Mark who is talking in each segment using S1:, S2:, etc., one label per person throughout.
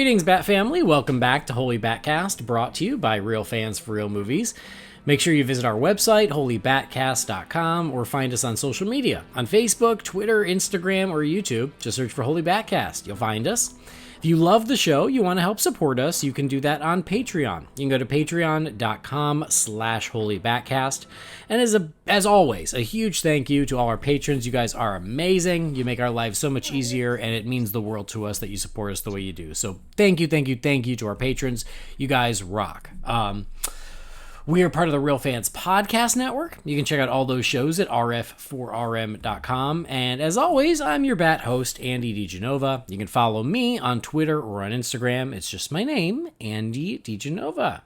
S1: Greetings, Bat Family. Welcome back to Holy BatCast, brought to you by Real Fans for Real Movies. Make sure you visit our website, holybatcast.com, or find us on social media. On Facebook, Twitter, Instagram, or YouTube, just search for Holy BatCast. You'll find us. If you love the show, you want to help support us, you can do that on Patreon. You can go to patreon.com/holybatcast. And as always, a huge thank you to all our patrons. You guys are amazing. You make our lives so much easier, and it means the world to us that you support us the way you do. So thank you to our patrons. You guys rock. We are part of the Real Fans Podcast Network. You can check out all those shows at rf4rm.com. And as always, I'm your Bat host, Andy DiGenova. You can follow me on Twitter or on Instagram. It's just my name, Andy DiGenova.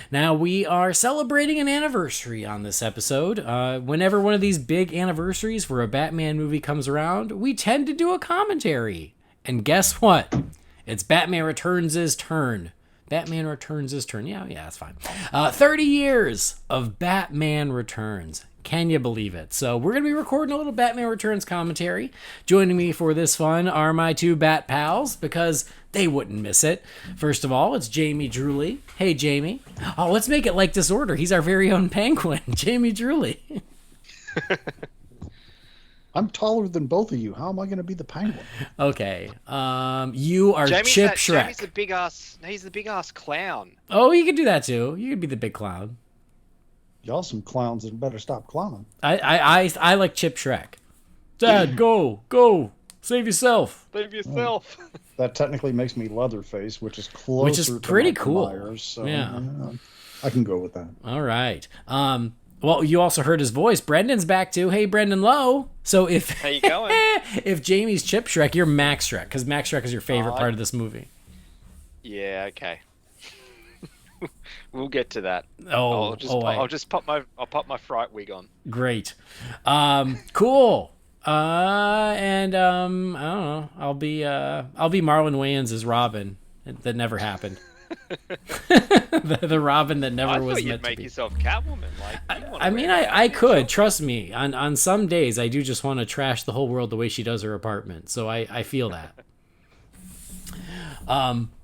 S1: Now, we are celebrating an anniversary on this episode. Whenever one of these big anniversaries for a Batman movie comes around, we tend to do a commentary. And guess what? It's Batman Returns' turn. Batman Returns his turn. Yeah, that's fine. 30 years of Batman Returns. Can you believe it? So we're going to be recording a little Batman Returns commentary. Joining me for this fun are my two Bat pals, because they wouldn't miss it. First of all, it's Jamie Drewley. Hey, Jamie. Oh, let's make it like disorder. He's our very own penguin, Jamie Drewley.
S2: I'm taller than both of you. How am I going to be the penguin?
S1: Okay. You are Chip Shrek.
S3: Jamie's the big ass. He's the big ass clown.
S1: Oh, you could do that too. You could be the big clown.
S2: Y'all some clowns and better stop clowning.
S1: I like Chip Shrek. Dad, go. Save yourself.
S2: That technically makes me Leatherface, which is closer. Which is
S1: pretty cool.
S2: Myers, so,
S1: yeah.
S2: I can go with that.
S1: All right. Well, you also heard his voice. Brendan's back too. Hey, Brendan Lowe. So if
S3: how you going?
S1: If Jamie's Chip Shrek, you're Max Shrek, because Max Shrek is your favorite part of this movie.
S3: Yeah. Okay. We'll get to that.
S1: I'll
S3: pop my fright wig on.
S1: Great. Cool. I don't know. I'll be Marlon Wayans as Robin. That never happened. the Robin that never was meant to be.
S3: Make yourself Catwoman.
S1: I could. Trust me. On some days, I do just want to trash the whole world the way she does her apartment. So I feel that.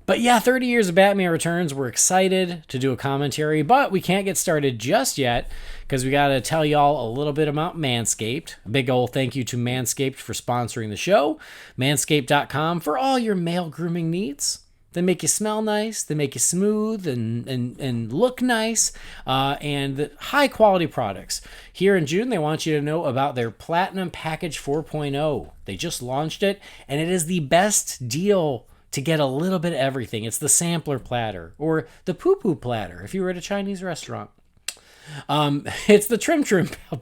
S1: But yeah, 30 years of Batman Returns. We're excited to do a commentary, but we can't get started just yet because we got to tell y'all a little bit about Manscaped. A big old thank you to Manscaped for sponsoring the show. Manscaped.com for all your male grooming needs. They make you smell nice, they make you smooth and look nice, and high quality products. Here in June, they want you to know about their Platinum Package 4.0. They just launched it, and it is the best deal to get a little bit of everything. It's the sampler platter, or the poo-poo platter if you were at a Chinese restaurant. It's the trim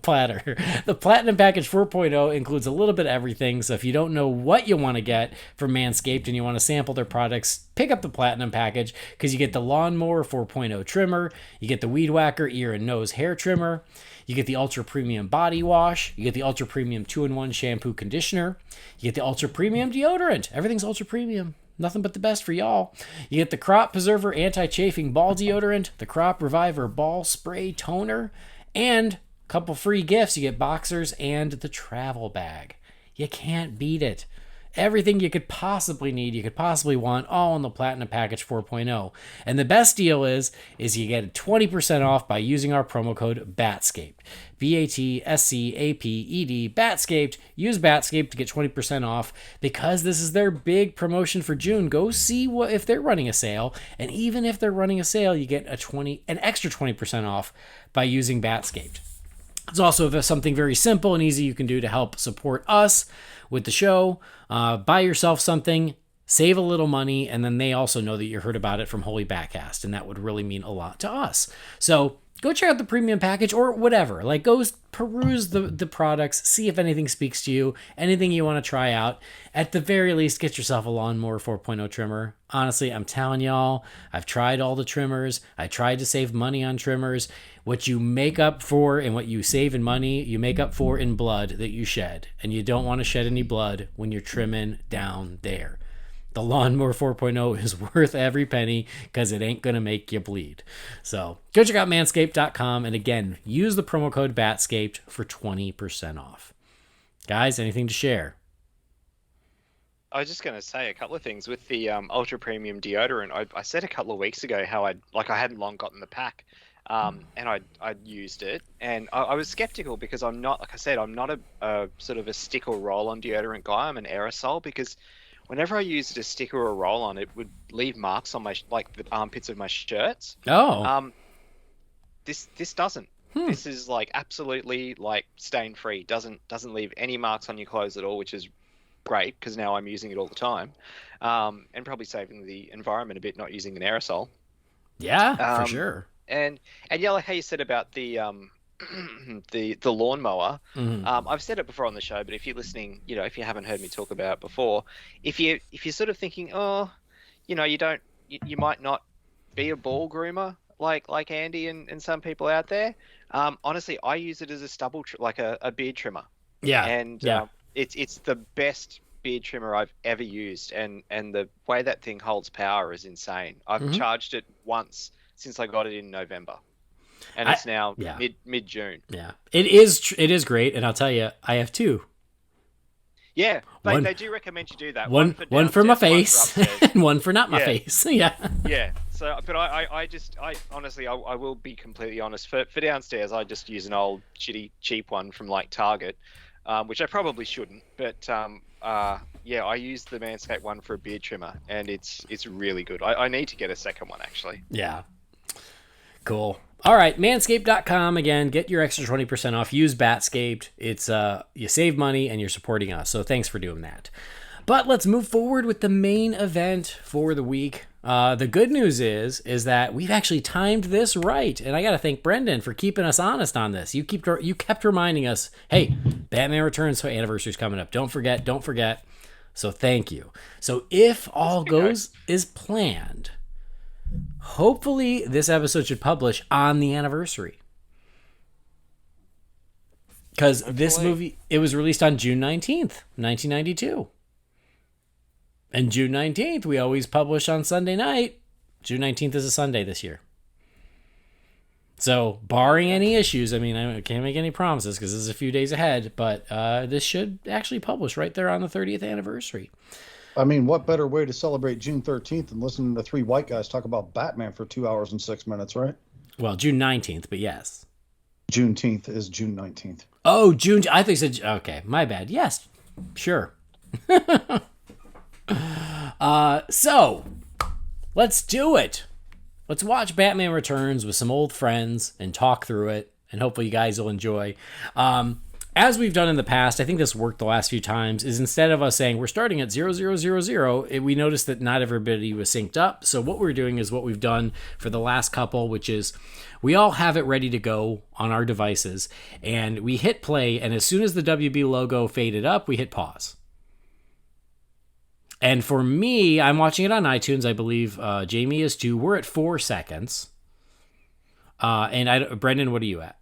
S1: platter. The Platinum Package 4.0 includes a little bit of everything, so if you don't know what you want to get from Manscaped and you want to sample their products, pick up the Platinum Package, because you get the Lawnmower 4.0 trimmer, you get the Weed Whacker ear and nose hair trimmer, you get the Ultra Premium Body Wash, you get the Ultra Premium 2-in-1 Shampoo Conditioner, you get the Ultra Premium Deodorant. Everything's Ultra Premium. Nothing but the best for y'all. You get the Crop Preserver Anti-Chafing Ball Deodorant, the Crop Reviver Ball Spray Toner, and a couple free gifts. You get boxers and the travel bag. You can't beat it. Everything you could possibly need, you could possibly want, all in the Platinum Package 4.0. And the best deal is you get 20% off by using our promo code BATSCAPED. BATSCAPED, BATSCAPED. Use BATSCAPED to get 20% off, because this is their big promotion for June. Go see if they're running a sale. And even if they're running a sale, you get an extra 20% off by using BATSCAPED. It's also something very simple and easy you can do to help support us with the show. Buy yourself something, save a little money, and then they also know that you heard about it from Holy BatCast, and that would really mean a lot to us. So go check out the premium package or whatever. Like, go peruse the products, see if anything speaks to you, anything you want to try out. At the very least, get yourself a Lawnmower 4.0 trimmer. Honestly, I'm telling y'all, I've tried all the trimmers. I tried to save money on trimmers. What you make up for and what you save in money, you make up for in blood that you shed. And you don't want to shed any blood when you're trimming down there. The Lawnmower 4.0 is worth every penny, because it ain't going to make you bleed. So go check out manscaped.com. And again, use the promo code BATSCAPED for 20% off. Guys, anything to share?
S3: I was just going to say a couple of things with the ultra premium deodorant. I said a couple of weeks ago how I hadn't long gotten the pack, and I'd used it, and I was skeptical because I'm not, like I said, I'm not a sort of a stick or roll on deodorant guy. I'm an aerosol, because whenever I used a stick or a roll on, it would leave marks on my like the armpits of my shirts.
S1: Oh.
S3: This doesn't. This is like absolutely like stain free. Doesn't leave any marks on your clothes at all, which is great because now I'm using it all the time, and probably saving the environment a bit not using an aerosol.
S1: Yeah, for sure.
S3: And yeah, like how you said about the the lawnmower. I've said it before on the show, but if you're listening, if you haven't heard me talk about it before, if you're sort of thinking, oh, you might not be a ball groomer like Andy and some people out there. Honestly, I use it as a stubble, like a beard trimmer.
S1: Yeah.
S3: And it's the best beard trimmer I've ever used, and the way that thing holds power is insane. I've charged it once since I got it in November, and it's now mid June.
S1: Yeah, it is great, and I'll tell you, I have two.
S3: Yeah, they do recommend you do that.
S1: One for my face, and one for not my face. Yeah.
S3: Yeah. So, but I honestly, I will be completely honest. For downstairs, I just use an old shitty cheap one from like Target, which I probably shouldn't. But I use the Manscaped one for a beard trimmer, and it's really good. I need to get a second one actually.
S1: Yeah. Cool. All right, manscaped.com. Again, get your extra 20% off. Use Batscaped. It's you save money and you're supporting us. So thanks for doing that. But let's move forward with the main event for the week. The good news is that we've actually timed this right, and I got to thank Brendan for keeping us honest on this. You kept reminding us, hey, Batman Returns anniversary's coming up. Don't forget. So thank you. So if all goes as planned, hopefully this episode should publish on the anniversary. Because this movie, it was released on June 19th, 1992. And June 19th, we always publish on Sunday night. June 19th is a Sunday this year. So, barring any issues, I mean, I can't make any promises because this is a few days ahead, but this should actually publish right there on the 30th anniversary.
S2: I mean, what better way to celebrate June 13th than listening to three white guys talk about Batman for 2 hours and 6 minutes, right?
S1: Well, June 19th, but yes.
S2: Juneteenth is June 19th.
S1: Oh, June. I think you said, okay, my bad. Yes, sure. So, let's do it. Let's watch Batman Returns with some old friends and talk through it, and hopefully you guys will enjoy. As we've done in the past, I think this worked the last few times, is instead of us saying we're starting at 0000, we noticed that not everybody was synced up. So what we're doing is what we've done for the last couple, which is we all have it ready to go on our devices, and we hit play, and as soon as the WB logo faded up, we hit pause. And for me, I'm watching it on iTunes. I believe Jamie is too. We're at 4 seconds. And Brendan, what are you at?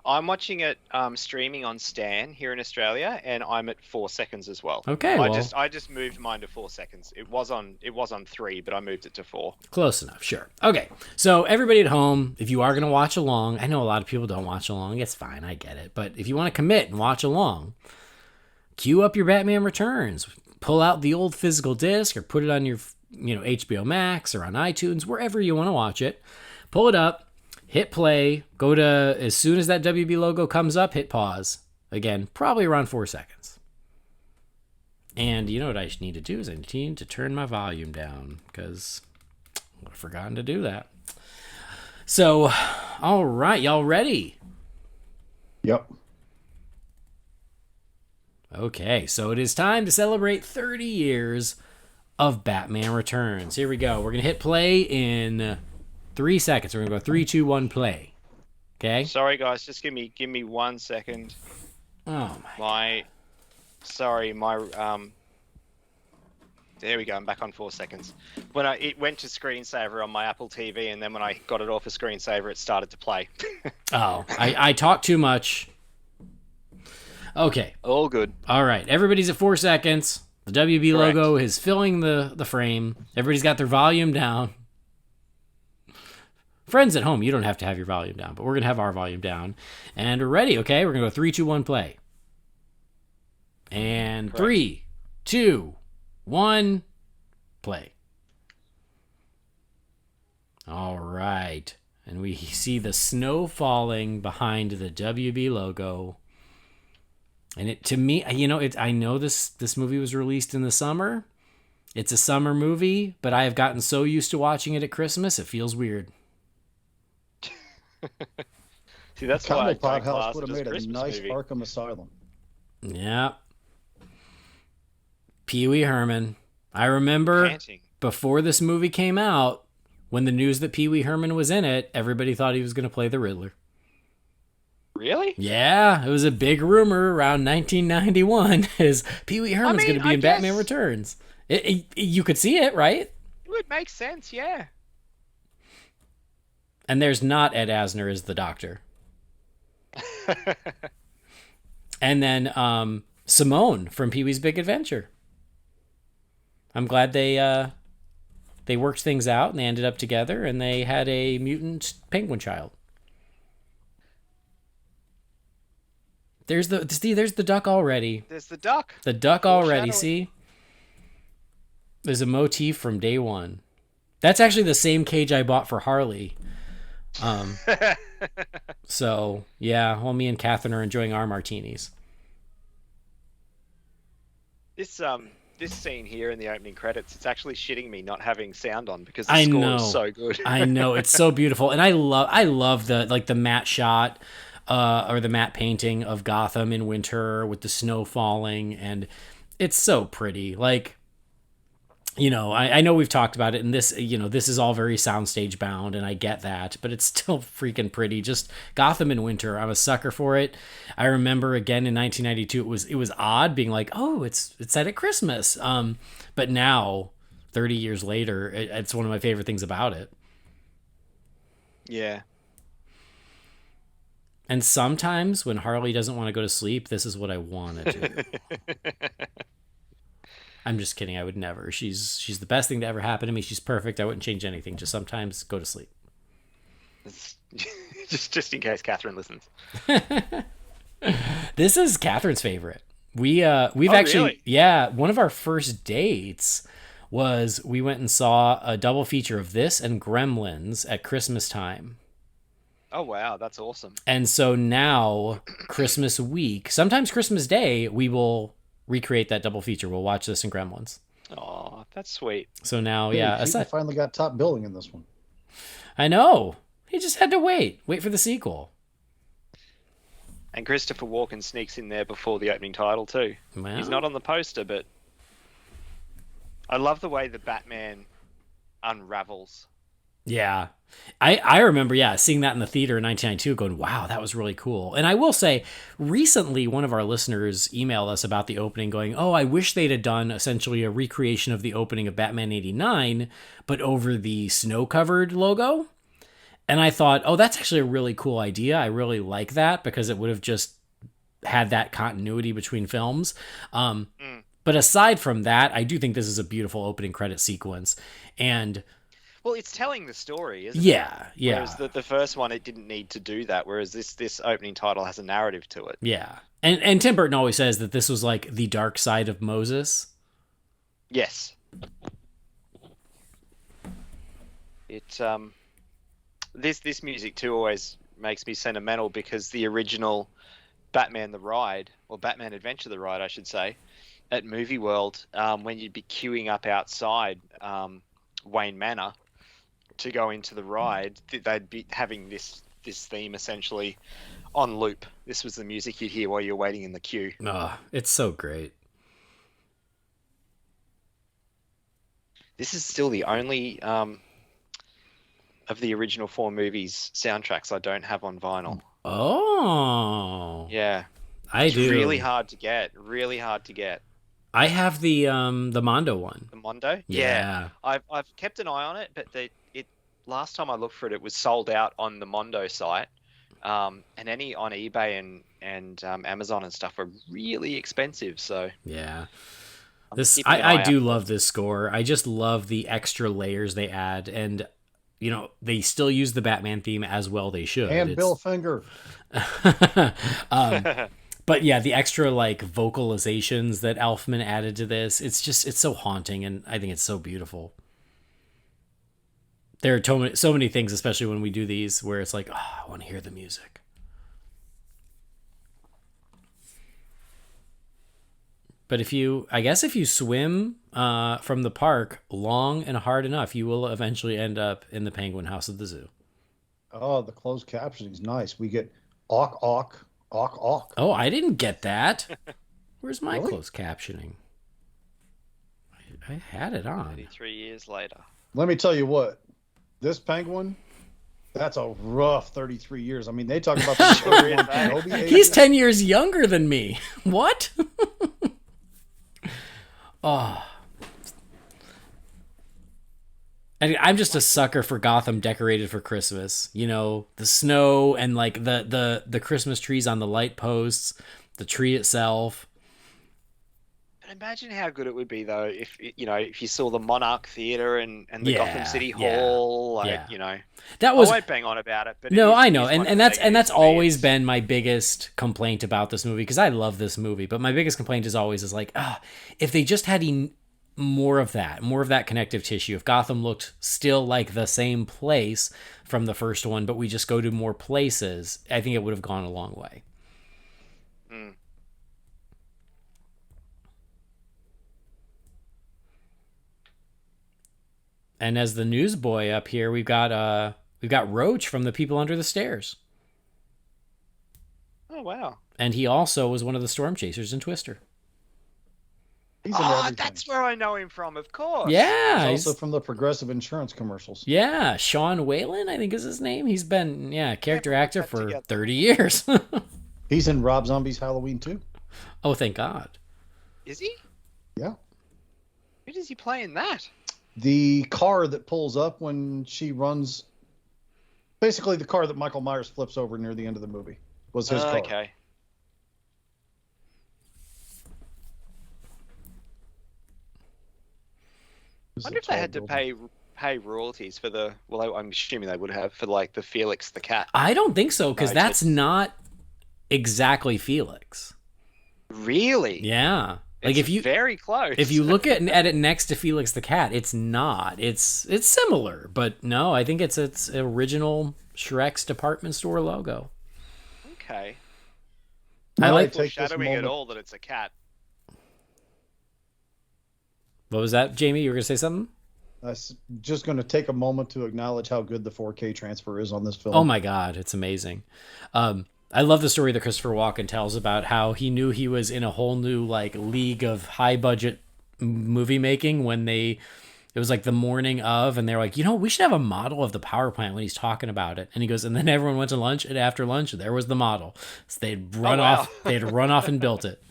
S3: I'm watching it streaming on Stan here in Australia, and I'm at 4 seconds as well.
S1: Okay,
S3: I just moved mine to 4 seconds. It was on 3, but I moved it to 4.
S1: Close enough, sure. Okay, so everybody at home, if you are going to watch along, I know a lot of people don't watch along. It's fine, I get it. But if you want to commit and watch along, queue up your Batman Returns. Pull out the old physical disc or put it on your HBO Max or on iTunes, wherever you want to watch it. Pull it up, hit play, go to, as soon as that WB logo comes up, hit pause. Again, probably around 4 seconds. And you know what I need to do is I need to turn my volume down because I've forgotten to do that. So, all right, y'all ready?
S2: Yep.
S1: Okay, so it is time to celebrate 30 years of Batman Returns. Here we go. We're going to hit play in 3 seconds. We're going to go 3, 2, 1, play. Okay?
S3: Sorry, guys. Just give me 1 second.
S1: Oh,
S3: my... There we go. I'm back on 4 seconds. It went to screensaver on my Apple TV, and then when I got it off a screensaver, it started to play.
S1: Oh, I talk too much. Okay.
S3: All good.
S1: All right. Everybody's at 4 seconds. The WB
S3: Correct.
S1: logo is filling the frame. Everybody's got their volume down. Friends at home, you don't have to have your volume down, but we're going to have our volume down. And we're ready, okay? We're going to go 3, 2, 1, play. And
S3: Correct.
S1: 3, 2, 1, play. All right. And we see the snow falling behind the WB logo. And it, to me, I know this movie was released in the summer. It's a summer movie, but I have gotten so used to watching it at Christmas, it feels weird.
S3: See, that's why I
S2: Comic
S3: don't class
S2: House would
S3: it
S2: have
S3: as
S2: made a
S3: Christmas
S2: nice
S3: movie.
S2: Arkham Asylum.
S1: Yeah. Wee Herman. I remember
S3: Panting.
S1: before this movie came out, when the news that Wee Herman was in it, everybody thought he was going to play the Riddler.
S3: Really?
S1: Yeah, it was a big rumor around 1991 is Wee Herman's going to be in Batman Returns. You could see it, right?
S3: It would make sense, yeah.
S1: And there's not Ed Asner as the Doctor. And then Simone from Pee-wee's Big Adventure. I'm glad they worked things out and they ended up together and they had a mutant penguin child. There's the duck already.
S3: There's the duck.
S1: The duck already,
S3: Foreshadowing.
S1: see? There's a motif from day one. That's actually the same cage I bought for Harley. So, yeah, well, me and Catherine are enjoying our martinis.
S3: This scene here in the opening credits, it's actually shitting me not having sound on because the
S1: I
S3: score
S1: know.
S3: is so good.
S1: I know, it's so beautiful. And I love the matte shot or the matte painting of Gotham in winter with the snow falling, and it's so pretty. Like, I know we've talked about it, and this is all very soundstage bound, and I get that, but it's still freaking pretty. Just Gotham in winter, I'm a sucker for it. I remember again in 1992, it was odd being like, oh, it's set at Christmas. But now, 30 years later, it's one of my favorite things about it.
S3: Yeah.
S1: And sometimes when Harley doesn't want to go to sleep, this is what I want to do. I'm just kidding. I would never. She's the best thing to ever happen to me. She's perfect. I wouldn't change anything. Just sometimes go to sleep.
S3: just in case Catherine listens.
S1: This is Catherine's favorite. We've actually,
S3: really?
S1: one of our first dates was we went and saw a double feature of this and Gremlins at Christmas time.
S3: Oh wow, that's awesome.
S1: And so now Christmas week, sometimes Christmas Day, we will recreate that double feature. We'll watch this and Gremlins.
S3: Oh, that's sweet.
S1: So now,
S2: He finally got top billing in this one.
S1: I know. He just had to wait for the sequel.
S3: And Christopher Walken sneaks in there before the opening title too.
S1: Wow.
S3: He's not on the poster, but I love the way the Batman unravels.
S1: Yeah. I remember, seeing that in the theater in 1992 going, wow, that was really cool. And I will say, recently, one of our listeners emailed us about the opening going, oh, I wish they'd have done essentially a recreation of the opening of Batman 89, but over the snow-covered logo. And I thought, oh, that's actually a really cool idea. I really like that because it would have just had that continuity between films. But aside from that, I do think this is a beautiful opening credit sequence. And
S3: well, it's telling the story, isn't it?
S1: Yeah.
S3: Whereas the first one, it didn't need to do that. Whereas this opening title has a narrative to it.
S1: Yeah. And Tim Burton always says that this was like the dark side of Moses.
S3: Yes. It this music too always makes me sentimental because the original Batman the Ride, or Batman Adventure the Ride, I should say, at Movie World, when you'd be queuing up outside Wayne Manor to go into the ride, they'd be having this theme essentially on loop. This was the music you'd hear while you're waiting in the queue.
S1: Oh, it's so great.
S3: This is still the only of the original 4 movies soundtracks I don't have on vinyl.
S1: Oh.
S3: Yeah.
S1: It's do.
S3: Really hard to get. Really hard to get.
S1: I have the Mondo one.
S3: The Mondo?
S1: Yeah.
S3: I've kept an eye on it, but last time I looked for it, it was sold out on the Mondo site. And any on eBay and Amazon and stuff are really expensive. So
S1: yeah, I do love this score. I just love the extra layers they add, and they still use the Batman theme as well. They should.
S2: And Bill Finger.
S1: But yeah, the extra like vocalizations that Elfman added to this, it's so haunting, and I think it's so beautiful. There are so many things, especially when we do these, where it's like, oh, I want to hear the music. But if you swim from the park long and hard enough, you will eventually end up in the Penguin House at the zoo.
S2: Oh, the closed captioning is nice. We get awk, awk, awk, awk.
S1: Oh, I didn't get that. Where's my
S2: Really?
S1: closed captioning? I had it on.
S3: 33 years later.
S2: Let me tell you what. This penguin, that's a rough 33 years. I mean, they talk about the story on Kenobi age.
S1: He's 10 years younger than me. What? Oh. And I'm just a sucker for Gotham decorated for Christmas. You know, the snow and like the Christmas trees on the light posts, the tree itself.
S3: But imagine how good it would be though if you saw the Monarch Theatre and the Gotham City Hall,
S1: That was
S3: I won't bang on about it, but
S1: no, I know,
S3: it is one of
S1: and
S3: the
S1: that's always
S3: negatives.
S1: been my biggest complaint about this movie, because I love this movie, but my biggest complaint is always like, if they just had more of that connective tissue, if Gotham looked still like the same place from the first one, but we just go to more places, I think it would have gone a long way.
S3: Mm.
S1: And as the newsboy up here, we've got Roach from The People Under the Stairs.
S3: Oh wow!
S1: And he also was one of the storm chasers in Twister.
S2: He's in everything.
S3: That's where I know him from, of course.
S1: Yeah,
S2: He's also from the Progressive Insurance commercials.
S1: Yeah, Sean Whalen, I think is his name. He's been character actor for
S3: together.
S1: 30 years.
S2: He's in Rob Zombie's Halloween too.
S1: Oh, thank God.
S3: Is he?
S2: Yeah.
S3: Who does he play in that?
S2: The car that pulls up when she runs, basically the car that Michael Myers flips over near the end of the movie, was his car.
S3: Okay. I wonder if they had to pay royalties for the. Well, I'm assuming they would have for like the Felix the cat.
S1: I don't think so, because
S3: No,
S1: that's not exactly Felix.
S3: Really?
S1: Yeah. Like
S3: It's very close.
S1: if you look at it next to Felix the cat, it's not. It's similar, but no, I think it's original Shrek's department store logo.
S3: Okay.
S1: I like
S2: take this
S3: Foreshadowing at
S2: moment.
S3: all that it's a cat.
S1: What was that, Jamie? You were gonna say something?
S2: I'm just going to take a moment to acknowledge how good the 4K transfer is on this film.
S1: Oh my God, it's amazing. I love the story that Christopher Walken tells about how he knew he was in a whole new like league of high budget movie making when it was like the morning of, and they're like, we should have a model of the power plant when he's talking about it. And he goes, and then everyone went to lunch, and after lunch, there was the model. So they'd run off and built it.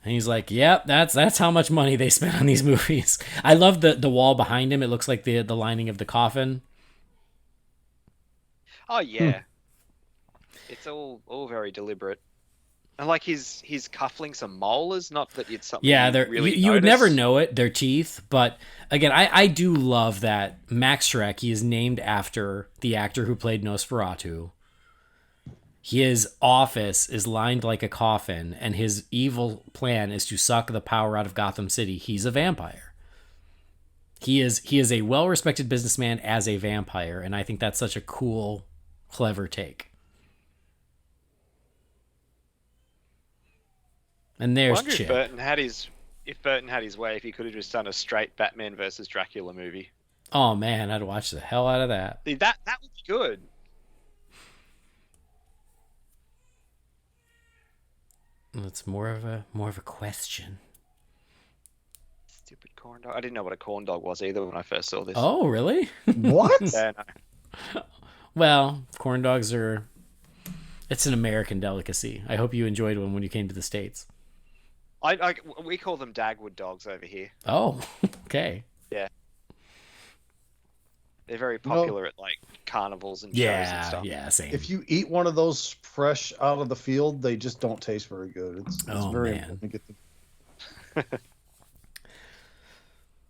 S1: And he's like, yep, that's how much money they spent on these movies. I love the wall behind him. It looks like the lining of the coffin.
S3: Oh yeah. It's all very deliberate. And like his cufflinks are molars, not that it's something
S1: you would never know it. They're teeth, but again, I do love that Max Schreck, he is named after the actor who played Nosferatu. His office is lined like a coffin, and his evil plan is to suck the power out of Gotham City. He's a vampire. He is a well-respected businessman as a vampire, and I think that's such a cool, clever take. And there's
S3: I wonder
S1: Chip.
S3: if Burton had his way, if he could have just done a straight Batman versus Dracula movie.
S1: Oh man, I'd watch the hell out of that.
S3: See, that would be good.
S1: It's more of a question.
S3: Stupid corn dog. I didn't know what a corn dog was either when I first saw this.
S1: Oh, really?
S2: What?
S3: Yeah, no.
S1: Well, corn dogs it's an American delicacy. I hope you enjoyed one when you came to the States.
S3: We call them Dagwood dogs over here.
S1: Oh, okay.
S3: Yeah. They're very popular at like carnivals and shows and stuff.
S1: Yeah, same.
S2: If you eat one of those fresh out of the field, they just don't taste very good. It's very
S1: man.
S2: important to get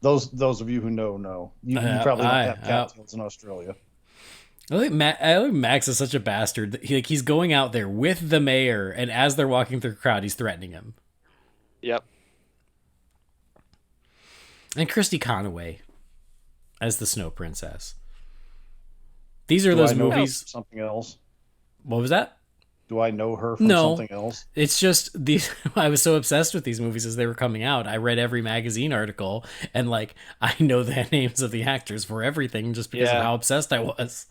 S2: the... Those of you who know. You probably don't have cattails in Australia.
S1: I think Max is such a bastard that he's going out there with the mayor, and as they're walking through the crowd, he's threatening him.
S3: Yep.
S1: And Christy Conaway as the Snow Princess. These are
S2: Do
S1: those
S2: I know her
S1: movies.
S2: from something else?
S1: What was that?
S2: Do I know her from something else?
S1: It's just these. I was so obsessed with these movies as they were coming out. I read every magazine article, and like I know the names of the actors for everything just because of how obsessed I was.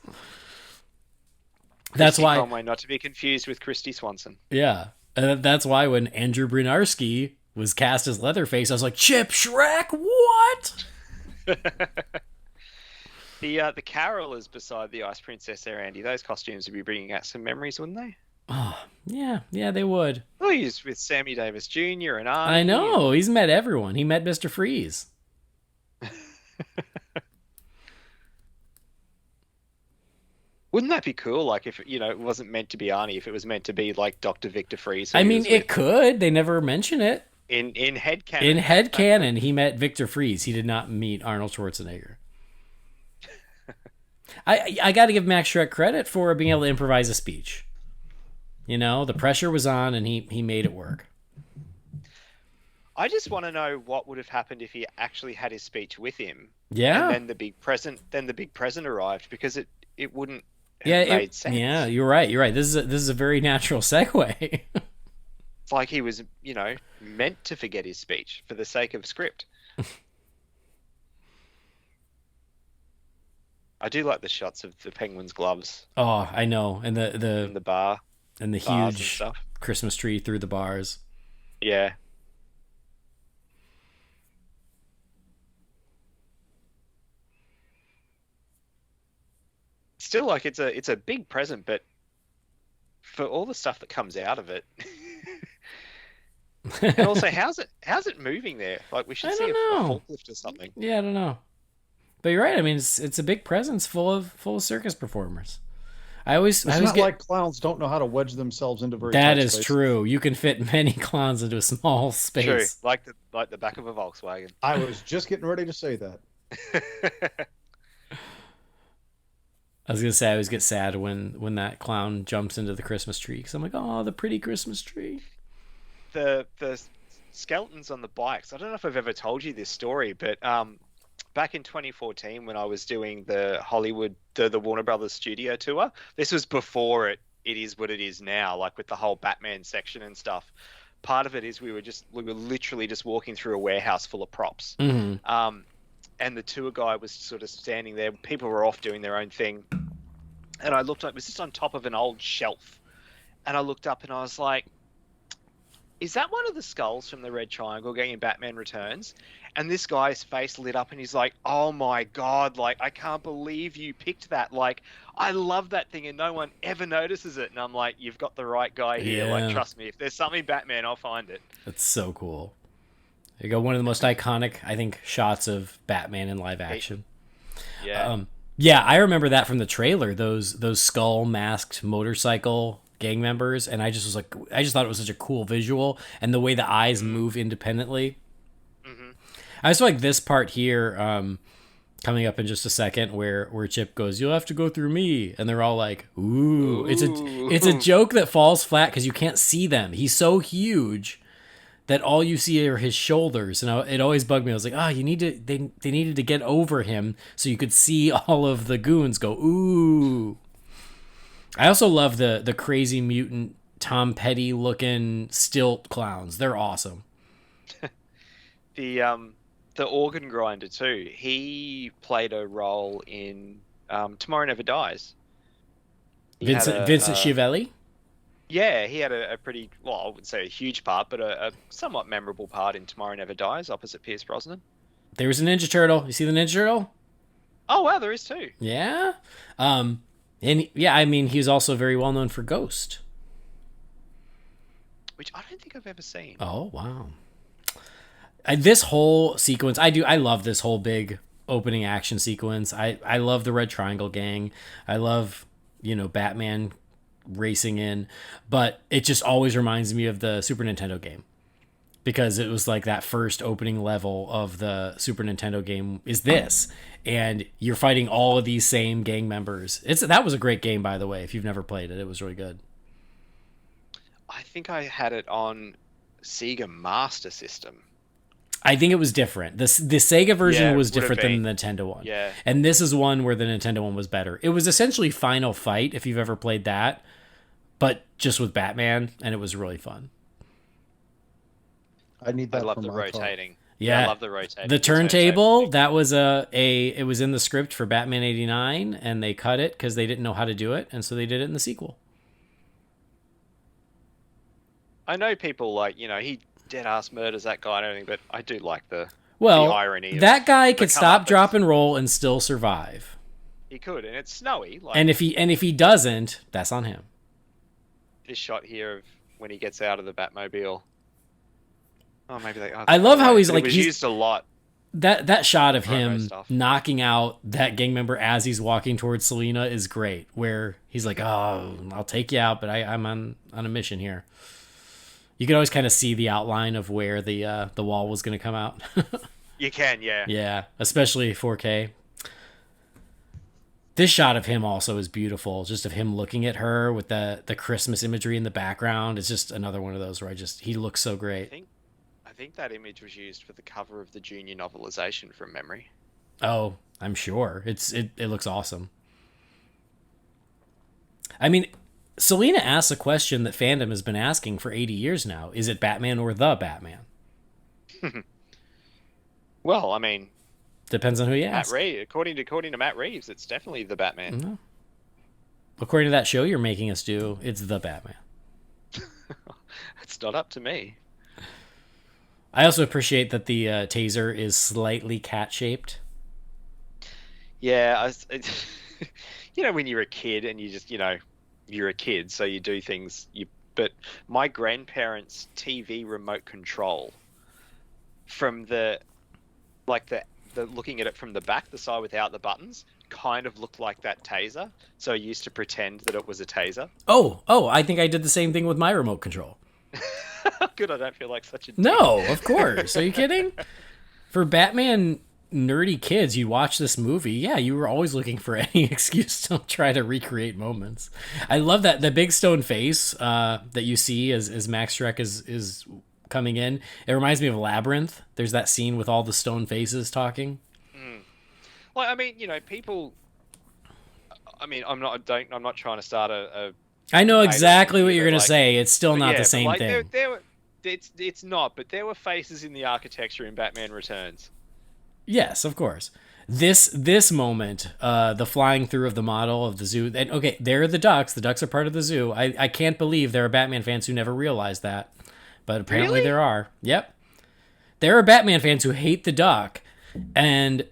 S1: That's why.
S3: Conway, not to be confused with Christy Swanson.
S1: Yeah, that's why when Andrew Brunarski was cast as Leatherface, I was like, Chip Shrek, what?
S3: The carolers beside the Ice Princess there, Andy, those costumes would be bringing out some memories, wouldn't they?
S1: Oh, yeah, they would.
S3: Oh, he's with Sammy Davis Jr. and Arnie.
S1: I know, he's met everyone. He met Mr. Freeze.
S3: Wouldn't that be cool? Like if it wasn't meant to be Arnie, if it was meant to be like Dr. Victor Freeze.
S1: I mean, it could. They never mention it.
S3: In headcanon.
S1: In headcanon, he met Victor Freeze. He did not meet Arnold Schwarzenegger. I got to give Max Shrek credit for being able to improvise a speech. The pressure was on, and he made it work.
S3: I just want to know what would have happened if he actually had his speech with him.
S1: Yeah.
S3: And then the big present arrived, because it wouldn't have made sense.
S1: Yeah, you're right. This is a very natural segue.
S3: It's like he was, meant to forget his speech for the sake of script. I do like the shots of the Penguin's gloves.
S1: Oh, I know. And
S3: the bar.
S1: And the huge Christmas tree through the bars.
S3: Yeah. Still, like, it's a big present, but for all the stuff that comes out of it. And also, how's it moving there? Like, we should see a forklift or something.
S1: Yeah, I don't know. But you're right. I mean, it's a big presence full of circus performers. It's not
S2: like clowns don't know how to wedge themselves into very
S1: That
S2: tight
S1: is
S2: spaces.
S1: true. You can fit many clowns into a small space.
S3: True, like the back of a Volkswagen.
S2: I was just getting ready to say that.
S1: I was gonna say I always get sad when that clown jumps into the Christmas tree, because I'm like, oh, the pretty Christmas tree.
S3: The skeletons on the bikes. I don't know if I've ever told you this story, but back in 2014 when I was doing the Hollywood, the Warner Brothers studio tour, this was before it is what it is now, like with the whole Batman section and stuff. Part of it is we were literally just walking through a warehouse full of props.
S1: Mm-hmm.
S3: And the tour guy was sort of standing there. People were off doing their own thing. And I looked up, it was just on top of an old shelf. And I looked up and I was like, is that one of the skulls from the Red Triangle Gang in Batman Returns? And this guy's face lit up and he's like, oh my God, like, I can't believe you picked that. Like, I love that thing and no one ever notices it. And I'm like, you've got the right guy here.
S1: Yeah.
S3: Like, trust me, if there's something Batman, I'll find it.
S1: That's so cool. You got one of the most iconic, I think, shots of Batman in live action.
S3: Yeah.
S1: Yeah, I remember that from the trailer, those skull masked motorcycle gang members, and I just thought it was such a cool visual, and the way the eyes move independently.
S3: Mm-hmm.
S1: I just like this part here, coming up in just a second, where Chip goes, "You'll have to go through me," and they're all like, "Ooh!" It's a joke that falls flat because you can't see them. He's so huge that all you see are his shoulders, and it always bugged me. I was like, they needed to get over him so you could see all of the goons go, ooh. I also love the crazy mutant Tom Petty looking stilt clowns. They're awesome.
S3: The organ grinder too. He played a role in Tomorrow Never Dies.
S1: Vincent Schiavelli?
S3: Yeah, he had a pretty, well, I wouldn't say a huge part, but a somewhat memorable part in Tomorrow Never Dies, opposite Pierce Brosnan.
S1: There was a Ninja Turtle. You see the Ninja Turtle?
S3: Oh, wow, there is too.
S1: Yeah. And yeah, I mean, he's also very well known for Ghost.
S3: Which I don't think I've ever seen.
S1: Oh, wow. This whole sequence, I love this whole big opening action sequence. I love the Red Triangle Gang. I love, Batman racing in, but it just always reminds me of the Super Nintendo game because it was like that first opening level of the Super Nintendo game is this, and you're fighting all of these same gang members. That was a great game, by the way. If you've never played it, it was really good.
S3: I think I had it on Sega Master System.
S1: I think it was different. The Sega version was
S3: would have
S1: different than
S3: been.
S1: the Nintendo one.
S3: Yeah.
S1: And this is one where the Nintendo one was better. It was essentially Final Fight, if you've ever played that, but just with Batman, and it was really fun.
S2: I need that.
S3: I love
S2: for
S3: the
S2: my car.
S3: rotating.
S1: Yeah,
S3: I love the rotating.
S1: The
S3: It's so
S1: turntable,
S3: exciting.
S1: that was it was in the script for Batman 89, and they cut it because they didn't know how to do it, and so they did it in the sequel.
S3: I know people like, he dead ass murders that guy and everything, but I do like the
S1: Well,
S3: irony.
S1: that guy could
S3: the
S1: stop,
S3: comeuppance.
S1: drop, and roll and still survive.
S3: He could, and it's snowy. Like
S1: And if he doesn't, that's on him.
S3: this shot here of when he gets out of the Batmobile. Oh, maybe they. Oh,
S1: I love how he's
S3: but
S1: like
S3: it was
S1: he's
S3: used a lot.
S1: that shot of
S3: Promo
S1: him
S3: stuff.
S1: knocking out that gang member as he's walking towards Selena is great. Where he's like, "Oh, I'll take you out, but I'm on a mission here." You can always kind of see the outline of where the wall was going to come out.
S3: You can, yeah.
S1: Yeah, especially 4K. This shot of him also is beautiful. Just of him looking at her with the Christmas imagery in the background. It's just another one of those where he looks so great.
S3: I think that image was used for the cover of the Junior novelization from memory.
S1: Oh, I'm sure. It looks awesome. I mean, Selena asks a question that fandom has been asking for 80 years now. Is it Batman or the Batman?
S3: Well, I mean,
S1: Depends on who you
S3: Matt
S1: ask.
S3: Reeves, according to Matt Reeves, it's definitely the Batman.
S1: Mhm. According to that show you're making us do, it's the Batman.
S3: It's not up to me.
S1: I also appreciate that the taser is slightly cat-shaped.
S3: Yeah, when you're a kid and you just, you're a kid, so you do things. But my grandparents' TV remote control, from the looking at it from the back, the side without the buttons, kind of looked like that taser. So I used to pretend that it was a taser.
S1: Oh, I think I did the same thing with my remote control.
S3: Good, I don't feel like such a dick.
S1: No, of course. Are you kidding? For Batman nerdy kids, you watch this movie, yeah, you were always looking for any excuse to try to recreate moments. I love that the big stone face that you see as Max Shrek is coming in. It reminds me of Labyrinth. There's that scene with all the stone faces talking.
S3: Well, I mean, people. I mean, I'm not trying to start a
S1: I know exactly what you're
S3: but,
S1: going to say. It's still not the same thing.
S3: It's not, but there were faces in the architecture in Batman Returns.
S1: Yes, of course. This moment, the flying through of the model of the zoo. And okay, there are the ducks. The ducks are part of the zoo. I can't believe there are Batman fans who never realized that, but apparently
S3: Really?
S1: there are. Yep, there are Batman fans who hate the duck, and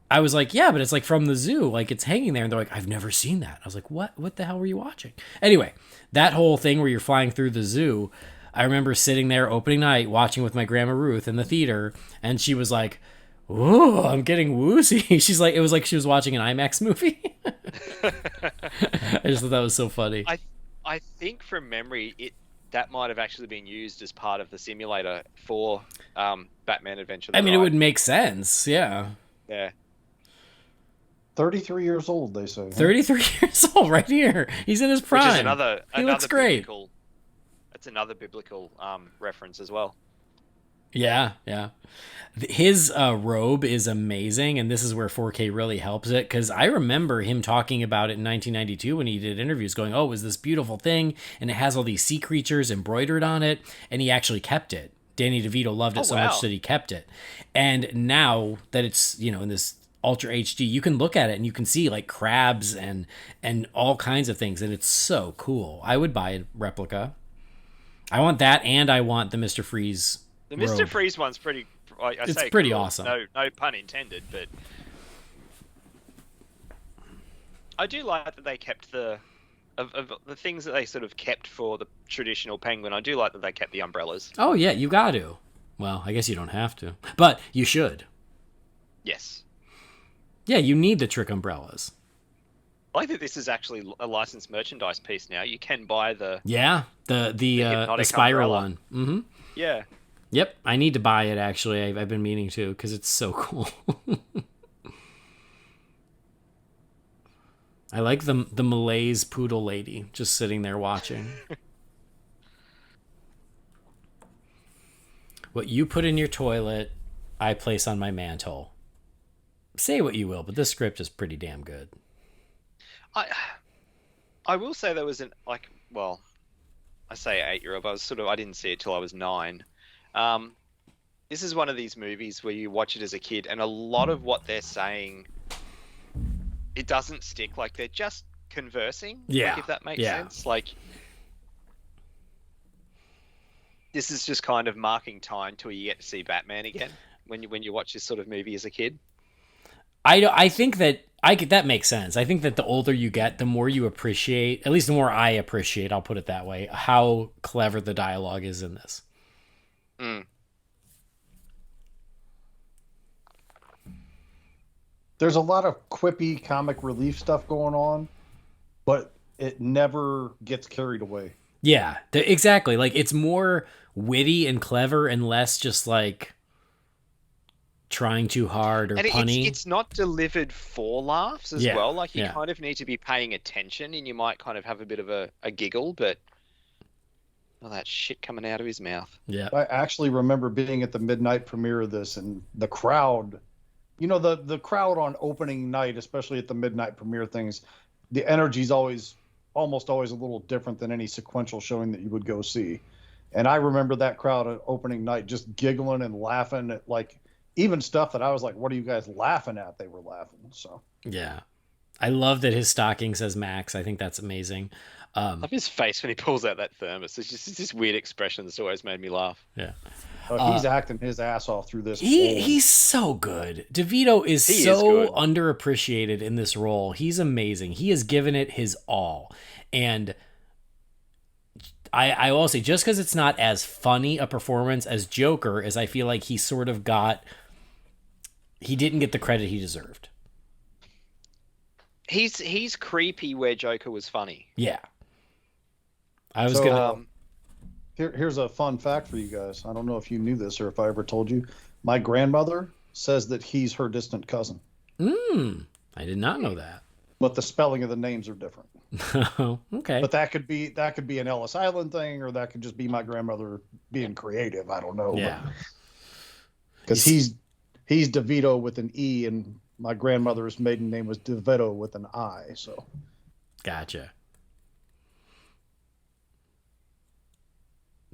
S1: I was like, yeah, but it's like from the zoo, like it's hanging there, and they're like, I've never seen that. I was like, what? What the hell were you watching? Anyway, that whole thing where you're flying through the zoo. I remember sitting there opening night watching with my grandma Ruth in the theater, and she was like, "Ooh, I'm getting woozy." She's like, it was like she was watching an IMAX movie. I just thought that was so funny.
S3: I think from memory, that might have actually been used as part of the simulator for Batman Adventure.
S1: I mean, it would make sense. Yeah.
S3: Yeah.
S2: 33 years old, they say.
S1: 33 years old, right here. He's in his prime.
S3: Which is another
S1: looks great.
S3: Biblical, that's another biblical reference as well.
S1: Yeah. His robe is amazing, and this is where 4K really helps it, because I remember him talking about it in 1992 when he did interviews, going, "Oh, it was this beautiful thing, and it has all these sea creatures embroidered on it," and he actually kept it. Danny DeVito loved it so much that he kept it. And now that it's, in this Ultra HD, you can look at it and you can see like crabs and all kinds of things, and it's so cool. I would buy a replica. I want that, and I want the Mr. Freeze.
S3: The Mr.
S1: robe.
S3: Freeze one's pretty.
S1: It's pretty awesome.
S3: No pun intended, but I do like that they kept the things that they sort of kept for the traditional Penguin. I do like that they kept the umbrellas.
S1: Oh yeah, you got to. Well, I guess you don't have to, but you should.
S3: Yes.
S1: Yeah, you need the trick umbrellas.
S3: I like that this is actually a licensed merchandise piece now. You can buy the
S1: the
S3: hypnotic
S1: spiral
S3: umbrella.
S1: one. Mm-hmm.
S3: Yeah.
S1: Yep, I need to buy it, actually. I've been meaning to, because it's so cool. I like the Malays poodle lady just sitting there watching. What you put in your toilet, I place on my mantle. Say what you will, but this script is pretty damn good.
S3: I will say there was I say 8-year-old, but I didn't see it till I was 9. This is one of these movies where you watch it as a kid, and a lot of what they're saying, it doesn't stick. Like, they're just conversing.
S1: Yeah.
S3: Like, if that makes sense. Like, this is just kind of marking time till you get to see Batman again when you watch this sort of movie as a kid.
S1: I think that that makes sense. I think that the older you get, the more you appreciate, at least the more I appreciate, I'll put it that way, how clever the dialogue is in this.
S3: Mm.
S2: There's a lot of quippy comic relief stuff going on, but it never gets carried away.
S1: Yeah, exactly. Like, it's more witty and clever and less just like trying too hard or punny.
S3: It's not delivered for laughs as well. Like, you kind of need to be paying attention, and you might kind of have a bit of a giggle, but all that shit coming out of his mouth.
S1: Yeah.
S2: I actually remember being at the midnight premiere of this, and the crowd, the crowd on opening night, especially at the midnight premiere things, the energy's almost always a little different than any sequential showing that you would go see. And I remember that crowd at opening night just giggling and laughing at, like, even stuff that I was like, what are you guys laughing at? They were laughing. So
S1: yeah, I love that his stocking says Max. I think that's amazing.
S3: I love his face when he pulls out that thermos. It's just this weird expression that's always made me laugh.
S1: Yeah.
S2: He's acting his ass off through this.
S1: He's so good. Devito is underappreciated in this role. He's amazing. He has given it his all. And I will say, just because it's not as funny a performance as Joker, as I feel like he sort of he didn't get the credit he deserved.
S3: He's creepy where Joker was funny.
S1: Yeah. I was gonna.
S2: Here's a fun fact for you guys. I don't know if you knew this or if I ever told you. My grandmother says that he's her distant cousin.
S1: I did not know that.
S2: But the spelling of the names are different.
S1: Okay.
S2: But that could be an Ellis Island thing, or that could just be my grandmother being creative. I don't know.
S1: Yeah.
S2: Because he's Devito with an E, and my grandmother's maiden name was Devito with an I. So. Gotcha.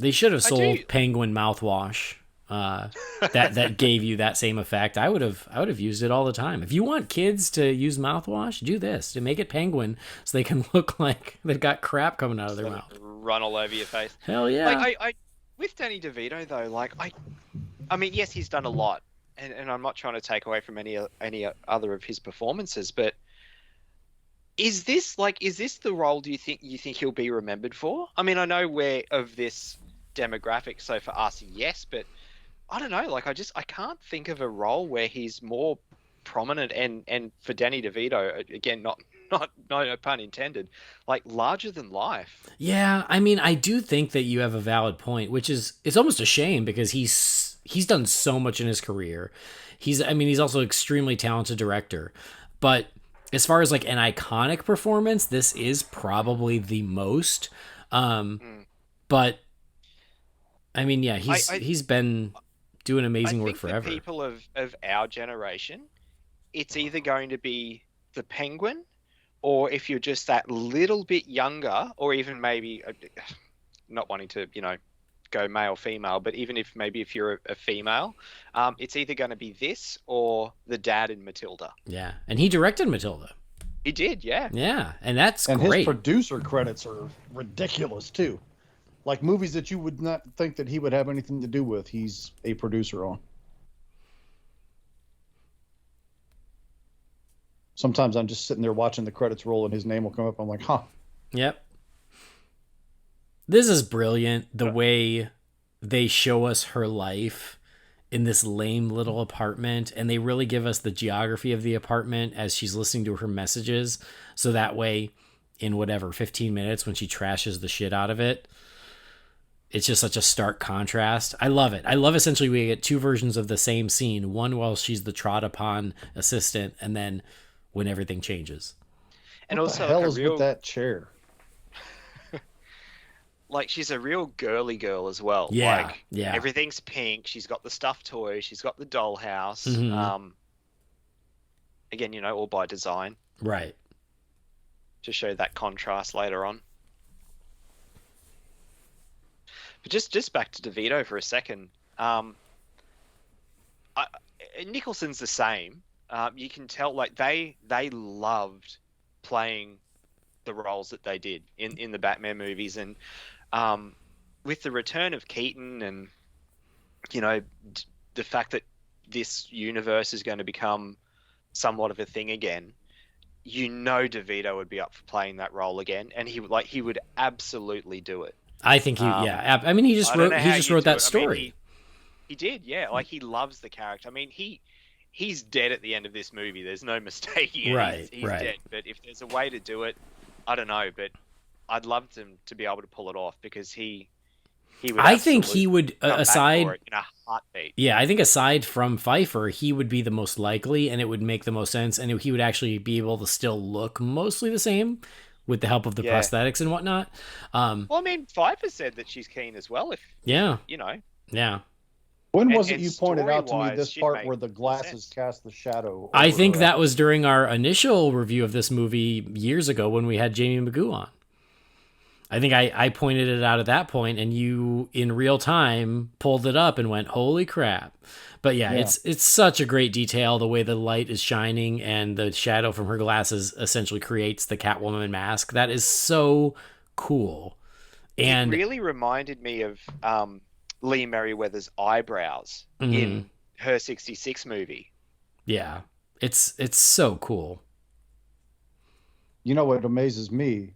S1: They should have sold Penguin mouthwash. That gave you that same effect. I would have used it all the time. If you want kids to use mouthwash, do this to make it Penguin, so they can look like they've got crap coming out of their mouth.
S3: Run all over your face.
S1: Hell yeah!
S3: Like, I with Danny DeVito though, like I mean, yes, he's done a lot, and I'm not trying to take away from any other of his performances, but is this the role you think he'll be remembered for? I mean, I know we're of this demographic, so for us, yes, but I don't know. Like, I can't think of a role where he's more prominent and for Danny DeVito, again, no pun intended, like larger than life.
S1: Yeah, I mean, I do think that you have a valid point, which is, it's almost a shame because he's done so much in his career. He's also an extremely talented director, but as far as like an iconic performance, this is probably the most. But I mean, yeah, he's been doing amazing work forever.
S3: For people of our generation, it's either going to be the Penguin, or if you're just that little bit younger, or even maybe not wanting to, go male female, but even if you're a female, it's either going to be this or the dad in Matilda.
S1: Yeah, and he directed Matilda.
S3: He did, yeah.
S1: Yeah, and that's great.
S2: And his producer credits are ridiculous too. Like movies that you would not think that he would have anything to do with, he's a producer on. Sometimes I'm just sitting there watching the credits roll and his name will come up. I'm like, huh.
S1: Yep. This is brilliant, the way they show us her life in this lame little apartment, and they really give us the geography of the apartment as she's listening to her messages, so that way in 15 minutes when she trashes the shit out of it, it's just such a stark contrast. I love it. I love essentially we get two versions of the same scene. One while she's the trod upon assistant, and then when everything changes.
S3: And
S2: what
S3: also,
S2: the hell
S3: like,
S2: is with that chair?
S3: Like, she's a real girly girl as well.
S1: Yeah,
S3: like,
S1: yeah.
S3: Everything's pink. She's got the stuffed toy. She's got the dollhouse.
S1: Mhm.
S3: Again, you know, all by design
S1: Right.
S3: to show that contrast later on. But just back to Devito for a second. Nicholson's the same. You can tell, like, they loved playing the roles that they did in the Batman movies, and with the return of Keaton, and you know, the fact that this universe is going to become somewhat of a thing again, you know, Devito would be up for playing that role again, and he would absolutely do it.
S1: I think he I mean he just wrote that story.
S3: I mean, he did, yeah. Like, he loves the character. I mean, he's dead at the end of this movie. There's no mistaking it.
S1: Right,
S3: he's
S1: right.
S3: dead. But if there's a way to do it, I don't know, but I'd love him to be able to pull it off, because he would.
S1: I think he would,
S3: come back
S1: aside
S3: for it in a heartbeat.
S1: Yeah, I think aside from Pfeiffer, he would be the most likely, and it would make the most sense, and he would actually be able to still look mostly the same with the help of the prosthetics and whatnot.
S3: Well, I mean, Pfeiffer said that she's keen as well. If you know,
S1: yeah.
S2: When was it you pointed out to me
S3: story-wise,
S2: this
S3: she'd
S2: part
S3: make
S2: where the glasses
S3: sense.
S2: cast the shadow?
S1: I
S2: over
S1: think
S2: her
S1: that
S2: eyes?
S1: was during our initial review of this movie years ago when we had Jamie Magoo on. I think I pointed it out at that point, and you, in real time, pulled it up and went, holy crap. But yeah, it's such a great detail, the way the light is shining and the shadow from her glasses essentially creates the Catwoman mask. That is so cool. And
S3: it really reminded me of Lee Merriweather's eyebrows in her 66 movie.
S1: Yeah, it's so cool.
S2: You know what amazes me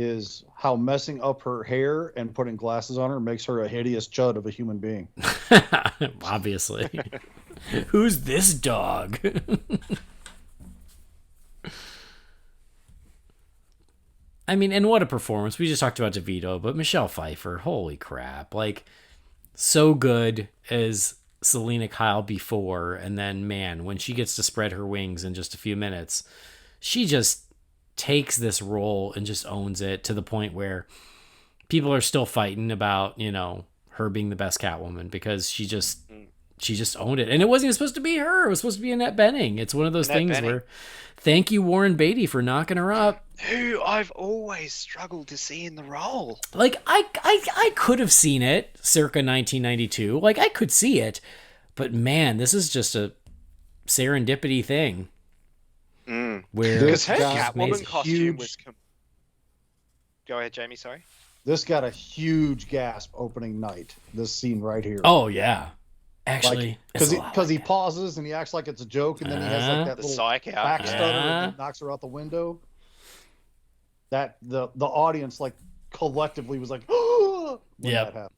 S2: is how messing up her hair and putting glasses on her makes her a hideous chud of a human being.
S1: Obviously. Who's this dog? I mean, and what a performance. We just talked about Devito, but Michelle Pfeiffer, holy crap. Like, so good as Selena Kyle before, and then, man, when she gets to spread her wings in just a few minutes, she just takes this role and just owns it to the point where people are still fighting about, you know, her being the best Catwoman, because she just owned it. And it wasn't even supposed to be her. It was supposed to be Annette Bening. It's one of those things where, thank you, Warren Beatty, for knocking her up.
S3: Who I've always struggled to see in the role.
S1: Like, I could have seen it circa 1992. Like, I could see it. But man, this is just a serendipity thing. Where
S3: Because her Catwoman costume was... Go ahead, Jamie, sorry.
S2: This got a huge gasp opening night, this scene right here.
S1: Oh, yeah. Actually,
S2: because he pauses and he acts like it's a joke, and then he has like that
S3: the
S2: little
S3: psych out.
S2: back stutter and he knocks her out the window. That the audience, like, collectively was like, oh, when that happened.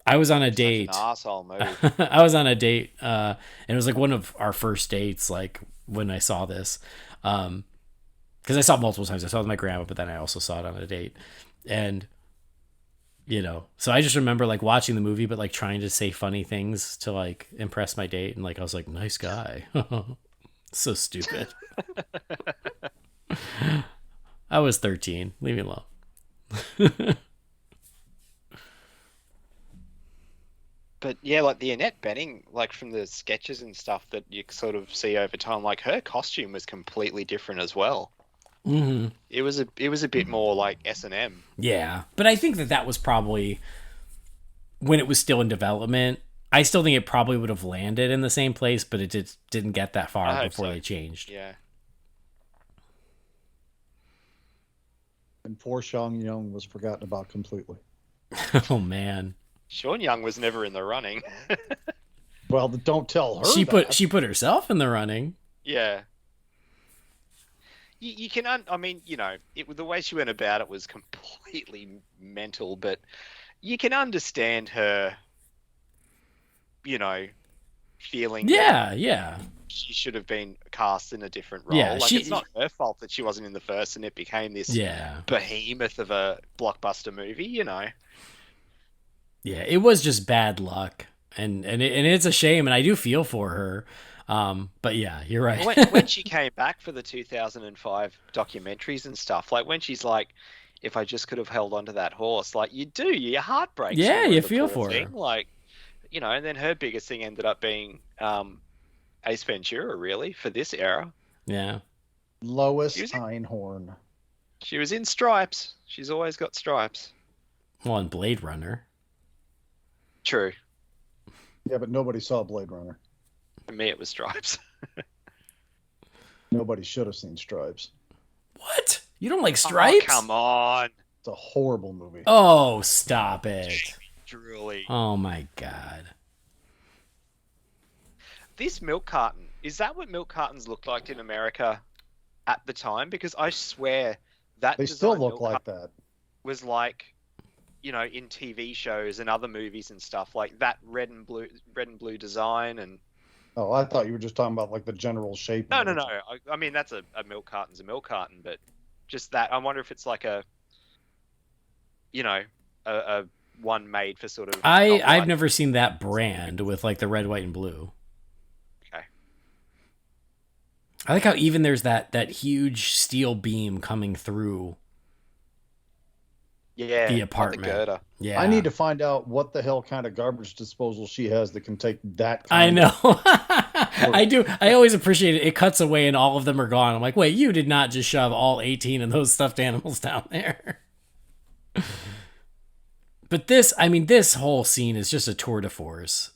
S1: I was on a date.
S3: An asshole move.
S1: I was on a date, and it was like one of our first dates, like, when I saw this. Because I saw it multiple times. I saw it with my grandma, but then I also saw it on a date. And, you know, so I just remember, like, watching the movie, but, like, trying to say funny things to, like, impress my date. And, like, I was like, nice guy. So stupid. I was 13. Leave me alone.
S3: But yeah, like the Annette Bening, like from the sketches and stuff that you sort of see over time, like her costume was completely different as well.
S1: Mm-hmm.
S3: It was a bit more like S&M.
S1: Yeah, but I think that was probably when it was still in development. I still think it probably would have landed in the same place, but it didn't get that far before they changed.
S3: Yeah.
S2: And poor Sean Young was forgotten about completely.
S1: Oh man.
S3: Sean Young was never in the running.
S2: Well, don't tell her.
S1: She put herself in the running.
S3: Yeah. You can, I mean, you know, the way she went about it was completely mental, but you can understand her, you know, feeling.
S1: Yeah, yeah.
S3: she should have been cast in a different role.
S1: Yeah,
S3: like, it's not her fault that she wasn't in the first and it became this behemoth of a blockbuster movie, you know.
S1: Yeah, it was just bad luck. And it's a shame, and I do feel for her. But yeah, you're right.
S3: when she came back for the 2005 documentaries and stuff, like when she's like, if I just could have held onto that horse, like your heart breaks.
S1: Yeah, you feel for her.
S3: Like, you know, and then her biggest thing ended up being Ace Ventura, really, for this era.
S1: Yeah.
S2: Lois Einhorn.
S3: She was in Stripes. She's always got Stripes.
S1: Well, in Blade Runner.
S3: True.
S2: Yeah, but nobody saw Blade Runner.
S3: For me, it was Stripes.
S2: Nobody should have seen Stripes.
S1: What? You don't like Stripes?
S3: Oh, come on.
S2: It's a horrible movie.
S1: Oh, stop it.
S3: Truly.
S1: Oh, my God.
S3: This milk carton, is that what milk cartons looked like in America at the time? Because I swear that
S2: they still look like that.
S3: Was like, you know, in TV shows and other movies and stuff, like that red and blue design. And
S2: oh, I thought you were just talking about like the general shape.
S3: No. I mean, that's a milk carton's a milk carton, but just that. I wonder if it's like a, you know, a one made for sort of.
S1: I've never seen that brand with like the red, white, and blue.
S3: Okay.
S1: I like how even there's that huge steel beam coming through.
S3: Yeah,
S1: the apartment.
S3: Like the girder.
S1: Yeah,
S2: I need to find out what the hell kind of garbage disposal she has that can take that.
S1: I know. I do. I always appreciate it. It cuts away and all of them are gone. I'm like, wait, you did not just shove all 18 of those stuffed animals down there. But this whole scene is just a tour de force.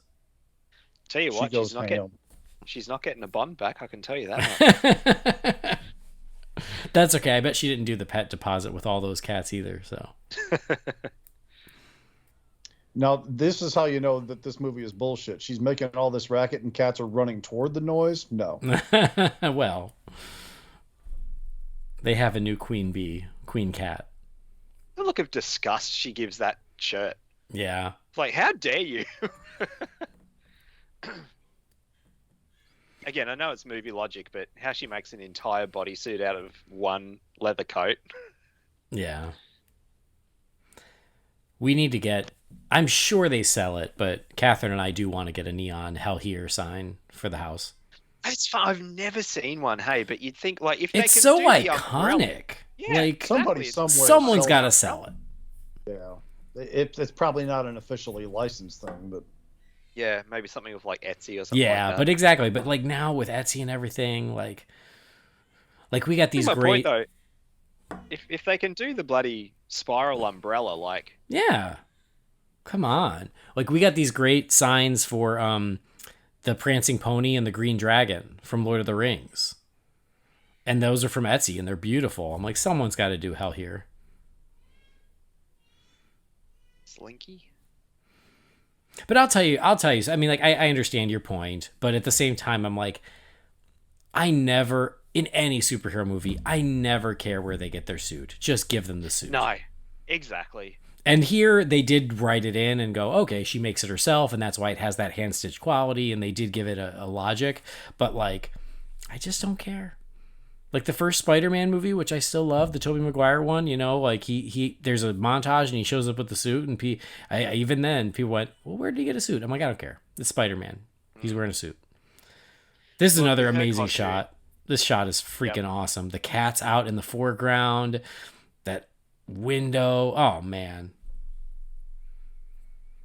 S3: Tell you what, she's not getting a Bond back. I can tell you that.
S1: That's okay. I bet she didn't do the pet deposit with all those cats either. So.
S2: Now, this is how you know that this movie is bullshit. She's making all this racket and cats are running toward the noise? No.
S1: Well, they have a new queen cat.
S3: The look of disgust she gives that shirt.
S1: Yeah.
S3: It's like, how dare you? Again, I know it's movie logic, but how she makes an entire bodysuit out of one leather coat.
S1: Yeah. We need to get... I'm sure they sell it, but Catherine and I do want to get a neon Hell Here sign for the house.
S3: It's fun. I've never seen one, hey, but you'd think, like, if they
S1: it's
S3: can
S1: so
S3: do the
S1: iconic.
S3: umbrella, yeah,
S1: like
S3: exactly.
S1: Someone's got to sell it.
S2: Yeah. It's probably not an officially licensed thing, but...
S3: Yeah, maybe something with like Etsy or something.
S1: Yeah,
S3: like that.
S1: but exactly. But like now with Etsy and everything, like we got these great.
S3: Point, though, if they can do the bloody spiral umbrella, like
S1: yeah, come on, like we got these great signs for the Prancing Pony and the Green Dragon from Lord of the Rings, and those are from Etsy and they're beautiful. I'm like, someone's got to do Hell Here.
S3: Slinky.
S1: But I'll tell you. I mean, like, I understand your point, but at the same time, I'm like, I never, in any superhero movie, I never care where they get their suit. Just give them the suit.
S3: No, exactly.
S1: And here they did write it in and go, okay, she makes it herself, and that's why it has that hand stitched quality, and they did give it a logic. But like, I just don't care. Like the first Spider-Man movie, which I still love, the Tobey Maguire one, you know, like he there's a montage and he shows up with the suit, and even then people went, well, where did he get a suit? I'm like, I don't care. It's Spider-Man. He's wearing a suit. This is another amazing shot. This shot is freaking awesome. The cat's out in the foreground, that window. Oh man.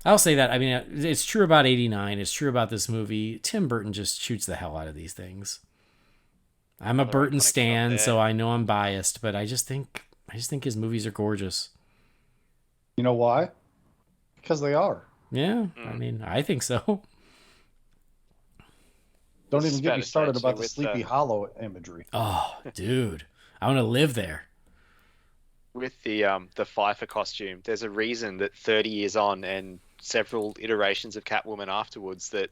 S1: I'll say that. I mean, it's true about 89. It's true about this movie. Tim Burton just shoots the hell out of these things. I'm a Burton stan, so I know I'm biased, but I just think his movies are gorgeous.
S2: You know why? Because they are.
S1: Yeah, I mean, I think so.
S2: Don't even get me started about the Sleepy Hollow imagery.
S1: Oh, dude, I want to live there.
S3: With the Pfeiffer costume, there's a reason that 30 years on and several iterations of Catwoman afterwards that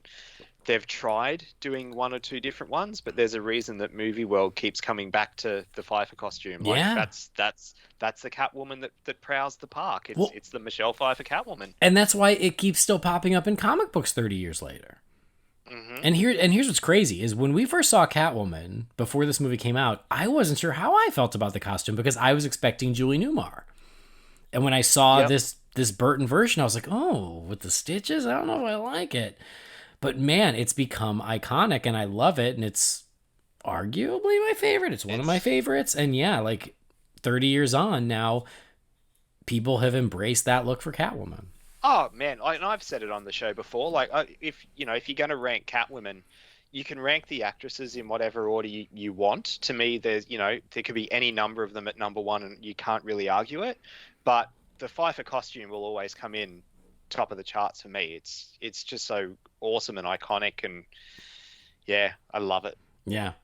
S3: they've tried doing one or two different ones, but there's a reason that Movie World keeps coming back to the Pfeiffer costume. Like, that's the Catwoman that prowls the park. It's the Michelle Pfeiffer Catwoman.
S1: And that's why it keeps still popping up in comic books 30 years later. And here's what's crazy is when we first saw Catwoman before this movie came out, I wasn't sure how I felt about the costume because I was expecting Julie Newmar. And when I saw this Burton version, I was like, oh, with the stitches, I don't know if I like it. But man, it's become iconic and I love it. And it's arguably my favorite. It's one of my favorites. And yeah, like 30 years on now, people have embraced that look for Catwoman.
S3: Oh man, and I've said it on the show before. Like, if you're going to rank Catwoman, you can rank the actresses in whatever order you want. To me, there could be any number of them at number one, and you can't really argue it. But the Pfeiffer costume will always come in top of the charts for me. It's just so awesome and iconic, and yeah, I love it.
S1: Yeah,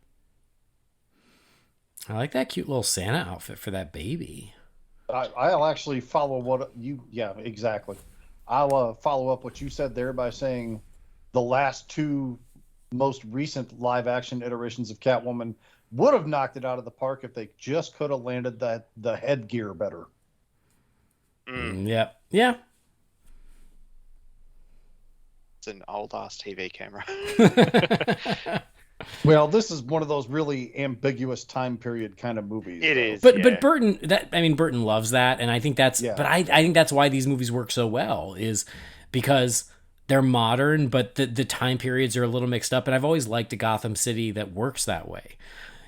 S1: I like that cute little Santa outfit for that baby.
S2: I'll actually follow what you. Yeah, exactly. I'll follow up what you said there by saying the last two most recent live-action iterations of Catwoman would have knocked it out of the park if they just could have landed the headgear better.
S1: Yep. Yeah.
S3: It's an old-ass TV camera.
S2: Well, this is one of those really ambiguous time period kind of movies.
S3: It is,
S1: but Burton, Burton loves that, and I think that's.
S2: Yeah.
S1: But I think that's why these movies work so well is because they're modern, but the time periods are a little mixed up, and I've always liked a Gotham City that works that way.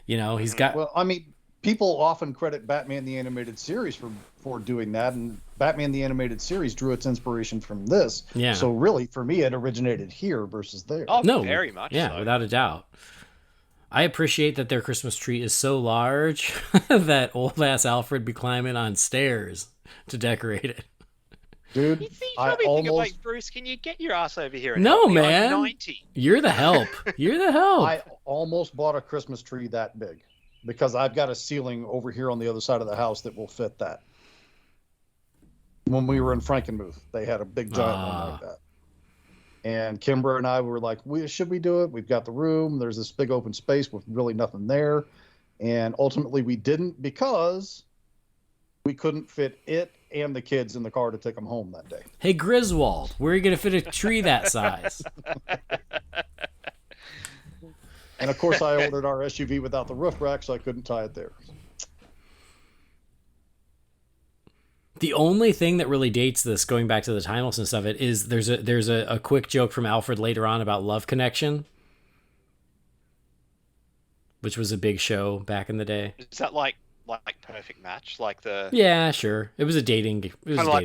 S1: He's got.
S2: Well, I mean, people often credit Batman the Animated Series for doing that, and Batman the Animated Series drew its inspiration from this.
S1: Yeah.
S2: So really, for me, it originated here versus there.
S3: Oh,
S1: No,
S3: very much.
S1: Yeah,
S3: so.
S1: without a doubt. I appreciate that their Christmas tree is so large that old ass Alfred be climbing on stairs to decorate it.
S2: Dude,
S3: You probably think of like, Bruce, can you get your ass over here? And
S1: No,
S3: help me?
S1: man.
S3: I'm 90.
S1: You're the help. You're the help.
S2: I almost bought a Christmas tree that big because I've got a ceiling over here on the other side of the house that will fit that. When we were in Frankenmuth, they had a big giant one like that. And Kimber and I were like, should we do it? We've got the room. There's this big open space with really nothing there. And ultimately we didn't because we couldn't fit it and the kids in the car to take them home that day.
S1: Hey, Griswold, where are you going to fit a tree that size?
S2: And of course I ordered our SUV without the roof rack, so I couldn't tie it there.
S1: The only thing that really dates this, going back to the timelessness of it, is there's a quick joke from Alfred later on about Love Connection, which was a big show back in the day.
S3: Is that like Perfect Match? Like the
S1: Yeah, sure. It was a dating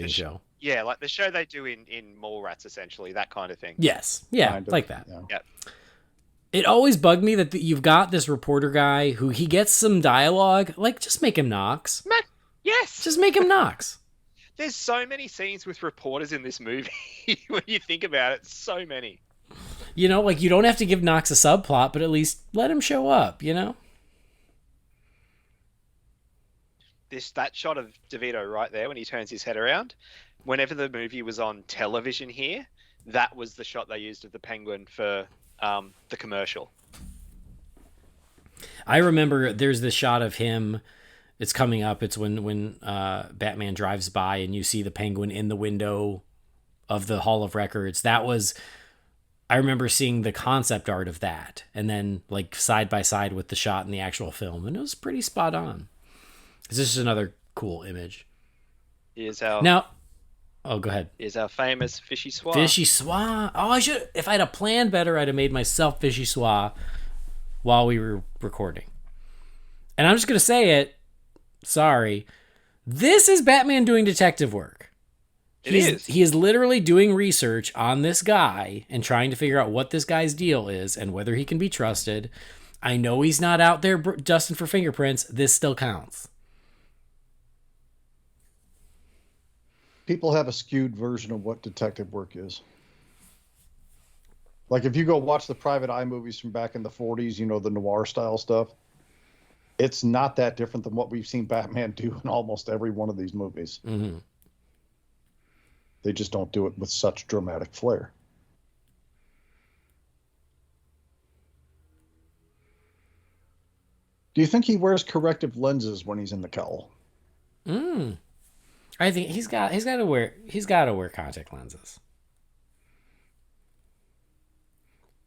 S1: show.
S3: Yeah, like the show they do in Mallrats, essentially, that kind of thing.
S1: Yes. Yeah,
S2: Kind of,
S1: like that.
S2: yeah.
S3: Yeah.
S1: It always bugged me that you've got this reporter guy who he gets some dialogue. Like, just make him Knox.
S3: Yes!
S1: Just make him Knox.
S3: There's so many scenes with reporters in this movie. When you think about it, so many.
S1: You don't have to give Knox a subplot, but at least let him show up,
S3: That shot of Devito right there when he turns his head around, whenever the movie was on television here, that was the shot they used of the Penguin for the commercial.
S1: I remember there's this shot of him. It's coming up. It's when Batman drives by and you see the Penguin in the window of the Hall of Records. I remember seeing the concept art of that and then like side by side with the shot in the actual film. And it was pretty spot on. This is another cool image.
S3: Here's our
S1: go ahead.
S3: Here's our famous Fishy Swa.
S1: Fishy Swa. Oh, if I'd have planned better, I'd have made myself Fishy Swa while we were recording. And I'm just going to say it. Sorry. This is Batman doing detective work. He is literally doing research on this guy and trying to figure out what this guy's deal is and whether he can be trusted. I know he's not out there dusting for fingerprints. This still counts.
S2: People have a skewed version of what detective work is. Like if you go watch the Private Eye movies from back in the 40s, the noir style stuff, it's not that different than what we've seen Batman do in almost every one of these movies.
S1: Mm-hmm.
S2: They just don't do it with such dramatic flair. Do you think he wears corrective lenses when he's in the cowl?
S1: I think he's got to wear contact lenses.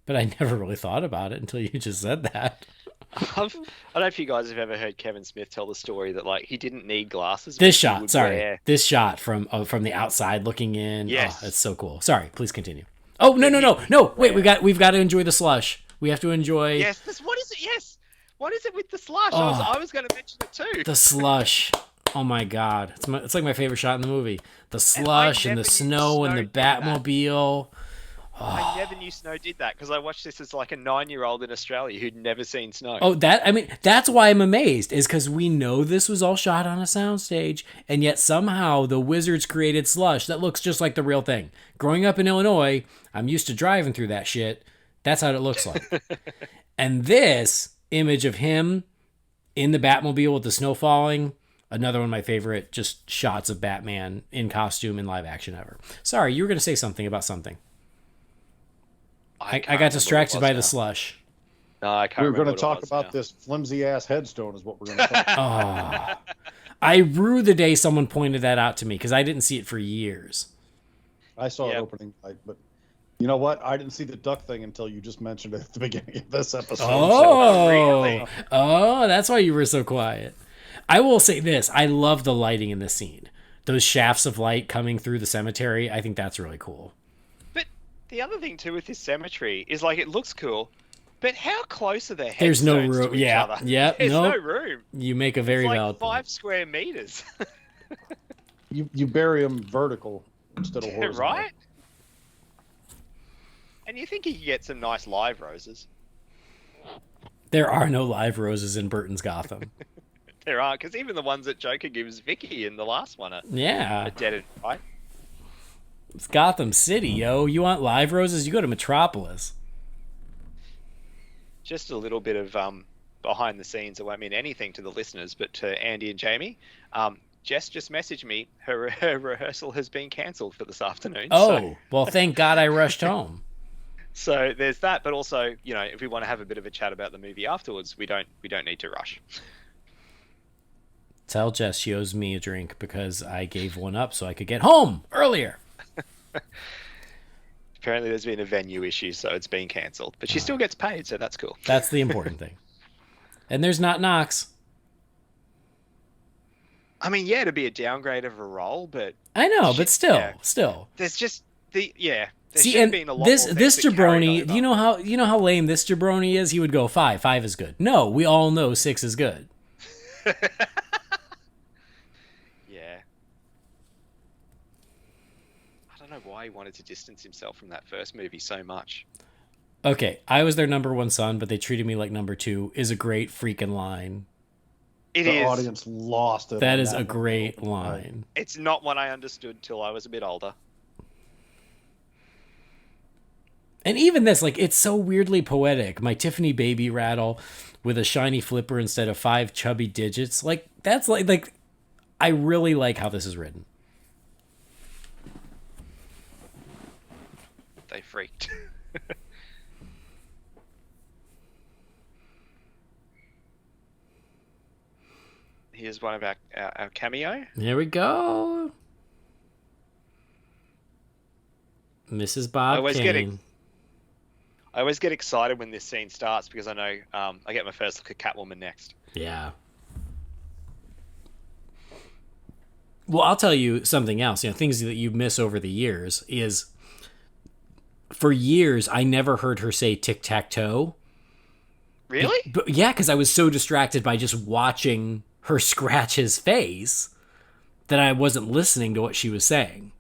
S1: But I never really thought about it until you just said that.
S3: I don't know if you guys have ever heard Kevin Smith tell the story that like he didn't need glasses.
S1: This
S3: but he
S1: shot,
S3: would
S1: sorry.
S3: wear-
S1: This shot from the outside looking in.
S3: Yes.
S1: Oh, it's so cool. Sorry, please continue. Oh, no. Wait, we've got to enjoy the slush. We have to enjoy
S3: Yes, what is it? Yes. What is it with the slush?
S1: Oh.
S3: I was going to mention it too.
S1: the slush. Oh my god. It's like my favorite shot in the movie. The slush and the
S3: never knew
S1: snow and the
S3: snow did that.
S1: Batmobile.
S3: I never knew snow did that because I watched this as like a 9-year-old in Australia who'd never seen snow.
S1: Oh, that's why I'm amazed, is because we know this was all shot on a soundstage, and yet somehow the Wizards created slush that looks just like the real thing. Growing up in Illinois, I'm used to driving through that shit. That's how it looks like. And this image of him in the Batmobile with the snow falling, another one of my favorite just shots of Batman in costume in live action ever. Sorry, you were going to say something about something. I got distracted by the slush.
S3: No, I can't
S2: We were going to
S3: remember what it
S2: talk
S3: was
S2: about
S3: now.
S2: this flimsy ass headstone is what we're going to talk about.
S1: Oh, I rue the day someone pointed that out to me because I didn't see it for years.
S2: I saw it opening night, but you know what? I didn't see the duck thing until you just mentioned it at the beginning of this episode.
S1: Oh,
S3: really?
S1: Oh, that's why you were so quiet. I will say this. I love the lighting in this scene. Those shafts of light coming through the cemetery. I think that's really cool.
S3: But the other thing too with this cemetery is like it looks cool, but how close are the headstones
S1: There's no room.
S3: to each
S1: Yeah.
S3: other?
S1: Yep.
S3: There's
S1: Nope.
S3: no room.
S1: You make a very
S3: It's like
S1: valid
S3: 5
S1: point.
S3: square meters.
S2: You bury them vertical instead of horizontal.
S3: Right? And you think you could get some nice live roses.
S1: There are no live roses in Burton's Gotham.
S3: There are, because even the ones that Joker gives Vicky in the last one are
S1: Yeah.
S3: dead and right.
S1: It's Gotham City, yo. You want live roses? You go to Metropolis.
S3: Just a little bit of behind the scenes. It won't mean anything to the listeners, but to Andy and Jamie, Jess just messaged me. Her rehearsal has been cancelled for this afternoon.
S1: Oh, well, thank God I rushed home.
S3: So there's that, but also, you know, if we want to have a bit of a chat about the movie afterwards, we don't need to rush.
S1: Tell Jess she owes me a drink because I gave one up so I could get home earlier.
S3: Apparently there's been a venue issue, so it's been cancelled. But she still gets paid, so that's cool.
S1: That's the important thing. And there's not Knox.
S3: I mean, yeah, to be a downgrade of a role, but
S1: I know, but still,
S3: yeah.
S1: still.
S3: there's just There
S1: See,
S3: should have
S1: and
S3: been a lot
S1: this
S3: more
S1: this
S3: things that carried
S1: jabroni,
S3: over.
S1: you know how lame this jabroni is? He would go 5. 5 is good. No, we all know 6 is good.
S3: Yeah. I don't know why he wanted to distance himself from that first movie so much.
S1: Okay, I was their number 1 son, but they treated me like number 2 is a great freaking line.
S2: The audience lost it.
S1: That
S2: on
S1: is a
S2: one.
S1: great line.
S3: It's not one I understood till I was a bit older.
S1: And even this, like, it's so weirdly poetic. My Tiffany baby rattle with a shiny flipper instead of 5 chubby digits. Like, that's like I really like how this is written.
S3: They freaked. Here's one of our cameo.
S1: Here we go. Mrs. Bob
S3: always
S1: Kane.
S3: get I always get excited when this scene starts because I know I get my first look at Catwoman next.
S1: Yeah. Well, I'll tell you something else. You know, things that you miss over the years is, for years, I never heard her say tic-tac-toe.
S3: Really?
S1: But yeah, because I was so distracted by just watching her scratch his face that I wasn't listening to what she was saying.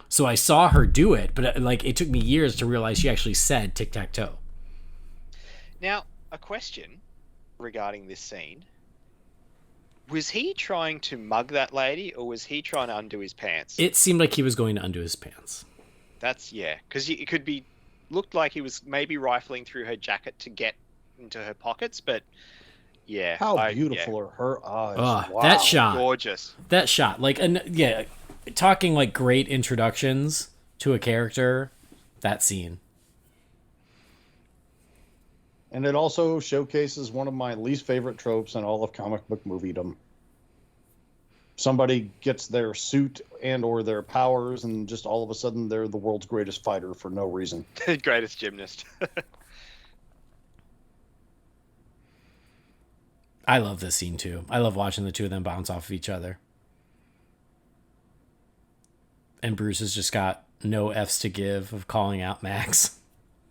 S1: So I saw her do it, but like it took me years to realize she actually said tic-tac-toe.
S3: Now, a question regarding this scene. Was he trying to mug that lady, or was he trying to undo his pants?
S1: It seemed like he was going to undo his pants.
S3: That's, yeah. Because it could be... Looked like he was maybe rifling through her jacket to get into her pockets, but... Yeah.
S2: How beautiful are her eyes.
S1: Oh,
S2: wow.
S1: that shot.
S3: Gorgeous.
S1: That shot. Like, yeah, talking like great introductions to a character, that scene.
S2: And it also showcases one of my least favorite tropes in all of comic book moviedom. Somebody gets their suit and or their powers, and just all of a sudden they're the world's greatest fighter for no reason.
S3: Greatest gymnast.
S1: I love this scene too. I love watching the two of them bounce off of each other. And Bruce has just got no F's to give of calling out Max.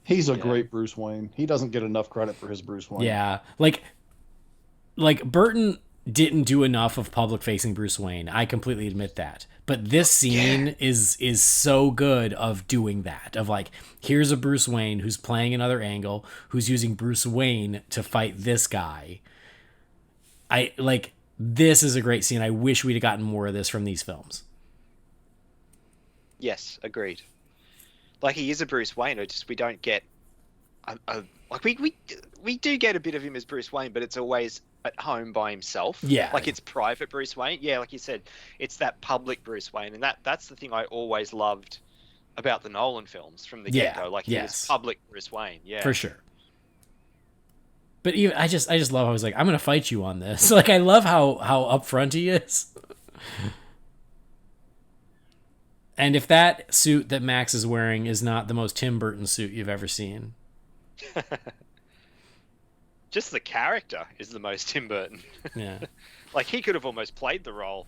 S2: He's a great Bruce Wayne. He doesn't get enough credit for his Bruce Wayne.
S1: Yeah. Like Burton didn't do enough of public-facing Bruce Wayne. I completely admit that. But this scene is so good of doing that. Of like, here's a Bruce Wayne who's playing another angle, who's using Bruce Wayne to fight this guy. This is a great scene. I wish we'd have gotten more of this from these films.
S3: Yes, agreed. Like, he is a Bruce Wayne, we don't get we do get a bit of him as Bruce Wayne, but it's always at home by himself.
S1: Yeah.
S3: Like, it's private Bruce Wayne. Yeah, like you said, it's that public Bruce Wayne, and that's the thing I always loved about the Nolan films from the get-go. Like, he was public Bruce Wayne. Yeah.
S1: For sure. But even I just love how he's like, I'm gonna fight you on this. Like, I love how upfront he is. And if that suit that Max is wearing is not the most Tim Burton suit you've ever seen.
S3: Just the character is the most Tim Burton.
S1: Yeah.
S3: Like, he could have almost played the role.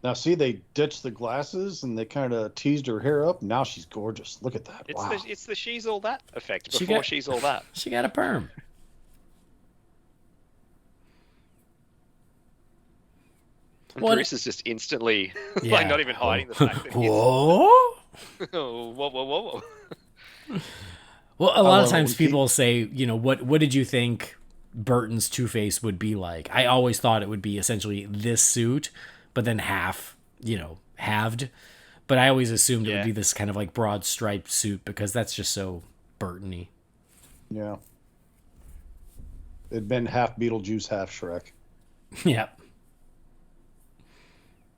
S2: Now, see, they ditched the glasses and they kind of teased her hair up. Now she's gorgeous. Look at that. Wow.
S3: It's the she's all that effect before she's all that.
S1: She got a perm.
S3: Bruce is just instantly, like, not even hiding the fact that he's...
S1: Whoa?
S3: Whoa.
S1: Well, a lot of times people say, you know, what did you think Burton's Two-Face would be like? I always thought it would be essentially this suit, but then halved. But I always assumed it would be this kind of like broad striped suit because that's just so Burton-y.
S2: Yeah. It'd been half Beetlejuice, half Shrek.
S1: Yeah.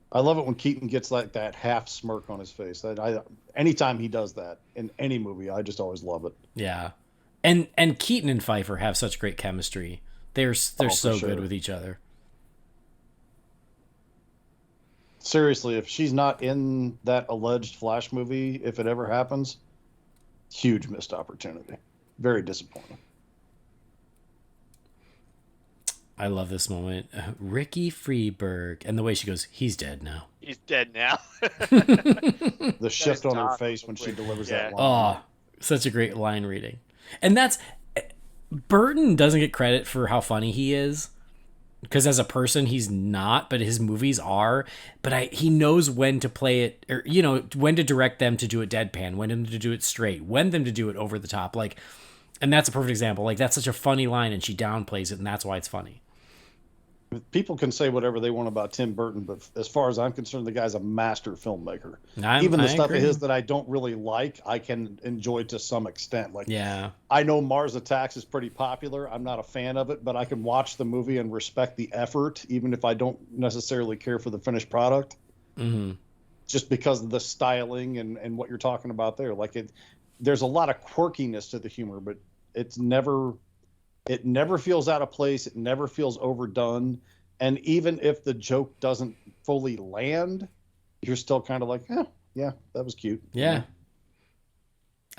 S2: I love it when Keaton gets like that half smirk on his face. Anytime he does that in any movie, I just always love it.
S1: Yeah. And Keaton and Pfeiffer have such great chemistry. They're so good with each other.
S2: Seriously, if she's not in that alleged Flash movie, if it ever happens, huge missed opportunity. Very disappointing.
S1: I love this moment. Ricky Freeberg. And the way she goes, he's dead now.
S3: He's dead now.
S2: The shift on her face when she delivers that line.
S1: Oh, such a great line reading. And Burton doesn't get credit for how funny he is. Because as a person, he's not, but his movies are. But he knows when to play it, or, you know, when to direct them to do it deadpan, when to do it straight, when them to do it over the top. Like, and that's a perfect example. Like, that's such a funny line, and she downplays it, and that's why it's funny.
S2: People can say whatever they want about Tim Burton, but as far as I'm concerned, the guy's a master filmmaker.
S1: Even the
S2: stuff of his that I don't really like, I can enjoy to some extent. Like,
S1: yeah,
S2: I know Mars Attacks is pretty popular. I'm not a fan of it, but I can watch the movie and respect the effort, even if I don't necessarily care for the finished product.
S1: Mm-hmm.
S2: Just because of the styling and what you're talking about there. Like, there's a lot of quirkiness to the humor, but it never feels out of place. It never feels overdone. And even if the joke doesn't fully land, you're still kind of like, yeah, that was cute.
S1: Yeah.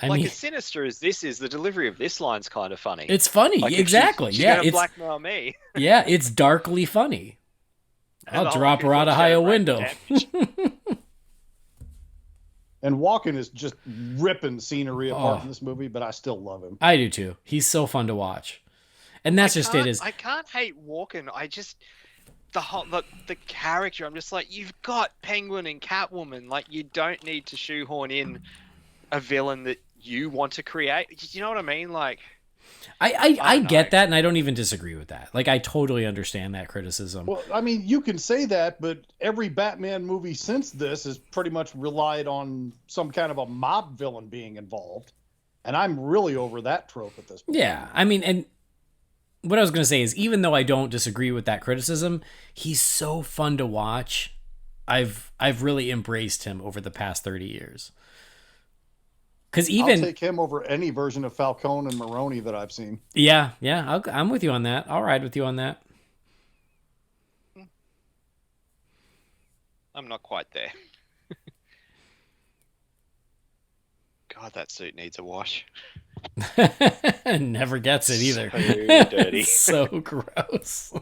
S3: I mean, as sinister as this is, the delivery of this line's kind of funny.
S1: It's funny. Like, exactly.
S3: She's
S1: yeah.
S3: Gonna blackmail me.
S1: Yeah. It's darkly funny. I'll drop her out a higher window.
S2: And Walken is just ripping scenery apart in this movie, but I still love him.
S1: I do too. He's so fun to watch. And that's just it.
S3: I can't hate Walken. I just the character. I'm just like, you've got Penguin and Catwoman. Like, you don't need to shoehorn in a villain that you want to create. You know what I mean? Like,
S1: I get that, and I don't even disagree with that. Like, I totally understand that criticism.
S2: Well, I mean, you can say that, but every Batman movie since this has pretty much relied on some kind of a mob villain being involved. And I'm really over that trope at this point.
S1: Yeah, I mean, and what I was going to say is, even though I don't disagree with that criticism, he's so fun to watch. I've really embraced him over the past 30 years. Because I'll
S2: take him over any version of Falcone and Maroni that I've seen.
S1: Yeah, I'm with you on that. I'll ride with you on that.
S3: I'm not quite there. God, that suit needs a wash.
S1: Never gets it either.
S3: So dirty.
S1: So gross.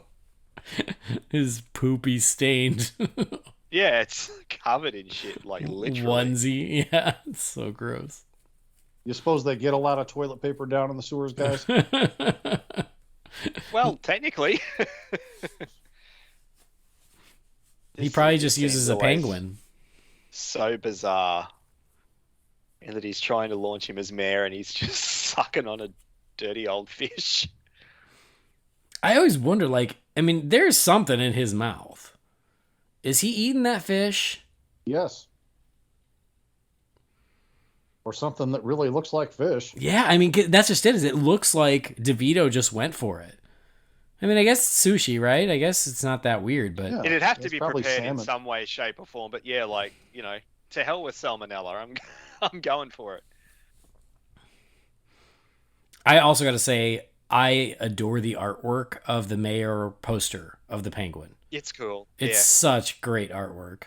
S1: His poopy stained
S3: Yeah, it's covered in shit, like literally.
S1: onesie. Yeah, it's so gross.
S2: You suppose they get a lot of toilet paper down in the sewers, guys?
S3: Well, technically.
S1: He probably just uses a penguin.
S3: So bizarre. And that he's trying to launch him as mayor and he's just sucking on a dirty old fish.
S1: I always wonder, like, I mean, there's something in his mouth. Is he eating that fish?
S2: Yes. Or something that really looks like fish.
S1: Yeah, I mean, that's just it. Is it looks like Devito just went for it. I mean, I guess it's sushi, right? I guess it's not that weird, but
S2: Yeah.
S3: It'd have to
S2: It's
S3: be
S2: probably
S3: prepared in
S2: salmon.
S3: some way, shape, or form. But yeah, like, you know, to hell with salmonella. I'm going for it.
S1: I also got to say, I adore the artwork of the mayor poster of the penguin.
S3: It's cool.
S1: It's such great artwork.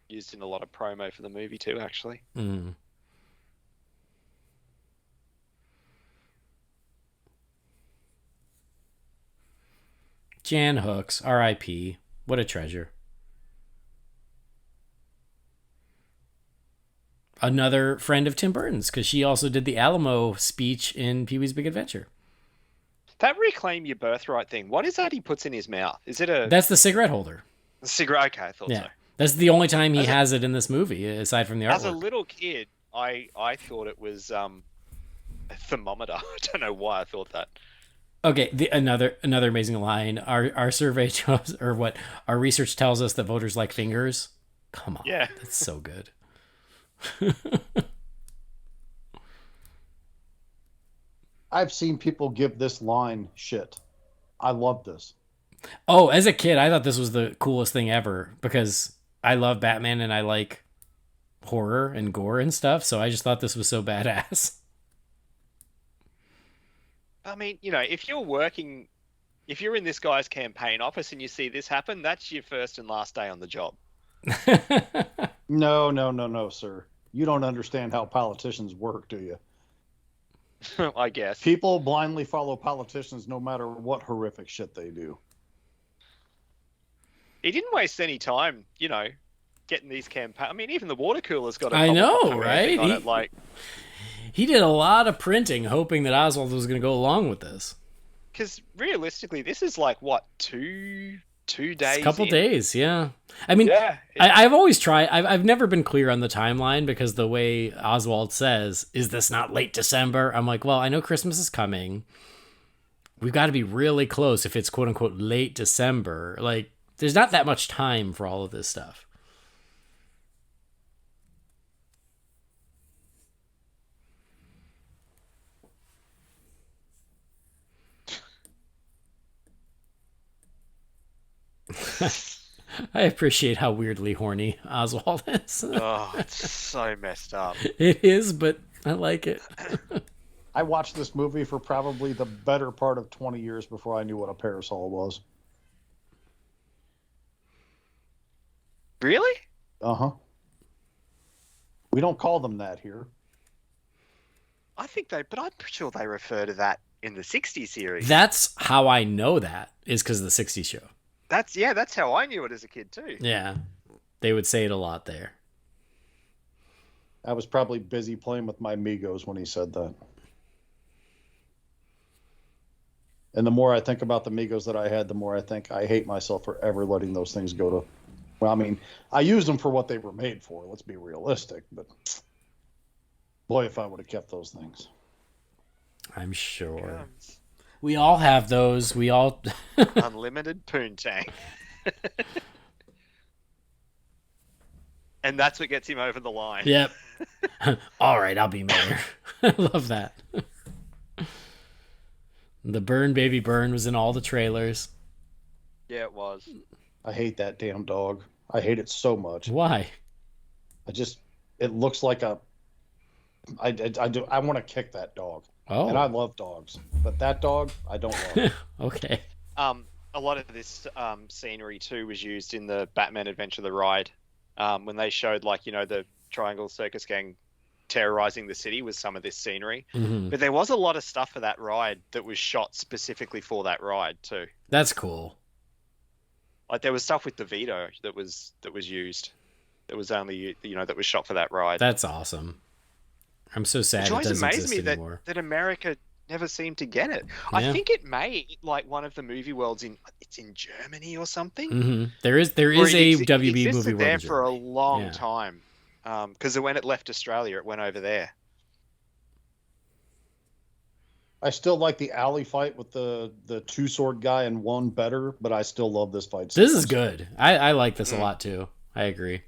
S3: Used in a lot of promo for the movie too, actually.
S1: Mm. Jan Hooks, R.I.P. What a treasure. Another friend of Tim Burton's, because she also did the Alamo speech in Pee-wee's Big Adventure.
S3: That reclaim your birthright thing. What is that he puts in his mouth? Is it a
S1: That's the cigarette holder.
S3: cigarette? Okay, I thought
S1: Yeah.
S3: so.
S1: That's the only time he has it in this movie, aside from the artwork.
S3: As a little kid, I thought it was a thermometer. I don't know why I thought that.
S1: Okay, another amazing line. Our survey shows, or what our research tells us, that voters like fingers. Come on,
S3: Yeah.
S1: that's so good.
S2: I've seen people give this line shit. I love this.
S1: Oh, as a kid, I thought this was the coolest thing ever because I love Batman and I like horror and gore and stuff. So I just thought this was so badass.
S3: I mean, you know, if you're in this guy's campaign office and you see this happen, that's your first and last day on the job.
S2: No, sir. You don't understand how politicians work, do you?
S3: I guess.
S2: People blindly follow politicians no matter what horrific shit they do.
S3: He didn't waste any time, you know, getting these campaign. I mean, even the water cooler's got a
S1: I know,
S3: couple of
S1: right?
S3: on it, like,
S1: He did a lot of printing, hoping that Oswald was going to go along with this.
S3: because realistically, this is like what two days,
S1: A couple
S3: in?
S1: days, yeah. I mean,
S3: Yeah,
S1: I've always tried. I've never been clear on the timeline because the way Oswald says, "Is this not late December?" I'm like, well, I know Christmas is coming. We've got to be really close if it's quote unquote late December. Like, there's not that much time for all of this stuff. I appreciate how weirdly horny Oswald is.
S3: Oh, it's so messed up.
S1: It is, but I like it.
S2: I watched this movie for probably the better part of 20 years before I knew what a parasol was.
S3: Really?
S2: Uh-huh. We don't call them that here.
S3: I think but I'm pretty sure they refer to that in the 60s series.
S1: That's how I know that, is because of the 60s show.
S3: That's how I knew it as a kid too.
S1: Yeah. They would say it a lot there.
S2: I was probably busy playing with my Migos when he said that. And the more I think about the Migos that I had, the more I think I hate myself for ever letting those things go to... Well, I mean, I used them for what they were made for. Let's be realistic. But boy, if I would have kept those things.
S1: I'm sure.
S3: Comes
S1: We all have those. We all...
S3: unlimited poontang. And that's what gets him over the line.
S1: Yep. All right, I'll be mayor. I love that. The Burn Baby Burn was in all the trailers.
S3: Yeah, it was.
S2: I hate that damn dog. I hate it so much.
S1: Why?
S2: It looks like I want to kick that dog.
S1: Oh.
S2: And I love dogs. But that dog, I don't love.
S1: Okay.
S3: A lot of this scenery too was used in the Batman Adventure the Ride, when they showed, like, you know, the Triangle Circus Gang terrorizing the city with some of this scenery.
S1: Mm-hmm.
S3: But there was a lot of stuff for that ride that was shot specifically for that ride too.
S1: That's cool.
S3: Like there was stuff with Devito that was used. That was only that was shot for that ride.
S1: That's awesome. I'm so sad
S3: Which
S1: it
S3: always
S1: doesn't
S3: amazed
S1: exist
S3: me
S1: anymore.
S3: that America never seemed to get it.
S1: Yeah.
S3: I think it made like one of the movie worlds in Germany or something.
S1: Mm-hmm. There is a WB movie world
S3: there
S1: in
S3: for a
S1: Germany.
S3: long time. Because when it left Australia, it went over there.
S2: I still like the alley fight with the two sword guy and one better, but I still love this fight.
S1: This is good. I like this a lot too. I agree.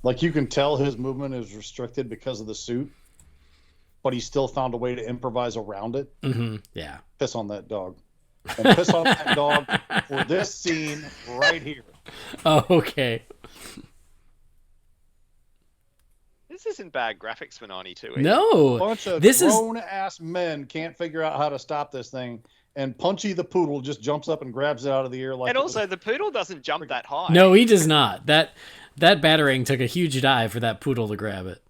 S2: Like you can tell his movement is restricted because of the suit, but he still found a way to improvise around it.
S1: Mm-hmm. Yeah.
S2: Piss on that dog. And piss on that dog for this scene right here.
S1: Oh, okay.
S3: This isn't bad graphics for 92.
S2: A
S1: No.
S2: bunch of
S1: This is
S2: grown-ass men can't figure out how to stop this thing, and Punchy the poodle just jumps up and grabs it out of the air like.
S3: And also, the poodle doesn't jump that high.
S1: No, he does not. That batarang took a huge dive for that poodle to grab it.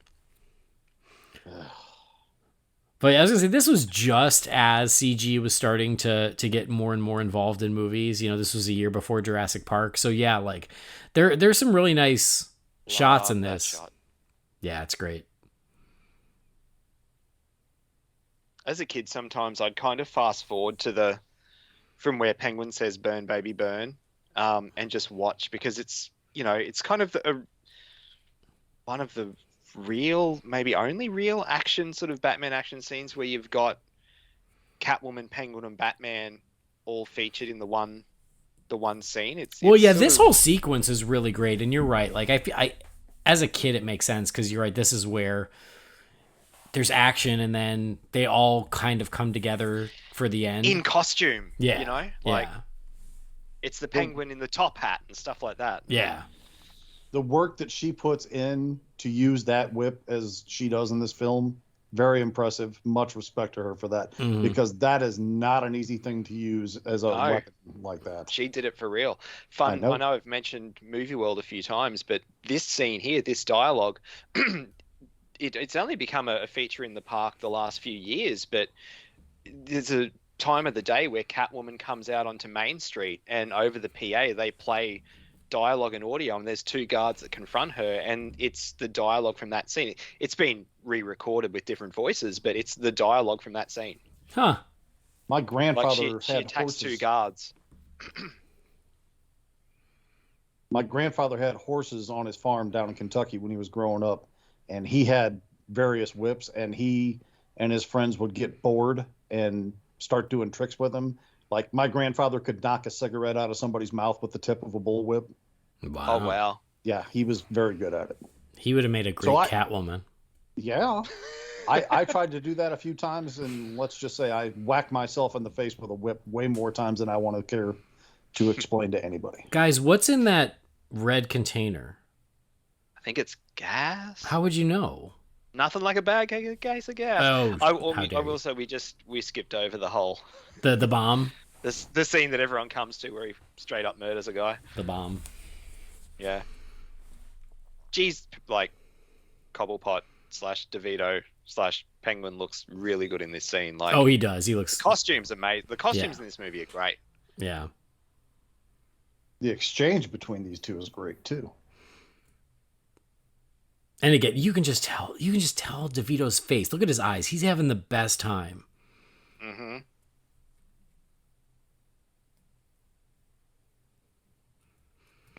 S1: But yeah, I was gonna say this was just as CG was starting to get more and more involved in movies. This was a year before Jurassic Park, so yeah, like there's some really nice shots in this.
S3: Shot.
S1: Yeah, it's great.
S3: As a kid, sometimes I'd kind of fast forward to from where Penguin says "burn, baby, burn," and just watch because it's it's kind of one of the real, maybe only real action sort of Batman action scenes where you've got Catwoman, Penguin, and Batman all featured in the one scene. It's
S1: this whole sequence is really great, and you're right. Like I as a kid, it makes sense because you're right. This is where there's action, and then they all kind of come together for the end
S3: in costume.
S1: Yeah,
S3: it's the Penguin in the top hat and stuff like that.
S1: Yeah.
S2: The work that she puts in to use that whip as she does in this film, very impressive. Much respect to her for that, because that is not an easy thing to use as a weapon like that.
S3: She did it for real. Fun. I know I've mentioned Movie World a few times, but this scene here, this dialogue, it's only become a feature in the park the last few years, but there's a time of the day where Catwoman comes out onto Main Street and over the PA they play dialogue and audio, and there's two guards that confront her, and it's the dialogue from that scene. It's been re-recorded with different voices, but it's the dialogue from that scene.
S1: Huh.
S2: My grandfather
S3: she
S2: had
S3: attacks
S2: horses.
S3: two guards.
S2: My grandfather had horses on his farm down in Kentucky when he was growing up, and he had various whips, and he and his friends would get bored and start doing tricks with them. Like my grandfather could knock a cigarette out of somebody's mouth with the tip of a bullwhip.
S1: Wow.
S3: Oh, wow.
S2: Yeah, he was very good at it.
S1: He would have made a great Catwoman.
S2: Yeah. I tried to do that a few times, and let's just say I whacked myself in the face with a whip way more times than I want to care to explain to anybody.
S1: Guys, what's in that red container?
S3: I think it's gas.
S1: How would you know?
S3: Nothing like a bad case of gas.
S1: Oh,
S3: I will say we skipped over the whole
S1: the bomb.
S3: The scene that everyone comes to where he straight up murders a guy.
S1: The bomb.
S3: Yeah. Geez, like Cobblepot / Devito / Penguin looks really good in this scene. Like,
S1: oh, he does. He looks.
S3: The costumes are made. The costumes in this movie are great.
S1: Yeah.
S2: The exchange between these two is great too.
S1: And again, you can just tell DeVito's face. Look at his eyes. He's having the best time.
S3: Mm-hmm.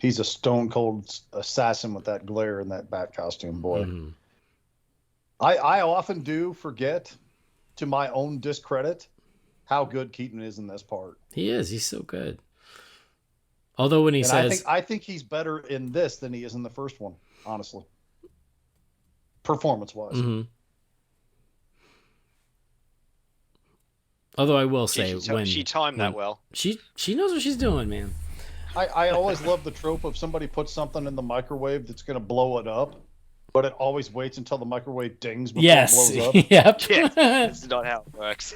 S2: He's a stone cold assassin with that glare and that bat costume, boy.
S1: Mm-hmm.
S2: I often do forget, to my own discredit, how good Keaton is in this part.
S1: He is. He's so good. Although when he says,
S2: I think he's better in this than he is in the first one, honestly. Performance-wise.
S1: Mm-hmm. Although I will say, when
S3: she timed that well,
S1: she knows what she's doing, man.
S2: I always love the trope of somebody puts something in the microwave that's going to blow it up, but it always waits until the microwave dings before it blows up.
S1: Yep.
S3: Yeah, that's not how it works.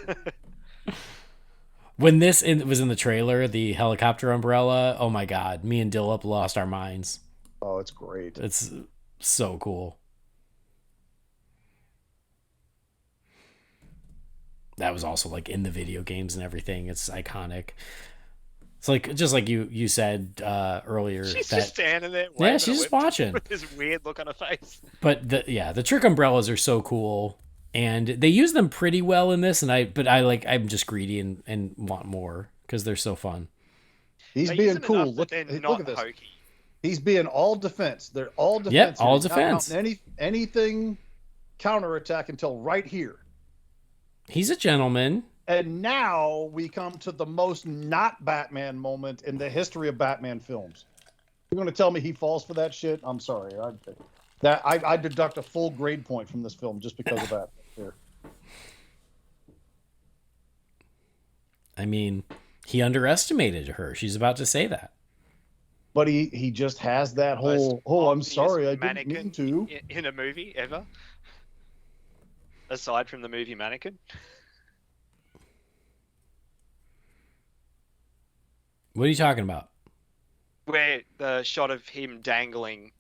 S1: When this was in the trailer, the helicopter umbrella, oh my God, me and Dillip lost our minds.
S2: Oh, it's great.
S1: So cool. That was also like in the video games and everything. It's iconic. It's like just like you said earlier.
S3: She's
S1: that,
S3: just standing there.
S1: Yeah, she's just watching
S3: with this weird look on her face.
S1: But the trick umbrellas are so cool, and they use them pretty well in this. And I'm just greedy and want more because they're so fun.
S2: He's being cool. Look at this.
S3: Hokey.
S2: He's being all defense. They're all defense.
S1: Yep, all
S2: He's
S1: defense.
S2: Not anything counterattack until right here.
S1: He's a gentleman.
S2: And now we come to the most not Batman moment in the history of Batman films. You're going to tell me he falls for that shit? I'm sorry. I deduct a full grade point from this film just because of that. Here.
S1: I mean, he underestimated her. She's about to say that.
S2: But he just has that whole, I'm sorry, I didn't mean to.
S3: In a movie, ever? Aside from the movie Mannequin?
S1: What are you talking about?
S3: Where the shot of him dangling,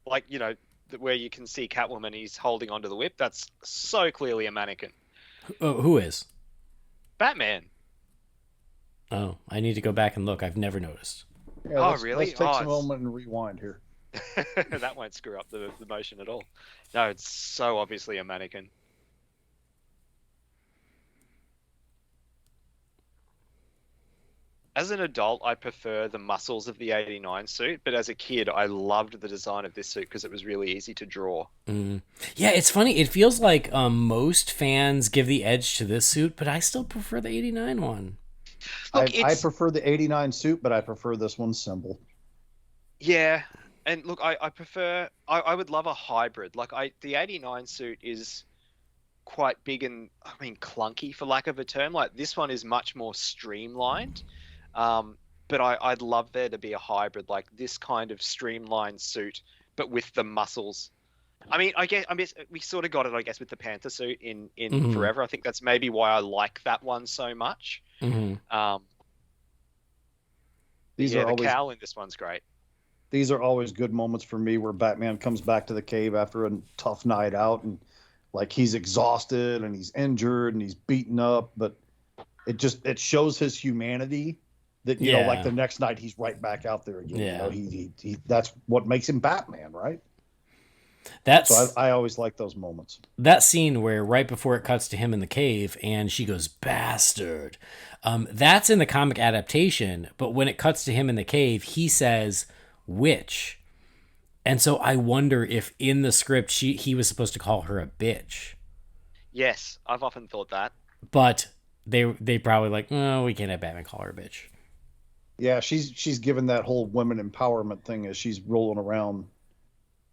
S3: like, where you can see Catwoman, he's holding onto the whip, that's so clearly a mannequin.
S1: Who is?
S3: Batman.
S1: Oh, I need to go back and look. I've never noticed.
S2: Yeah,
S3: really?
S2: Let's take a moment and rewind here.
S3: That won't screw up the motion at all. No, it's so obviously a mannequin. As an adult, I prefer the muscles of the 89 suit, but as a kid, I loved the design of this suit because it was really easy to draw.
S1: Mm. Yeah, it's funny. It feels like most fans give the edge to this suit, but I still prefer the 89 one.
S2: Look, I prefer the 89 suit, but I prefer this one symbol.
S3: Yeah, and look, I prefer... I would love a hybrid. The 89 suit is quite big and, clunky, for lack of a term. Like, this one is much more streamlined. But I'd love there to be a hybrid, like this kind of streamlined suit, but with the muscles. I guess we sort of got it, with the Panther suit in
S1: Mm-hmm.
S3: Forever. I think that's maybe why I like that one so much.
S1: Mm-hmm.
S3: The cowl in this one's great.
S2: These are always good moments for me where Batman comes back to the cave after a tough night out, and like he's exhausted and he's injured and he's beaten up, but it shows his humanity. That like the next night he's right back out there again.
S1: Yeah.
S2: He that's what makes him Batman, right?
S1: So
S2: I always like those moments.
S1: That scene where right before it cuts to him in the cave and she goes bastard. That's in the comic adaptation, but when it cuts to him in the cave, he says witch. And so I wonder if in the script he was supposed to call her a bitch.
S3: Yes, I've often thought that.
S1: But they probably like, oh, we can't have Batman call her a bitch.
S2: Yeah, she's given that whole women empowerment thing as she's rolling around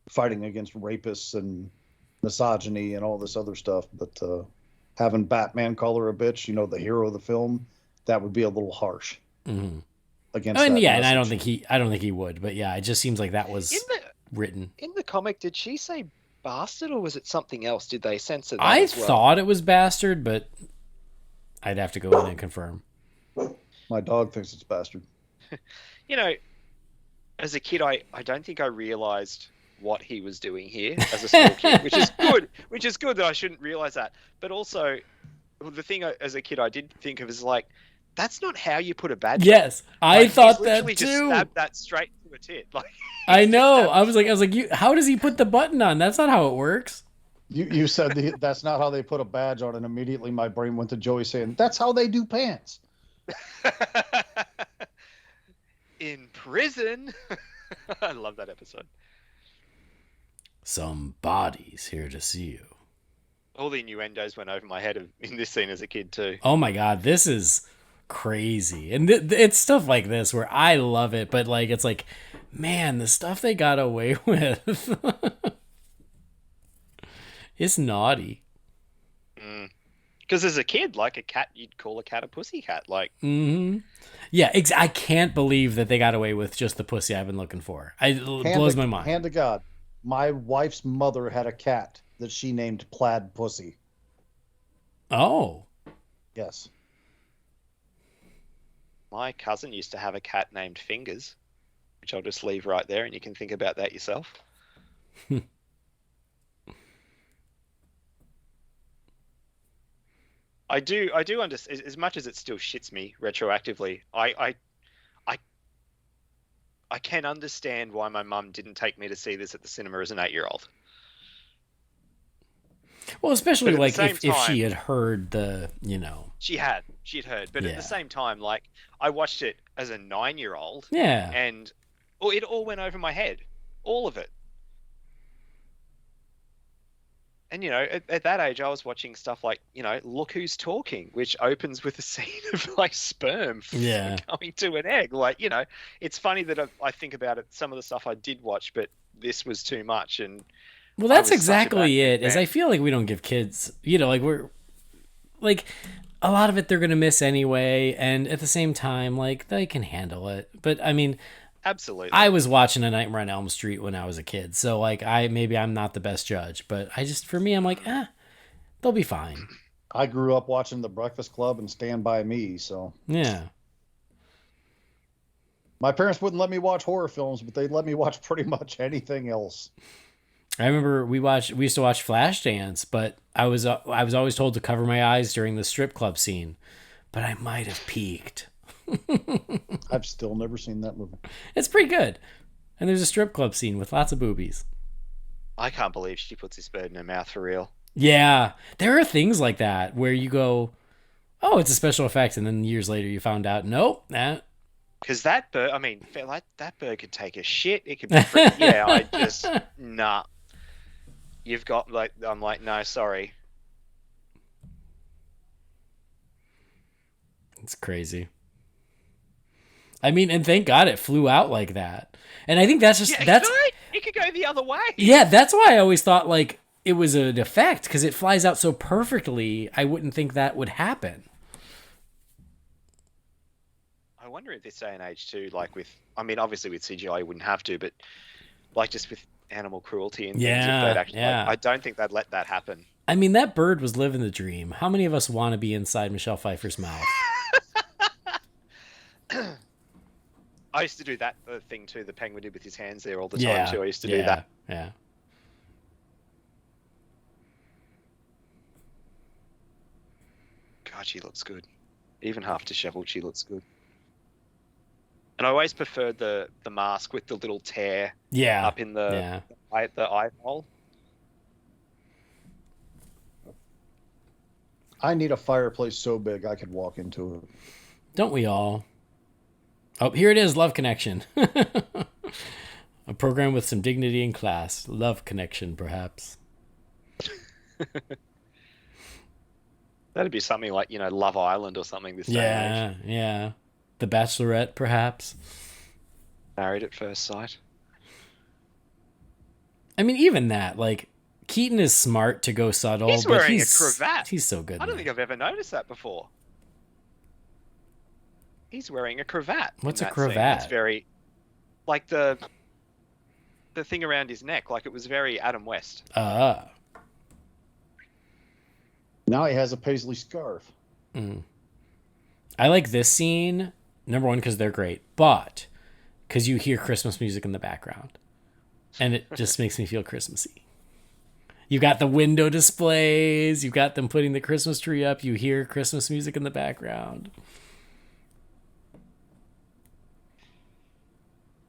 S2: fighting against rapists and misogyny and all this other stuff. But having Batman call her a bitch, the hero of the film, that would be a little harsh.
S1: Mm-hmm.
S2: Against
S1: and
S2: that
S1: and I
S2: message.
S1: don't think he would, but yeah, it just seems like that was written.
S3: In the comic, did she say bastard or was it something else? Did they censor that
S1: I
S3: as well?
S1: thought it was bastard, but I'd have to go in and confirm.
S2: My dog thinks it's bastard.
S3: As a kid, I don't think I realized what he was doing here as a small kid, which is good that I shouldn't realize that. But also, the thing as a kid I did think of is like, that's not how you put a badge.
S1: Yes, I thought that
S3: too.
S1: too.
S3: Just stabbed that straight to a tit. Like,
S1: I know. I was like, how does he put the button on? That's not how it works.
S2: You said that's not how they put a badge on, and immediately my brain went to Joey saying, that's how they do pants.
S3: In prison. I love that episode.
S1: Somebody's here to see you.
S3: All the innuendos went over my head in this scene as a kid too.
S1: Oh my god, this is crazy. And it's stuff like this where I love it, but like it's like, man, the stuff they got away with. It's naughty.
S3: Because as a kid, like a cat, you'd call a cat a pussy cat. Like,
S1: yeah, I can't believe that they got away with just the pussy I've been looking for. It blows my mind.
S2: Hand to God, my wife's mother had a cat that she named Plaid Pussy.
S1: Oh,
S2: yes.
S3: My cousin used to have a cat named Fingers, which I'll just leave right there, and you can think about that yourself. I do understand. As much as it still shits me retroactively, I can understand why my mum didn't take me to see this at the cinema as an 8-year-old.
S1: Well, especially like if
S3: time,
S1: she had heard the,
S3: She had heard, but at the same time, like I watched it as a 9-year-old.
S1: Yeah.
S3: And it all went over my head, all of it. And, at that age, I was watching stuff like, Look Who's Talking, which opens with a scene of, like, sperm going to an egg. Like, it's funny that I think about it, some of the stuff I did watch, but this was too much. And
S1: well, that's exactly it, is I feel like we don't give kids, we're, like, a lot of it they're going to miss anyway. And at the same time, like, they can handle it. But, I mean...
S3: Absolutely.
S1: I was watching A Nightmare on Elm Street when I was a kid, so like maybe I'm not the best judge, but for me, I'm like, they'll be fine.
S2: I grew up watching The Breakfast Club and Stand By Me, so
S1: yeah.
S2: My parents wouldn't let me watch horror films, but they'd let me watch pretty much anything else.
S1: I remember we used to watch Flashdance, but I was always told to cover my eyes during the strip club scene, but I might have peeked.
S2: I've still never seen that movie.
S1: It's pretty good. And there's a strip club scene with lots of boobies.
S3: I can't believe she puts this bird in her mouth for real.
S1: Yeah. There are things like that where you go, oh, it's a special effect. And then years later you found out, nope.
S3: Because that bird, I mean, that bird could take a shit. It could be I just, nah. You've got, like, I'm like, no, sorry.
S1: It's crazy. I mean, and thank God it flew out like that. And I think that's just...
S3: It could go the other way.
S1: Yeah, that's why I always thought, like, it was an effect, because it flies out so perfectly, I wouldn't think that would happen.
S3: I wonder if this day and age, too, like with... I mean, obviously with CGI you wouldn't have to, but, like, just with animal cruelty and things, if they'd actually... Like, I don't think they'd let that happen.
S1: I mean, that bird was living the dream. How many of us want to be inside Michelle Pfeiffer's mouth?
S3: I used to do that thing too, the penguin did with his hands there all the time too. I used to do that.
S1: Yeah.
S3: God, she looks good. Even half disheveled, she looks good. And I always preferred the mask with the little tear up in the eye hole.
S2: I need a fireplace so big I could walk into it.
S1: Don't we all? Oh, here it is, Love Connection. A program with some dignity and class. Love Connection, perhaps.
S3: That'd be something like, Love Island or something this day and age.
S1: Yeah. The Bachelorette, perhaps.
S3: Married at First Sight.
S1: I mean, even that, like, Keaton is smart to go subtle.
S3: He's wearing a cravat.
S1: He's so good.
S3: I don't think I've ever noticed that before. He's wearing a cravat.
S1: What's a cravat?
S3: It's very, like the thing around his neck, like it was very Adam West.
S2: Now he has a paisley scarf.
S1: I like this scene, number one, because they're great, but because you hear Christmas music in the background, and it just makes me feel Christmassy. You got the window displays, you got them putting the Christmas tree up, you hear Christmas music in the background.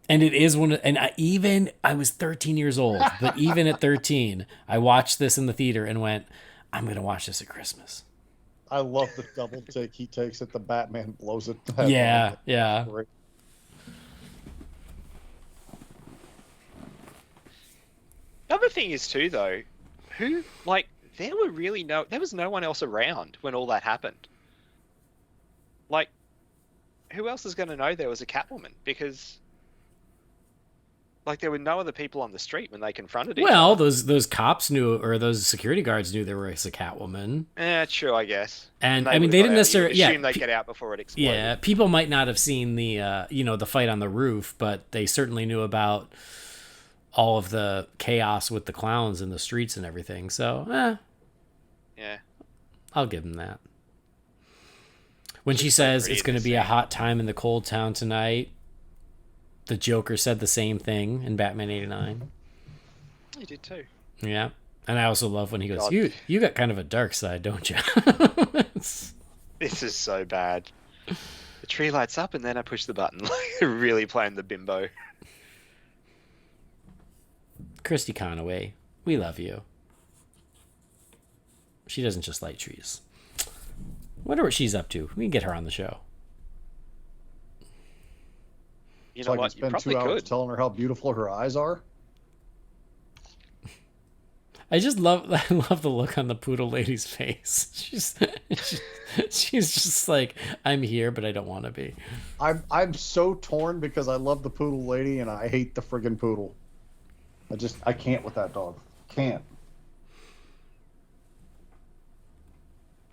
S1: And it is I was 13 years old, but even at 13, I watched this in the theater and went, I'm going to watch this at Christmas.
S2: I love the double take he takes at the Batman blows it.
S1: Yeah.
S3: The other thing is too, though, there was no one else around when all that happened. Like, who else is going to know there was a Catwoman? Because... like, there were no other people on the street when they confronted each other.
S1: Well, those cops knew, or those security guards knew there was a Catwoman.
S3: True, I guess.
S1: And I mean, they didn't necessarily
S3: assume they get out before it exploded.
S1: Yeah, people might not have seen the the fight on the roof, but they certainly knew about all of the chaos with the clowns in the streets and everything. So,
S3: yeah,
S1: I'll give them that. When she says it's going to be a hot time in the cold town tonight. The Joker said the same thing in Batman 89.
S3: He did too.
S1: Yeah. And I also love when he goes,
S3: God.
S1: you got kind of a dark side, don't you?
S3: This is so bad. The tree lights up and then I push the button. Really playing the bimbo.
S1: Christy Conaway, we love you. She doesn't just light trees. Wonder what she's up to. We can get her on the show.
S3: You
S2: So
S3: know
S2: I
S3: what?
S2: can
S3: You
S2: spend
S3: probably
S2: 2 hours
S3: could.
S2: telling her how beautiful her eyes are.
S1: I love the look on the poodle lady's face. She's just like, I'm here, but I don't want to be.
S2: I'm so torn because I love the poodle lady and I hate the friggin' poodle. I can't with that dog. Can't.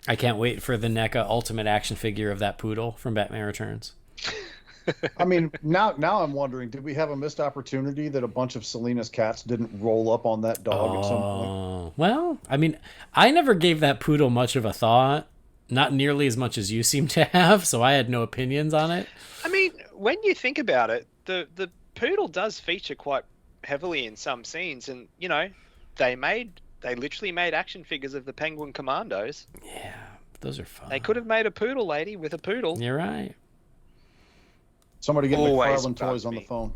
S1: I can't wait for the NECA ultimate action figure of that poodle from Batman Returns.
S2: I mean, now I'm wondering, did we have a missed opportunity that a bunch of Selena's cats didn't roll up on that dog at some point?
S1: Well, I mean, I never gave that poodle much of a thought. Not nearly as much as you seem to have, so I had no opinions on it.
S3: I mean, when you think about it, the poodle does feature quite heavily in some scenes, and you know, they literally made action figures of the Penguin Commandos.
S1: Yeah, those are fun.
S3: They could have made a poodle lady with a poodle.
S1: You're right.
S2: Somebody get
S3: Always
S2: McFarlane toys
S3: bugged
S2: on the
S3: me.
S2: phone.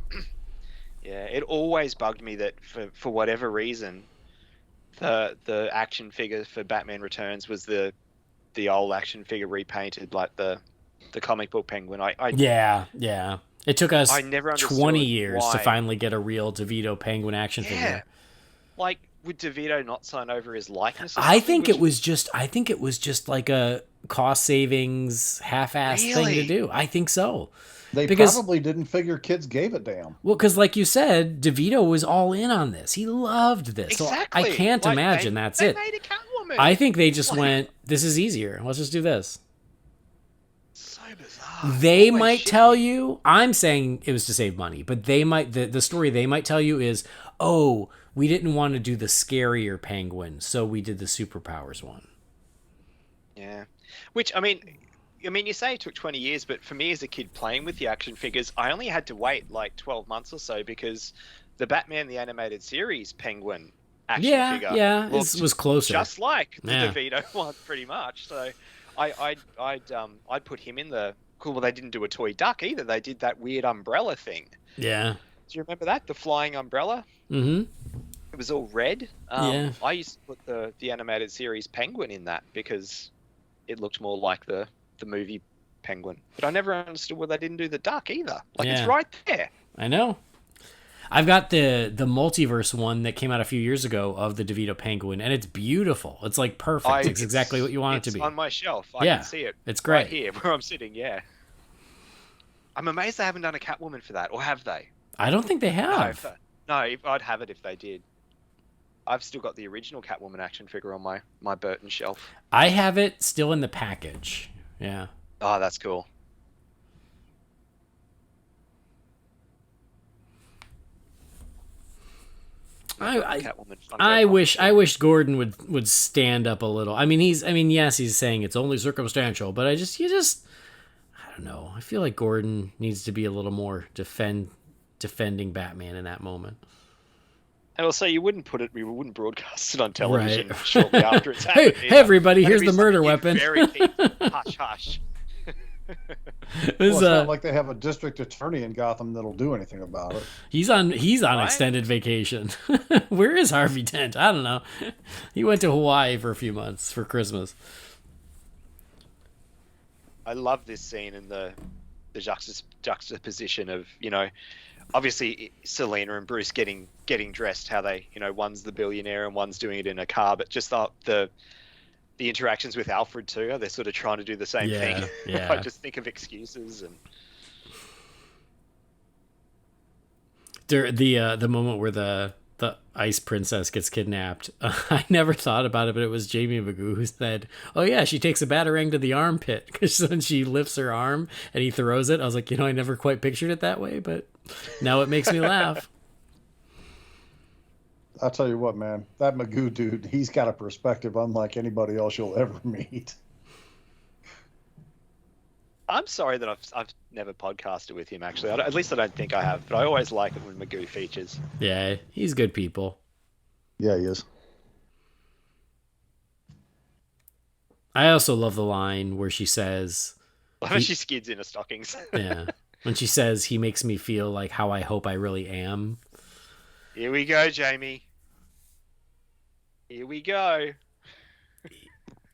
S3: Yeah, it always bugged me that for whatever reason, the action figure for Batman Returns was the old action figure repainted like the comic book Penguin.
S1: Yeah. It took us
S3: I never understood
S1: 20 years to
S3: why.
S1: finally get a real Devito Penguin action
S3: Yeah.
S1: figure.
S3: Like, would Devito not sign over his likeness? Or
S1: I
S3: something?
S1: think it was just like a cost savings half-ass thing to
S3: Really?
S1: do. I think so.
S2: They
S1: Because-
S2: probably didn't figure kids gave a damn.
S1: Well, because like you said, DeVito was all in on this. He loved this.
S3: Exactly.
S1: So I can't
S3: Like,
S1: imagine that's
S3: they
S1: it.
S3: made a Catwoman.
S1: I think they just
S3: Like-
S1: went, this is easier. Let's just do this.
S3: So bizarre.
S1: They
S3: Always
S1: might
S3: shit
S1: tell
S3: me.
S1: you, I'm saying it was to save money, but they might, the story they might tell you is, oh, we didn't want to do the scarier penguin, so we did the superpowers one.
S3: Yeah. Which, I mean, you say it took 20 years, but for me as a kid playing with the action figures, I only had to wait like 12 months or so because the Batman the Animated Series Penguin action figure
S1: Yeah,
S3: looked
S1: it was closer.
S3: just like the
S1: Yeah.
S3: DeVito one, pretty much. So I'd put him in the cool. Well, they didn't do a toy duck either. They did that weird umbrella thing.
S1: Yeah.
S3: Do you remember that? The flying umbrella?
S1: Mm-hmm.
S3: It was all red.
S1: Yeah.
S3: I used to put the Animated Series Penguin in that because it looked more like the movie Penguin. But I never understood why they didn't do the duck either. Like,
S1: Yeah.
S3: it's right there.
S1: I know. I've got the multiverse one that came out a few years ago of the DeVito Penguin, and it's beautiful. It's like perfect. It's exactly what you want it to
S3: It's
S1: be.
S3: on my shelf. I
S1: Yeah,
S3: can see it.
S1: it's great.
S3: Right here where I'm sitting, yeah. I'm amazed they haven't done a Catwoman for that, or have they?
S1: I don't think they have.
S3: I'd have it if they did. I've still got the original Catwoman action figure on my Burton shelf.
S1: I have it still in the package. Yeah.
S3: Oh, that's cool. Catwoman Funko
S1: I
S3: Pop.
S1: wish Gordon would stand up a little. I mean, yes, he's saying it's only circumstantial, but I don't know. I feel like Gordon needs to be a little more defending Batman in that moment.
S3: And also, we wouldn't broadcast it on television
S1: Right.
S3: shortly after it's
S1: Hey,
S3: happened.
S1: hey, everybody!
S3: That'd
S1: Here's
S3: be
S1: the murder
S3: something
S1: weapon.
S3: Very hush, hush.
S1: It
S2: Well,
S1: was,
S2: it's not like they have a district attorney in Gotham that'll do anything about it.
S1: he's on
S3: Right?
S1: extended vacation. Where is Harvey Dent? I don't know. He went to Hawaii for a few months for Christmas.
S3: I love this scene and the juxtaposition of, obviously Selena and Bruce getting dressed, how they, one's the billionaire and one's doing it in a car, but just the interactions with Alfred too, they're sort of trying to do the same thing.
S1: Yeah.
S3: I just think of excuses and
S1: The moment where the ice princess gets kidnapped, I never thought about it, but it was Jamie Magoo who said, "Oh yeah, she takes a batarang to the armpit," because when she lifts her arm and he throws it, I was like, I never quite pictured it that way, but now it makes me laugh.
S2: I'll tell you what, man, that Magoo dude, he's got a perspective unlike anybody else you'll ever meet.
S3: I'm sorry that I've never podcasted with him, actually. At least I don't think I have, but I always like it when Magoo features.
S1: Yeah, he's good people.
S2: Yeah, he is.
S1: I also love the line where she says,
S3: She skids in her stockings.
S1: yeah, when she says, he makes me feel like how I hope I really am.
S3: Here we go, Jamie. Here we go.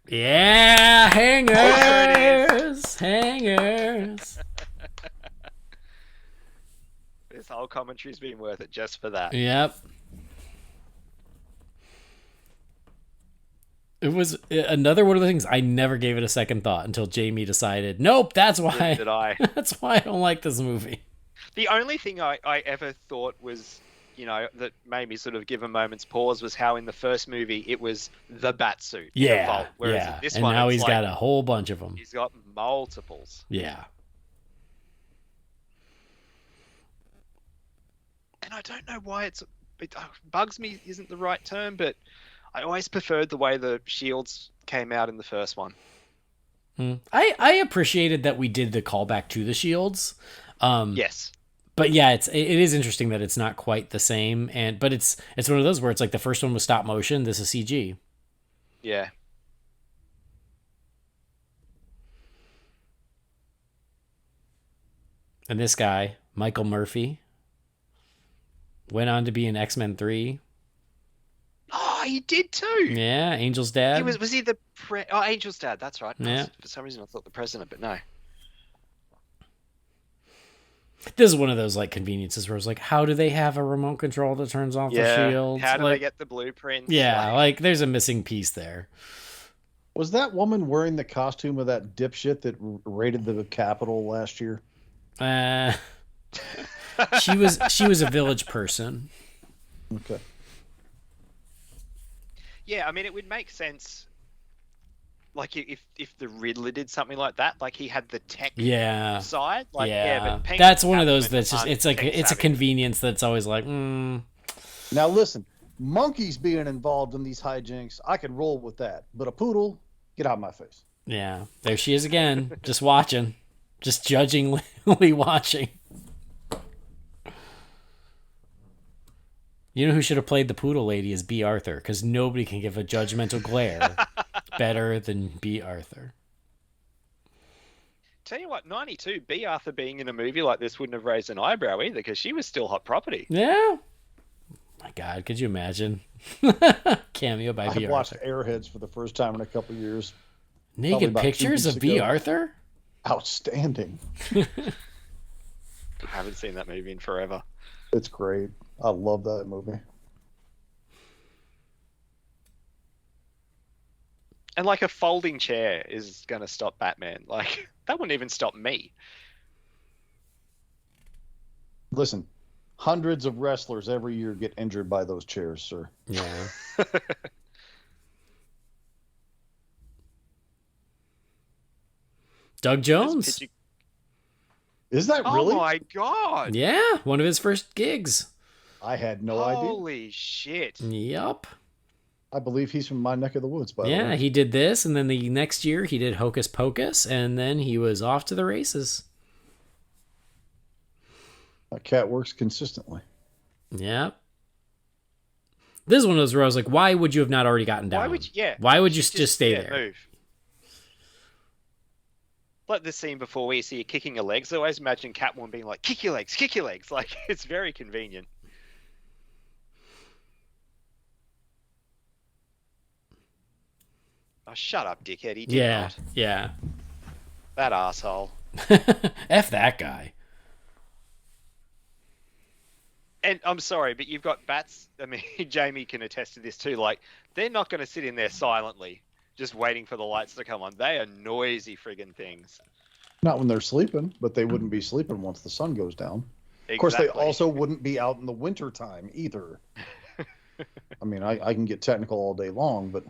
S1: Yeah, hangers, hangers.
S3: This whole commentary's been worth it just for that.
S1: Yep. It was another one of the things I never gave it a second thought until Jamie decided, nope, that's why.
S3: Did I?
S1: That's why I don't like this movie.
S3: The only thing I ever thought was, that made me sort of give a moment's pause was how in the first movie it was the Batsuit.
S1: Yeah,
S3: the Vault, whereas
S1: yeah.
S3: in this
S1: And
S3: one,
S1: now
S3: it's
S1: he's
S3: like,
S1: got a whole bunch of them.
S3: He's got multiples.
S1: Yeah.
S3: And I don't know why it bugs me isn't the right term, but I always preferred the way the shields came out in the first one.
S1: I appreciated that we did the callback to the shields.
S3: Yes.
S1: But yeah, it is interesting that it's not quite the same, but it's one of those where it's like the first one was stop motion, this is CG.
S3: Yeah.
S1: And this guy, Michael Murphy, went on to be in X-Men 3.
S3: Oh, he did too.
S1: Yeah, Angel's dad.
S3: He was he the Angel's dad? That's right.
S1: Yeah.
S3: For some reason, I thought the president, but no.
S1: This is one of those like conveniences where it's like, how do they have a remote control that turns off the shields?
S3: How do they get the blueprints?
S1: Yeah, like there's a missing piece there.
S2: Was that woman wearing the costume of that dipshit that raided the Capitol last year?
S1: She was a village person.
S2: Okay.
S3: Yeah, I mean, it would make sense. Like if the Riddler did something like that, like he had the tech side, like but Penguin
S1: that's one of those that's just it's a
S3: savvy.
S1: convenience that's always like.
S2: Now listen, monkeys being involved in these hijinks, I can roll with that, but a poodle, get out of my face.
S1: Yeah, there she is again, just watching, just judgingly watching. You know who should have played the poodle lady is B. Arthur, because nobody can give a judgmental glare better than B. Arthur.
S3: Tell you what, 92, B. Arthur being in a movie like this wouldn't have raised an eyebrow either, because she was still hot property.
S1: Yeah. My God, could you imagine? Cameo by B.
S2: I watched
S1: Arthur.
S2: Airheads for the first time in a couple of years.
S1: Naked pictures of B. Arthur?
S2: Outstanding.
S3: I haven't seen that movie in forever.
S2: It's great. I love that movie.
S3: And like a folding chair is going to stop Batman. Like, that wouldn't even stop me.
S2: Listen, hundreds of wrestlers every year get injured by those chairs, sir.
S1: Yeah. Doug Jones.
S2: Is that really?
S3: Oh my God.
S1: Yeah, one of his first gigs.
S2: I had no idea.
S3: Holy shit.
S1: Yep.
S2: I believe he's from my neck of the woods, by the way.
S1: Yeah, he did this, and then the next year he did Hocus Pocus, and then he was off to the races.
S2: That cat works consistently.
S1: Yep. This is one of those where I was like, why would you have not already gotten down? Why would you just stay there?
S3: Move. Like the scene before where you see you kicking your legs. I always imagine Catwoman being like, kick your legs, kick your legs. Like, it's very convenient. Oh, shut up, dickhead. He did not.
S1: Yeah.
S3: That asshole.
S1: F that guy.
S3: And I'm sorry, but you've got bats. I mean, Jamie can attest to this too. Like, they're not going to sit in there silently, just waiting for the lights to come on. They are noisy friggin' things.
S2: Not when they're sleeping, but they wouldn't be sleeping once the sun goes down. Exactly. Of course, they also wouldn't be out in the winter time either. I mean, I can get technical all day long, but...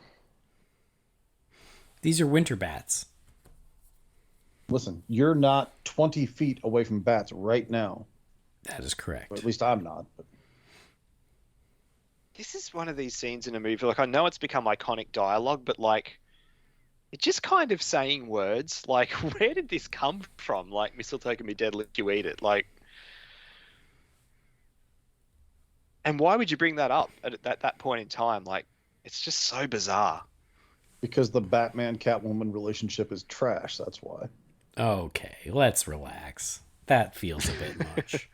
S1: These are winter bats.
S2: Listen, you're not 20 feet away from bats right now.
S1: That is correct.
S2: Or at least I'm not. But...
S3: This is one of these scenes in a movie. Like, I know it's become iconic dialogue, but like, it's just kind of saying words. Like, where did this come from? Like, mistletoe can be deadly if you eat it. Like, and why would you bring that up at that point in time? Like, it's just so bizarre.
S2: Because the Batman-Catwoman relationship is trash, that's why.
S1: Okay, let's relax. That feels a bit much.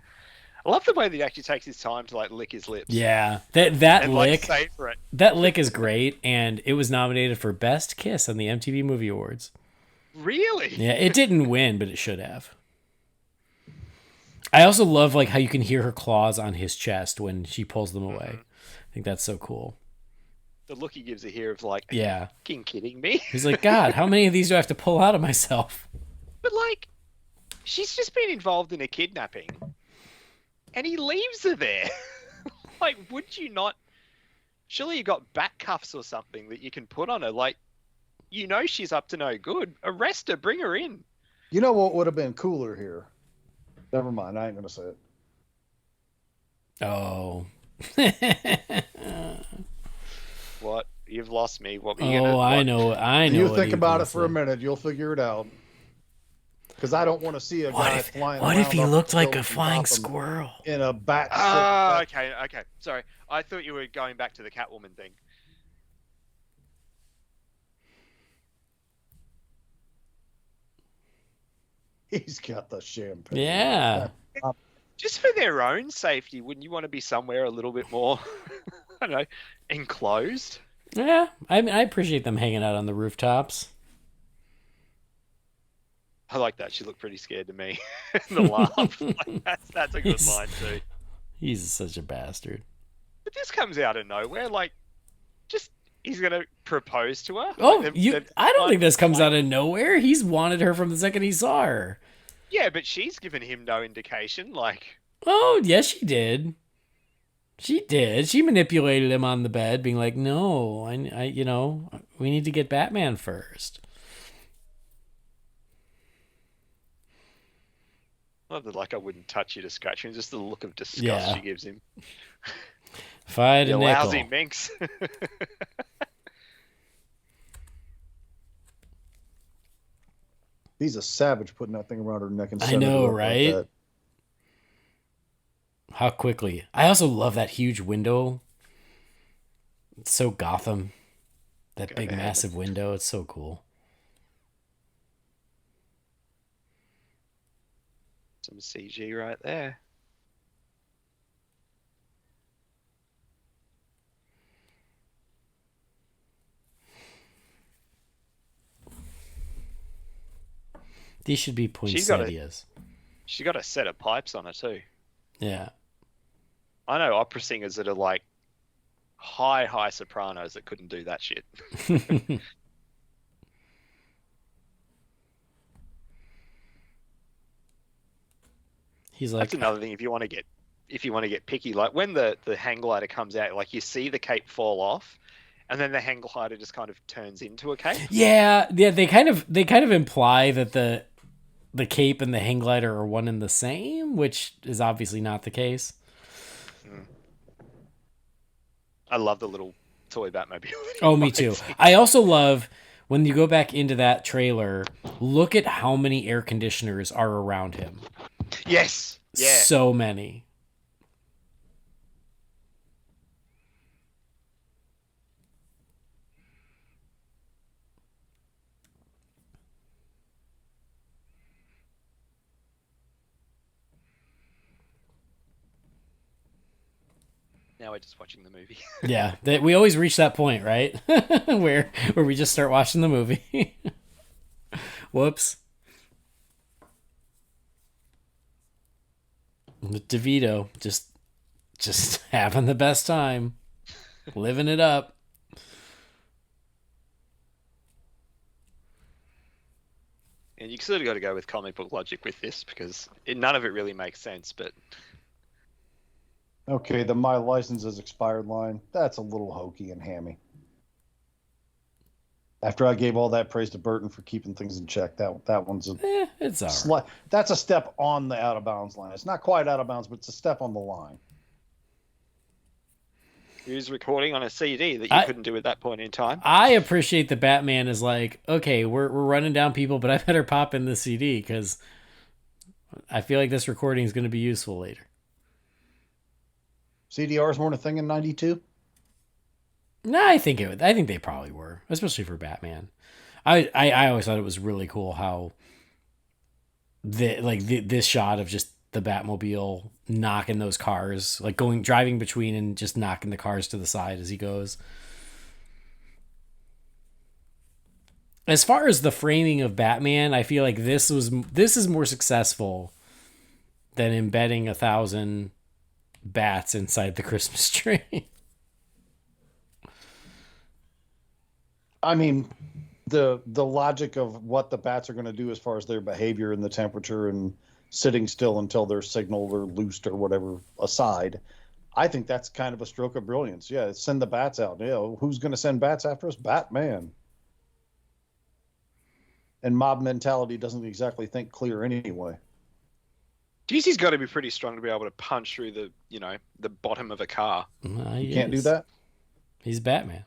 S3: I love the way that he actually takes his time to like lick his lips.
S1: Yeah, that
S3: and
S1: lick,
S3: like savor it.
S1: that lick is great, and it was nominated for Best Kiss on the MTV Movie Awards.
S3: Really?
S1: Yeah, it didn't win, but it should have. I also love like how you can hear her claws on his chest when she pulls them away. I think that's so cool.
S3: The look he gives her here of like, are
S1: Yeah.
S3: you fucking kidding me?
S1: He's like, God, how many of these do I have to pull out of myself?
S3: But like, she's just been involved in a kidnapping, and he leaves her there. Like, would you not? Surely you got bat cuffs or something that you can put on her. Like, you know she's up to no good. Arrest her, bring her in.
S2: You know what would have been cooler here? Never mind, I ain't gonna say it.
S1: Oh.
S3: What? You've lost me. What? Were you
S1: Oh,
S3: gonna,
S1: I
S3: what?
S1: know.
S2: You
S1: what
S2: think
S1: he
S2: about it
S1: was
S2: for a
S1: saying.
S2: minute, you'll figure it out. Because I don't want to see a guy flying
S1: What if he
S2: around
S1: looked
S2: the
S1: like a
S2: buildings in
S1: flying
S2: Gotham
S1: squirrel?
S2: in a bat suit.
S3: Ah, okay. Sorry. I thought you were going back to the Catwoman thing.
S2: He's got the champagne.
S1: Yeah.
S3: Just for their own safety, wouldn't you want to be somewhere a little bit more, I don't know, enclosed?
S1: Yeah. I mean, I appreciate them hanging out on the rooftops.
S3: I like that. She looked pretty scared to me. The laugh. Like, that's a good
S1: He's-
S3: line too.
S1: He's such a bastard.
S3: But this comes out of nowhere. Like, just he's gonna propose to her.
S1: Oh,
S3: Like,
S1: I don't think this comes out of nowhere. He's wanted her from the second he saw her.
S3: Yeah, but she's given him no indication. Like,
S1: Oh, yes, she did. She did. She manipulated him on the bed, being like, no, we need to get Batman first.
S3: not that like I wouldn't touch you to scratch him. Just the look of disgust
S1: Yeah.
S3: she gives him.
S1: If I had
S3: You
S1: a nickel.
S3: lousy minx.
S2: He's a savage putting that thing around her neck and
S1: I
S2: sending
S1: know,
S2: her up like
S1: right?
S2: that.
S1: How quickly. I also love that huge window. It's so Gotham. That
S3: Go
S1: big,
S3: ahead.
S1: massive window. It's so cool.
S3: Some CG right there.
S1: These should be
S3: She's got a-
S1: poinsettias.
S3: She got a set of pipes on her too.
S1: Yeah.
S3: I know opera singers that are like high sopranos that couldn't do that shit.
S1: He's like,
S3: That's another thing if you want to get picky, like when the hang glider comes out, like you see the cape fall off and then the hang glider just kind of turns into a cape.
S1: yeah. They kind of imply that the cape and the hang glider are one and the same, which is obviously not the case.
S3: I love the little toy Batmobile.
S1: Oh, me too. I also love when you go back into that trailer, look at how many air conditioners are around him.
S3: Yes. Yeah.
S1: So many.
S3: Now we're just watching the movie.
S1: Yeah, we always reach that point, right? where we just start watching the movie. Whoops. With Devito, just having the best time, living it up.
S3: And you sort of got to go with comic book logic with this because none of it really makes sense. But
S2: Okay, the "my license is expired" line, that's a little hokey and hammy. After I gave all that praise to Burton for keeping things in check, that one's a
S1: It's all right.
S2: that's a step on the out of bounds line. It's not quite out of bounds, but it's a step on the line.
S3: he was recording on a CD that you couldn't do at that point in time.
S1: I appreciate the Batman is like, okay, we're running down people, but I better pop in the CD because I feel like this recording is going to be useful later.
S2: CDRs weren't a thing in '92.
S1: No, I think they probably were, especially for Batman. I always thought it was really cool how this shot of just the Batmobile knocking those cars, like driving between and just knocking the cars to the side as he goes. As far as the framing of Batman, I feel like this is more successful than embedding 1,000 bats inside the Christmas tree.
S2: I mean, the logic of what the bats are going to do as far as their behavior and the temperature and sitting still until they're signaled or loosed or whatever aside, I think that's kind of a stroke of brilliance. Yeah, send the bats out. Who's going to send bats after us? Batman. And mob mentality doesn't exactly think clear anyway.
S3: DC's got to be pretty strong to be able to punch through the bottom of a car.
S2: You can't do that?
S1: He's Batman.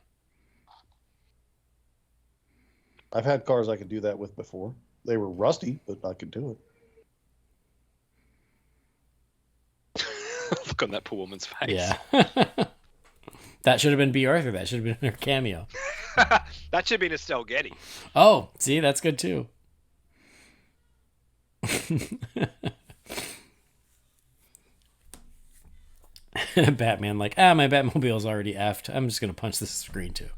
S2: I've had cars I could do that with before. They were rusty, but I could do it.
S3: Look on that poor woman's face.
S1: Yeah. That should have been B. Arthur. That should have been her cameo.
S3: That should have been Estelle Getty.
S1: Oh, see, that's good too. Batman my Batmobile's already effed. I'm just going to punch this screen too.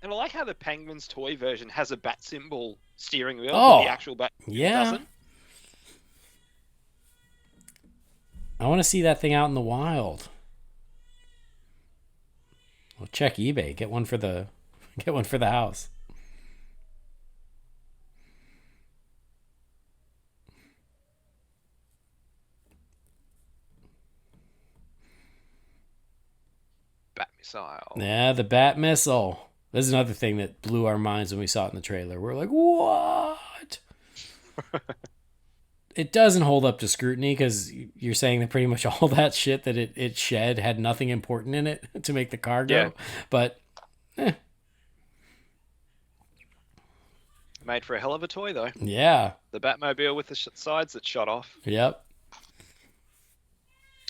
S3: And I like how the Penguin's toy version has a bat symbol steering wheel,
S1: Oh,
S3: but the actual bat doesn't.
S1: I want to see that thing out in the wild. Well, check eBay. Get one for the house.
S3: Bat missile.
S1: Yeah, the Bat missile. This is another thing that blew our minds when we saw it in the trailer. We're like, what? It doesn't hold up to scrutiny because you're saying that pretty much all that shit that it shed had nothing important in it to make the car go. Yeah. But,
S3: Made for a hell of a toy, though.
S1: Yeah.
S3: The Batmobile with the sides that shot off.
S1: Yep.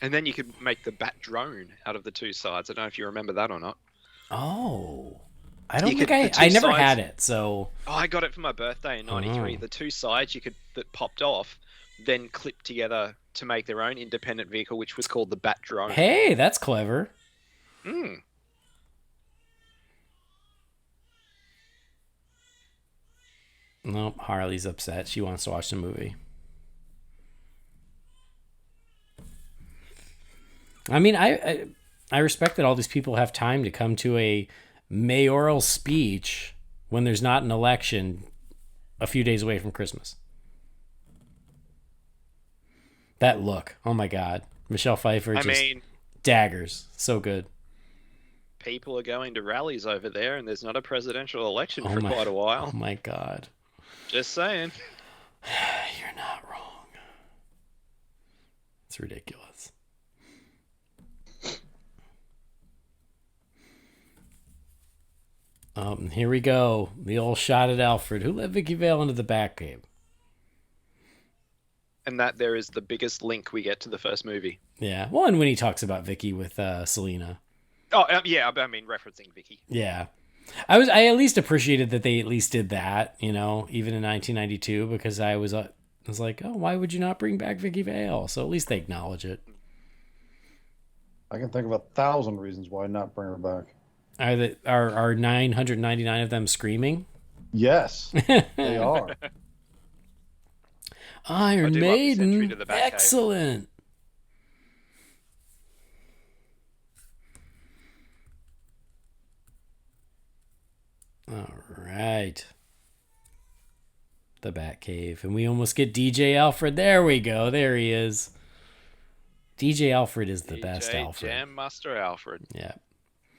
S3: And then you could make the Bat drone out of the two sides. I don't know if you remember that or not.
S1: Oh. I don't think I never had it, so...
S3: Oh, I got it for my birthday in 93. The two sides that popped off, then clipped together to make their own independent vehicle, which was called the Bat drone.
S1: Hey, that's clever. Nope, Harley's upset. She wants to watch the movie. I mean, I respect that all these people have time to come to a mayoral speech when there's not an election a few days away from Christmas. That look. Oh my God. Michelle Pfeiffer daggers. So good.
S3: People are going to rallies over there and there's not a presidential election for quite a while.
S1: Oh my God.
S3: Just saying.
S1: You're not wrong. It's ridiculous. Here we go. The old shot at Alfred, who let Vicky Vale into the Batcave.
S3: And that there is the biggest link we get to the first movie.
S1: Yeah. Well, and when he talks about Vicky with Selena.
S3: Oh, yeah. I mean, referencing Vicky.
S1: Yeah. I at least appreciated that they at least did that, even in 1992, because I was like, oh, why would you not bring back Vicky Vale? So at least they acknowledge it.
S2: I can think of 1,000 reasons why not bring her back.
S1: Are 999 of them screaming?
S2: Yes, they are.
S1: Iron Maiden, excellent. All right. The Batcave. And we almost get DJ Alfred. There we go. There he is. DJ Alfred is the best Alfred.
S3: Jam Master Alfred.
S1: Yeah.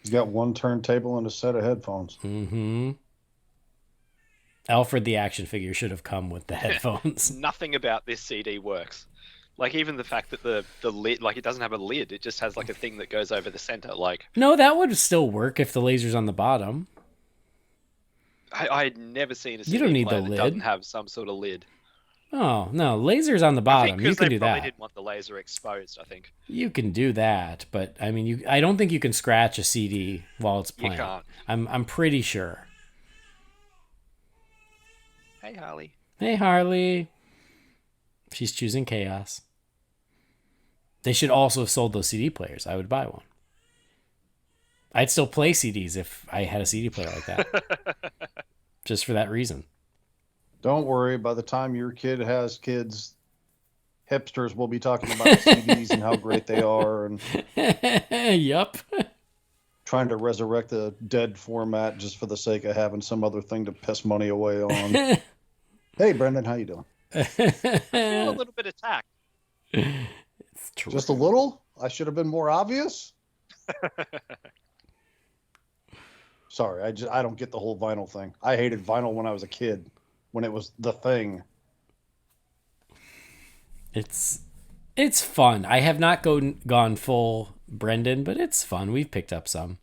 S2: You got one turntable and a set of headphones.
S1: Mm-hmm. Alfred the action figure should have come with the headphones.
S3: Nothing about this CD works. Like, even the fact that the lid, like, it doesn't have a lid. It just has, like, a thing that goes over the center. Like,
S1: no, that would still work if the laser's on the bottom.
S3: I had never seen a CD
S1: you don't need
S3: player
S1: the
S3: that
S1: lid.
S3: doesn't have some sort of lid.
S1: Oh, no, laser's on the
S3: I
S1: bottom.
S3: think
S1: You
S3: because
S1: can
S3: they
S1: do
S3: probably
S1: that.
S3: didn't want the laser exposed. I think
S1: You can do that, but I mean, I don't think you can scratch a CD while it's
S3: you
S1: playing.
S3: can't.
S1: I'm pretty sure.
S3: Hey, Harley.
S1: Hey, Harley. She's choosing chaos. They should also have sold those CD players. I would buy one. I'd still play CDs if I had a CD player like that. Just for that reason.
S2: Don't worry. By the time your kid has kids, hipsters will be talking about CDs and how great they are, and
S1: Yup.
S2: trying to resurrect the dead format just for the sake of having some other thing to piss money away on. Hey, Brendan, how you doing?
S3: I feel a little bit attacked.
S1: It's true.
S2: Just a little? I should have been more obvious? Sorry, I don't get the whole vinyl thing. I hated vinyl when I was a kid, when it was the thing.
S1: It's fun. I have not gone full Brendan, but it's fun. We've picked up some.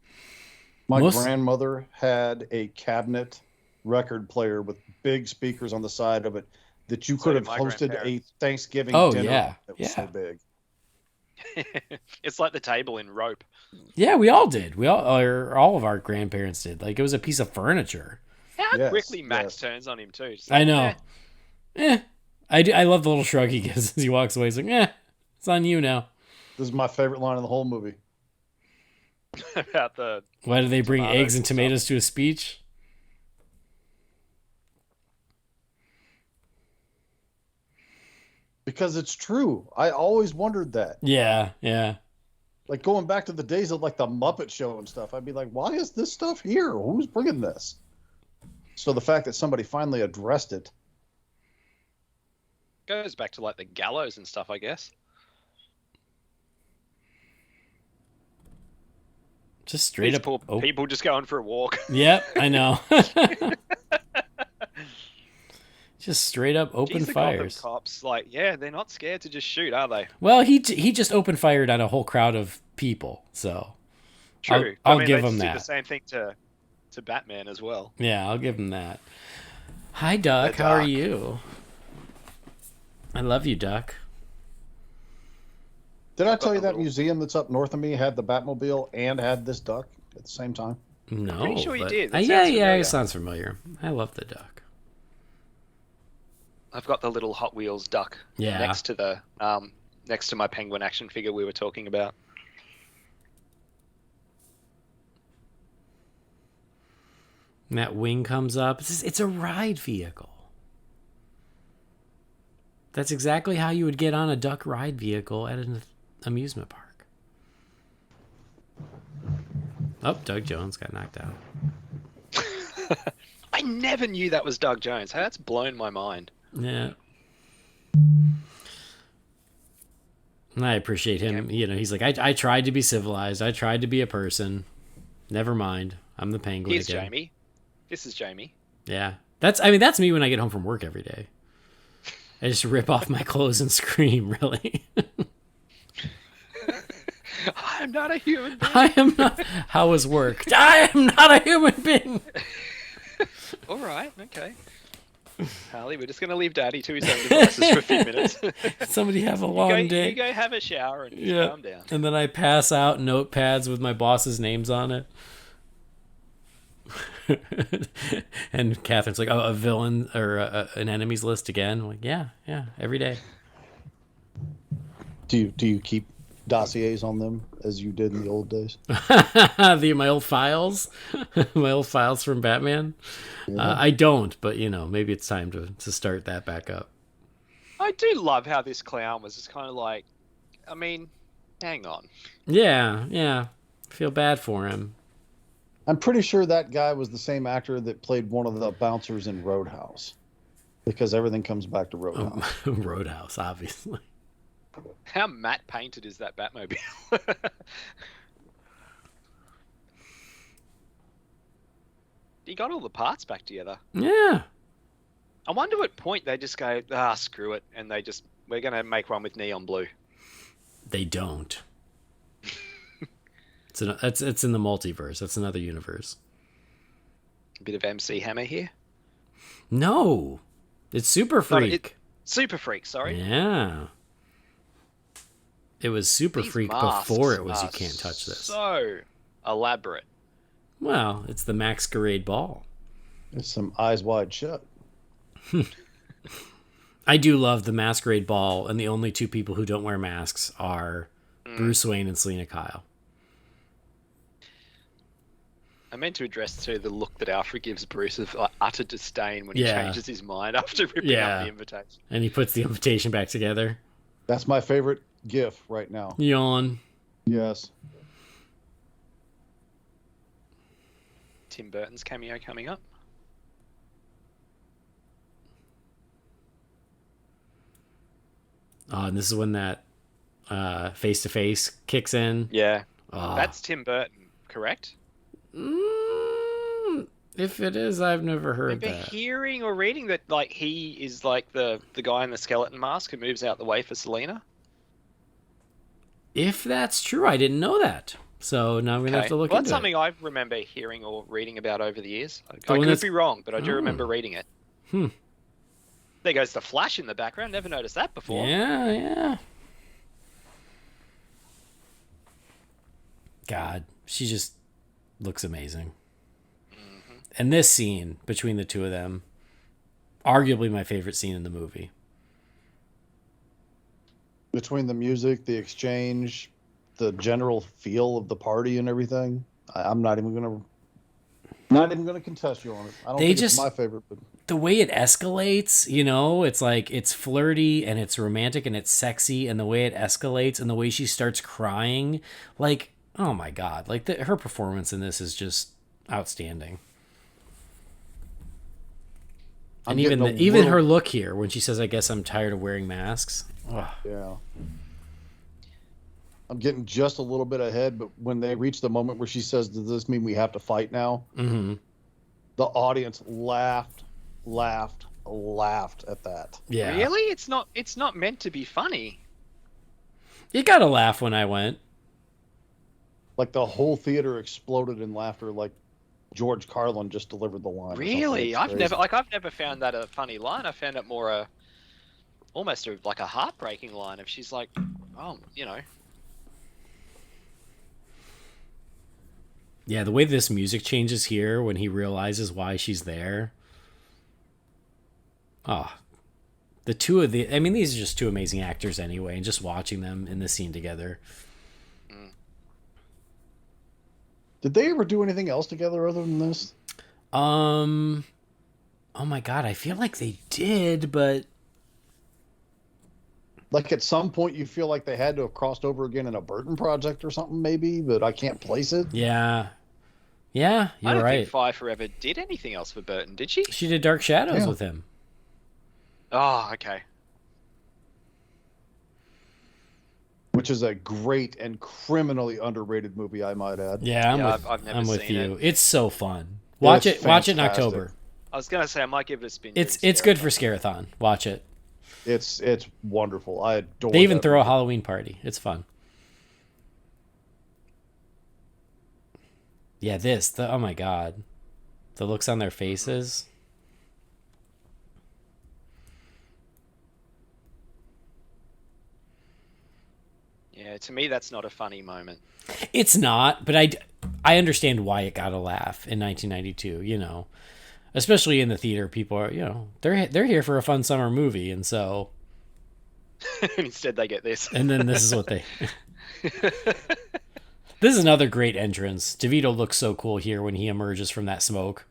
S2: My grandmother had a cabinet record player with big speakers on the side of it that you could have
S3: my
S2: hosted a
S3: grandparents.
S2: Thanksgiving
S1: Oh,
S2: dinner.
S1: yeah.
S2: It was so big.
S3: It's like the table in Rope.
S1: Yeah, we all did. All of our grandparents did. Like, it was a piece of furniture.
S3: How
S2: Yes,
S3: quickly Max
S2: yes.
S3: turns on him too. Just
S1: I
S3: like,
S1: know. I love the little shrug he gives as he walks away. He's like, it's on you now.
S2: This is my favorite line in the whole movie.
S3: about the
S1: Why do they bring
S3: tomatoes
S1: eggs and
S3: and stuff.
S1: tomatoes to a speech?
S2: Because it's true. I always wondered that.
S1: Yeah.
S2: Like going back to the days of like the Muppet Show and stuff, I'd be like, why is this stuff here? Who's bringing this? So the fact that somebody finally addressed it.
S3: goes back to like the gallows and stuff, I guess.
S1: Just straight
S3: These
S1: up.
S3: poor
S1: Oh.
S3: people just going for a walk.
S1: Yep, I know. Just straight up open
S3: Jeez, the Gotham
S1: fires.
S3: cops, like, yeah, they're not scared to just shoot, are they?
S1: Well, he just open fired on a whole crowd of people, so
S3: True.
S1: I'll
S3: I mean,
S1: give
S3: they
S1: him
S3: just
S1: that.
S3: did the same thing to Batman as well.
S1: Yeah, I'll give him that. Hi, Duck.
S3: Hi,
S1: How are
S3: Duck.
S1: you? I love you, Duck.
S2: Did I
S3: I've got
S2: tell you
S3: the
S2: that
S3: little-
S2: museum that's up north of me had the Batmobile and had this duck at the same time?
S1: No,
S3: pretty sure you
S1: but-
S3: did. That
S1: yeah,
S3: sounds
S1: yeah,
S3: familiar.
S1: it sounds familiar. I love the duck.
S3: I've got the little Hot Wheels duck
S1: Yeah.
S3: next to my penguin action figure we were talking about.
S1: And that wing comes up. It's a ride vehicle. That's exactly how you would get on a duck ride vehicle at an amusement park. Oh, Doug Jones got knocked out.
S3: I never knew that was Doug Jones. Hey, that's blown my mind.
S1: Yeah. And I appreciate him.
S3: Yep.
S1: You know, he's like, I tried to be civilized. I tried to be a person. Never mind. I'm the penguin
S3: Here's
S1: again.
S3: Jamie. This is Jamie.
S1: Yeah. That's me when I get home from work every day. I just rip off my clothes and scream, really.
S3: I'm not a human being.
S1: I am not. How was work? I am not a human being.
S3: All right, okay. Harley, we're just going to leave Daddy to his own devices for a few minutes.
S1: Somebody have a long day.
S3: You go have a shower and
S1: Yeah.
S3: calm down.
S1: And then I pass out notepads with my boss's names on it. And Catherine's like, oh, a villain or an enemies list again? I'm like, yeah, every day.
S2: Do you keep dossiers on them as you did in the old days?
S1: My old files, my old files from Batman.
S2: Yeah.
S1: I don't, but maybe it's time to start that back up.
S3: I do love how this clown was just kind of like, I mean, hang on.
S1: Yeah. Feel bad for him.
S2: I'm pretty sure that guy was the same actor that played one of the bouncers in Roadhouse, because everything comes back to Roadhouse.
S1: Roadhouse, obviously.
S3: How matte painted is that Batmobile? He got all the parts back together.
S1: Yeah.
S3: I wonder what point they just go, screw it, and we're going to make one with neon blue.
S1: They don't. It's in the multiverse. That's another universe.
S3: A bit of MC Hammer here.
S1: No, it's Super Freak.
S3: Super Freak, sorry.
S1: Yeah. It was Super
S3: These
S1: Freak
S3: masks
S1: before it was
S3: are
S1: You Can't Touch This.
S3: So elaborate.
S1: Well, it's the Masquerade Ball.
S2: It's some eyes wide shut.
S1: I do love the Masquerade Ball, and the only two people who don't wear masks are Bruce Wayne and Selena Kyle.
S3: I meant to address too the look that Alfred gives Bruce of utter disdain when he changes his mind after ripping up the invitation.
S1: And he puts the invitation back together.
S2: That's my favorite GIF right now.
S1: Yawn.
S2: Yes.
S3: Tim Burton's cameo coming up.
S1: And this is when that face-to-face kicks in.
S3: Yeah. That's Tim Burton, correct?
S1: If it is, I've never heard that.
S3: Hearing or reading that like he is like the guy in the skeleton mask who moves out the way for Selena?
S1: If that's true, I didn't know that. So now I'm going to have to look into it.
S3: That's something I remember hearing or reading about over the years. I could be wrong, but I do remember reading it. There goes the Flash in the background. Never noticed that before.
S1: Yeah. God, she just looks amazing. Mm-hmm. And this scene between the two of them, arguably my favorite scene in the movie.
S2: Between the music, the exchange, the general feel of the party and everything, I'm not even gonna contest you on it. I don't think it's my favorite, but
S1: the way it escalates, you know, it's like it's flirty and it's romantic and it's sexy, and the way it escalates and the way she starts crying, like, oh my God, like her performance in this is just outstanding. And even her look here when she says, "I guess I'm tired of wearing masks." Ugh.
S2: Yeah. I'm getting just a little bit ahead, but when they reach the moment where she says, "Does this mean we have to fight now?"
S1: Mm-hmm.
S2: The audience laughed at that.
S3: Yeah. Really? It's not meant to be funny.
S1: You got to laugh when I went.
S2: Like the whole theater exploded in laughter, like George Carlin just delivered the line.
S3: Really? I've never found that a funny line. I found it more almost like a heartbreaking line. If she's like, oh, you know.
S1: Yeah, the way this music changes here when he realizes why she's there. Oh, these are just two amazing actors anyway, and just watching them in the scene together.
S2: Did they ever do anything else together other than this?
S1: Oh my God, I feel like they did, but
S2: like at some point you feel like they had to have crossed over again in a Burton project or something maybe, but I can't place it.
S1: Yeah, you're right. I don't think
S3: Pfeiffer ever did anything else for Burton, did she?
S1: She did Dark Shadows with him.
S3: Oh, okay.
S2: Which is a great and criminally underrated movie, I might add.
S1: Yeah,
S3: I've never
S1: I'm with
S3: seen
S1: you.
S3: it.
S1: It's so fun. Watch it in October.
S3: I was gonna say I might give it a spin.
S1: It's good for Scarathon. Watch it.
S2: It's wonderful. I adore.
S1: They even throw a Halloween party. It's fun. Yeah, oh my God, the looks on their faces.
S3: Yeah, to me that's not a funny moment.
S1: It's not, but I understand why it got a laugh in 1992. You know, especially in the theater, people are they're here for a fun summer movie, and so
S3: instead they get this,
S1: and then this is what they. This is another great entrance. Devito looks so cool here when he emerges from that smoke.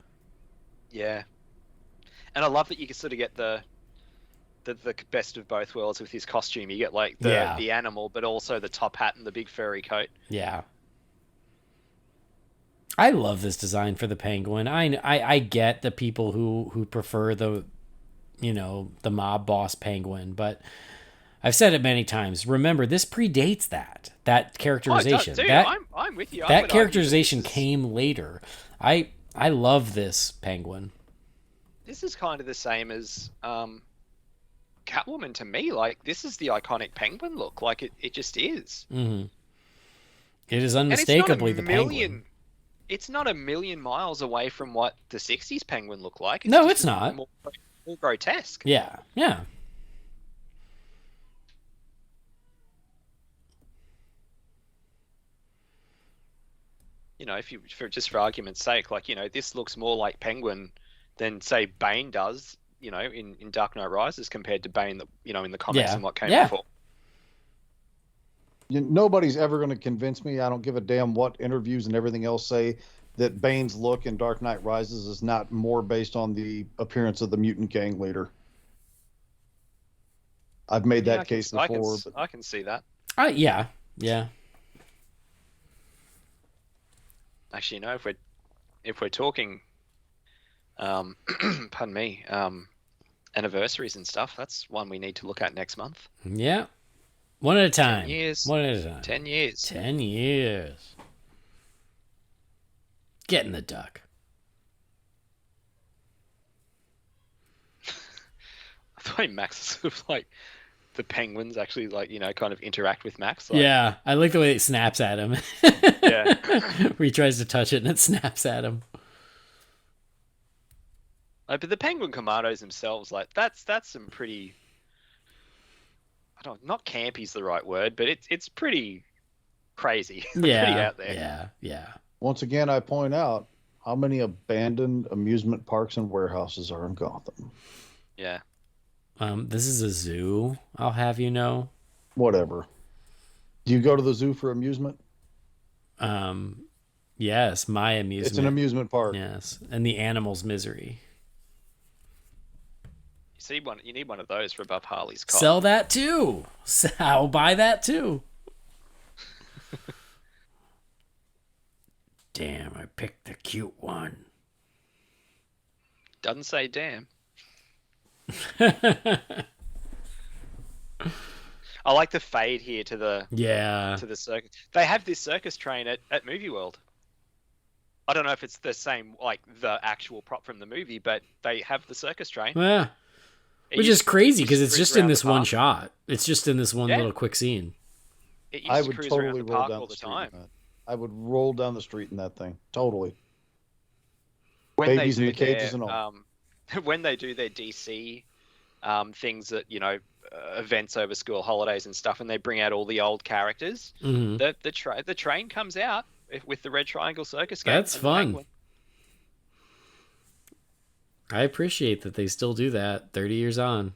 S3: Yeah, and I love that you can sort of get the best of both worlds with his costume. You get like the animal, but also the top hat and the big furry coat.
S1: Yeah. I love this design for the Penguin. I get the people who prefer the mob boss Penguin, but I've said it many times. Remember, this predates that characterization.
S3: I'm with you.
S1: That characterization came later. I love this Penguin.
S3: This is kind of the same as Catwoman to me. Like, this is the iconic Penguin look. Like, it just is.
S1: Mm-hmm. It is unmistakably the Penguin.
S3: It's not a million miles away from what the 60s Penguin looked like.
S1: It's not.
S3: More grotesque.
S1: Yeah.
S3: you know, if you just for argument's sake, like, you know, this looks more like Penguin than say Bane does, you know, in Dark Knight Rises compared to Bane that, you know, in the comics and what came before.
S2: Nobody's ever going to convince me. I don't give a damn what interviews and everything else say that Bane's look in Dark Knight Rises is not more based on the appearance of the mutant gang leader. I've made that case before.
S3: I can see that.
S1: Yeah.
S3: Actually, you know, if we're talking, pardon me, anniversaries and stuff, that's one we need to look at next month.
S1: Yeah. One at a time.
S3: 10 years.
S1: One at a time.
S3: 10 years.
S1: 10 years. Get in the duck.
S3: I thought Max was sort of like the penguins actually, like, you know, kind of interact with Max. Like,
S1: yeah, I like the way it snaps at him.
S3: Yeah.
S1: Where he tries to touch it and it snaps at him.
S3: But the penguin commandos themselves, like, that's some pretty, not campy's the right word, but it's pretty crazy.
S1: Yeah,
S3: pretty out there.
S1: Yeah.
S2: Once again, I point out how many abandoned amusement parks and warehouses are in Gotham.
S3: Yeah.
S1: This is a zoo, I'll have you know.
S2: Whatever. Do you go to the zoo for amusement?
S1: Yes, my amusement.
S2: It's an amusement park.
S1: Yes, and the animal's misery.
S3: You need one of those for above Harley's car.
S1: Sell that too. I'll buy that too. Damn, I picked the cute one.
S3: Doesn't say damn. I like the fade here to the circus. They have this circus train at Movie World. I don't know if it's the same, like the actual prop from the movie, but they have the circus train.
S1: Yeah. Which is crazy because it's just in this one shot. It's just in this one little quick scene.
S2: I would totally roll down the street in that. I would roll down the street in that thing. Totally. Babies in the cages and all.
S3: When they do their DC things that, you know, events over school holidays and stuff, and they bring out all the old characters, the train comes out with the Red Triangle Circus game.
S1: That's fun. I appreciate that they still do that 30 years on.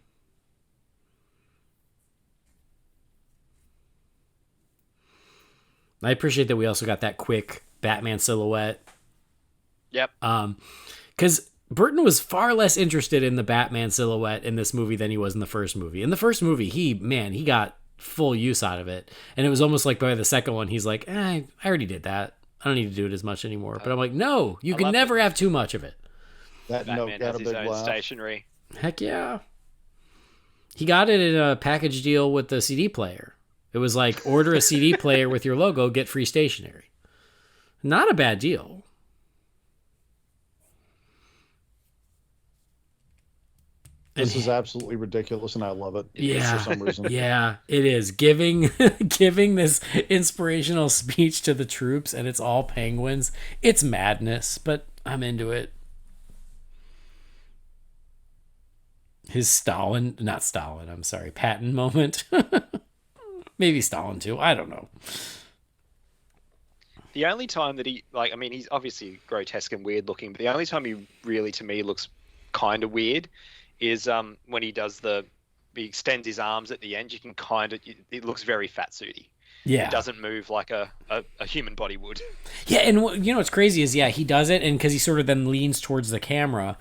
S1: I appreciate that we also got that quick Batman silhouette. Yep. Because Burton was far less interested in the Batman silhouette in this movie than he was in the first movie. In the first movie, he got full use out of it. And it was almost like by the second one, he's like, I already did that. I don't need to do it as much anymore. But I'm like, no, you can never have too much of it.
S2: That
S3: Batman has his own stationery.
S1: Heck yeah. He got it in a package deal with the CD player. It was like, order a CD player with your logo, get free stationery. Not a bad deal.
S2: This is absolutely ridiculous, and I love it.
S1: Yeah,
S2: for some reason.
S1: Yeah, it is giving this inspirational speech to the troops, and it's all penguins. It's madness, but I'm into it. His Patton moment. Maybe Stalin too. I don't know.
S3: The only time that he's obviously grotesque and weird looking, but the only time he really, to me, looks kind of weird is when he extends his arms at the end. You can it looks very fatsuity. Yeah. It doesn't move like a human body would.
S1: Yeah, and what's crazy is, he does it, and because he sort of then leans towards the camera,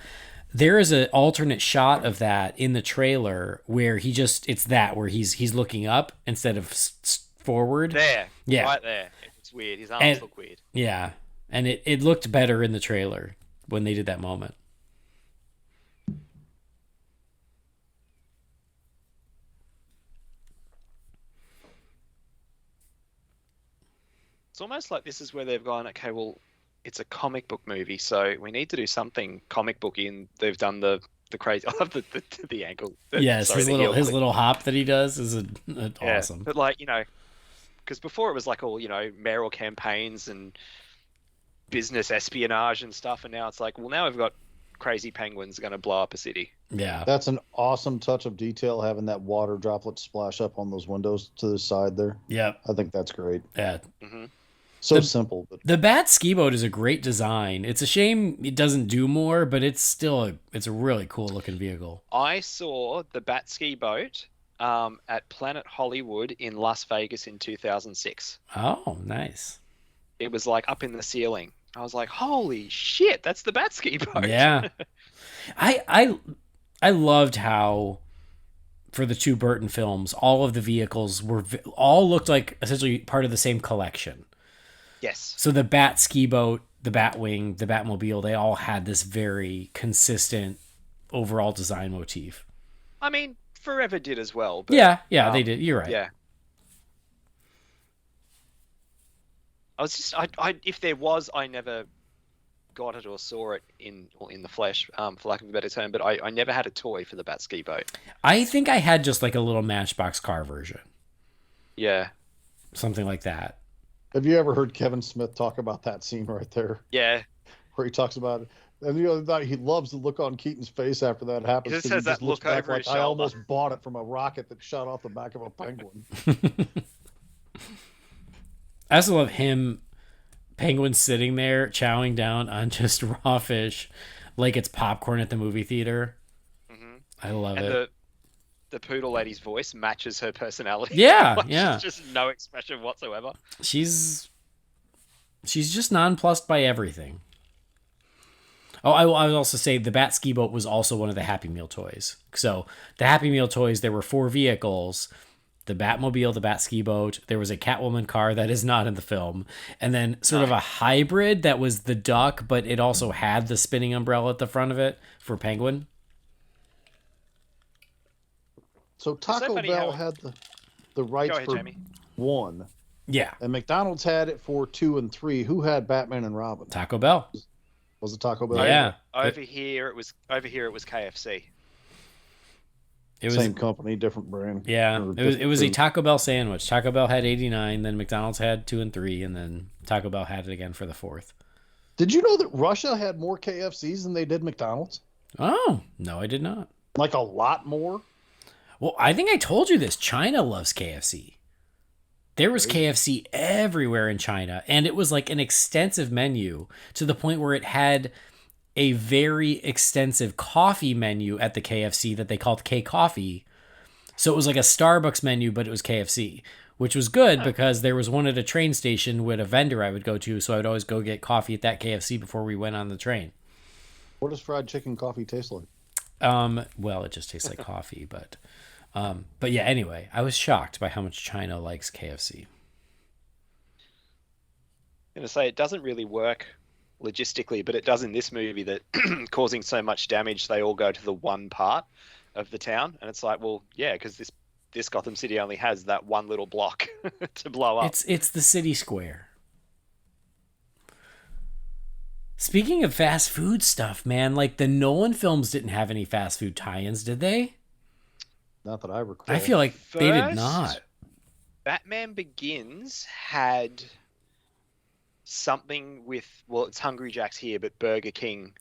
S1: there is an alternate shot of that in the trailer where where he's looking up instead of forward.
S3: There. Yeah. Right there. It's weird. His arms look weird.
S1: Yeah. And it looked better in the trailer when they did that moment.
S3: It's almost like this is where they've gone, okay, well, it's a comic book movie, so we need to do something comic booky, and they've done the crazy. I love the ankle.
S1: Yes, his little hop that he does is awesome.
S3: But because before it was like all mayoral campaigns and business espionage and stuff, and now it's like, well, now we've got crazy penguins going to blow up a city.
S1: Yeah,
S2: that's an awesome touch of detail, having that water droplet splash up on those windows to the side there.
S1: Yeah,
S2: I think that's great.
S1: Yeah.
S3: Mm-hmm.
S2: So simple. But
S1: The Bat ski boat is a great design. It's a shame it doesn't do more, but it's still it's a really cool looking vehicle.
S3: I saw the Bat ski boat at Planet Hollywood in Las Vegas in 2006.
S1: Oh, nice.
S3: It was like up in the ceiling. I was like, holy shit, that's the Bat ski boat.
S1: Yeah. I loved how for the two Burton films, all of the vehicles all looked like essentially part of the same collection.
S3: Yes.
S1: So the Bat ski boat, the Batwing, the Batmobile, they all had this very consistent overall design motif.
S3: I mean, Forever did as well. But,
S1: Yeah, they did. You're right.
S3: Yeah. I was just, if there was, I never got it or saw it in the flesh, for lack of a better term, but I never had a toy for the Bat ski boat.
S1: I think I had just like a little Matchbox car version.
S3: Yeah.
S1: Something like that.
S2: have you ever heard Kevin Smith talk about that scene right there?
S3: Yeah.
S2: Where he talks about it. And the other night, he loves the look on Keaton's face after that happens.
S3: He just
S2: 'cause
S3: has that
S2: looks
S3: look
S2: back
S3: over his
S2: I
S3: shoulder.
S2: almost bought it from a rocket that shot off the back of a penguin.
S1: I also love him, Penguin, sitting there chowing down on just raw fish like it's popcorn at the movie theater.
S3: Mm-hmm.
S1: I love
S3: And
S1: it.
S3: the poodle lady's voice matches her personality.
S1: Yeah,
S3: Like,
S1: yeah.
S3: She's just no expression whatsoever.
S1: She's just nonplussed by everything. Oh, I would also say the Bat ski boat was also one of the Happy Meal toys. So the Happy Meal toys, there were 4 vehicles: the Batmobile, the Bat ski boat. There was a Catwoman car that is not in the film, and then sort of a hybrid that was the duck, but it also had the spinning umbrella at the front of it for Penguin.
S2: So Taco
S3: funny
S2: Bell
S3: how-
S2: had the rights
S3: Go ahead,
S2: for
S3: Jamie.
S2: 1,
S1: Yeah,
S2: and McDonald's had it for 2 and 3. Who had Batman and Robin?
S1: Taco Bell.
S2: Was it Taco Bell?
S1: Yeah.
S3: Over here it was KFC.
S1: It was
S2: Same company, different brand.
S1: Yeah,
S2: Or
S1: it was a
S2: different food.
S1: Taco Bell sandwich. Taco Bell had 89, then McDonald's had 2 and 3, and then Taco Bell had it again for the 4th.
S2: Did you know that Russia had more KFCs than they did McDonald's?
S1: Oh, no, I did not.
S2: Like a lot more?
S1: Well, I think I told you this. China loves KFC. There was KFC everywhere in China, and it was like an extensive menu to the point where it had a very extensive coffee menu at the KFC that they called K-Coffee. So it was like a Starbucks menu, but it was KFC, which was good because there was one at a train station with a vendor I would go to, so I would always go get coffee at that KFC before we went on the train.
S2: What does fried chicken coffee taste like?
S1: Well, it just tastes like coffee, but yeah, anyway, I was shocked by how much China likes KFC.
S3: I'm going to say it doesn't really work logistically, but it does in this movie that causing so much damage, they all go to the one part of the town. And it's like, well, yeah, because this Gotham City only has that one little block to blow up.
S1: It's the city square. Speaking of fast food stuff, man, like the Nolan films didn't have any fast food tie-ins, did they?
S2: Not that I recall.
S1: I feel like they did
S3: First,
S1: not.
S3: Batman Begins had something with, well, it's Hungry Jack's here, but Burger King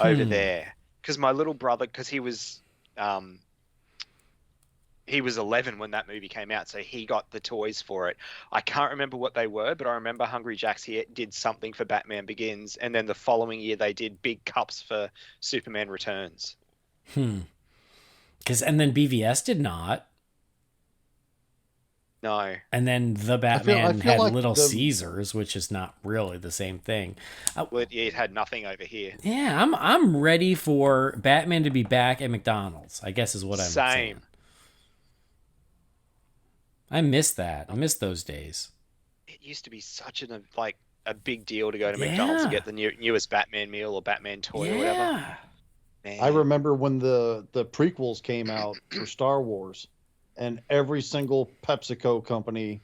S3: over there. Because my little brother, because he was 11 when that movie came out, so he got the toys for it. I can't remember what they were, but I remember Hungry Jack's here did something for Batman Begins, and then the following year they did big cups for Superman Returns.
S1: And then BVS did not.
S3: No.
S1: And then the
S2: I
S1: Batman
S2: feel
S1: had
S2: like
S1: Little
S2: the-
S1: Caesars, which is not really the same thing.
S3: Well, it had nothing over here.
S1: Yeah, I'm ready for Batman to be back at McDonald's, I guess is what I'm saying.
S3: Same.
S1: I miss that. I miss those days.
S3: It used to be such a big deal to go to McDonald's and
S1: Yeah.
S3: get the newest Batman meal or Batman toy or whatever.
S1: Yeah.
S3: Man.
S2: I remember when the prequels came out for Star Wars, and every single PepsiCo company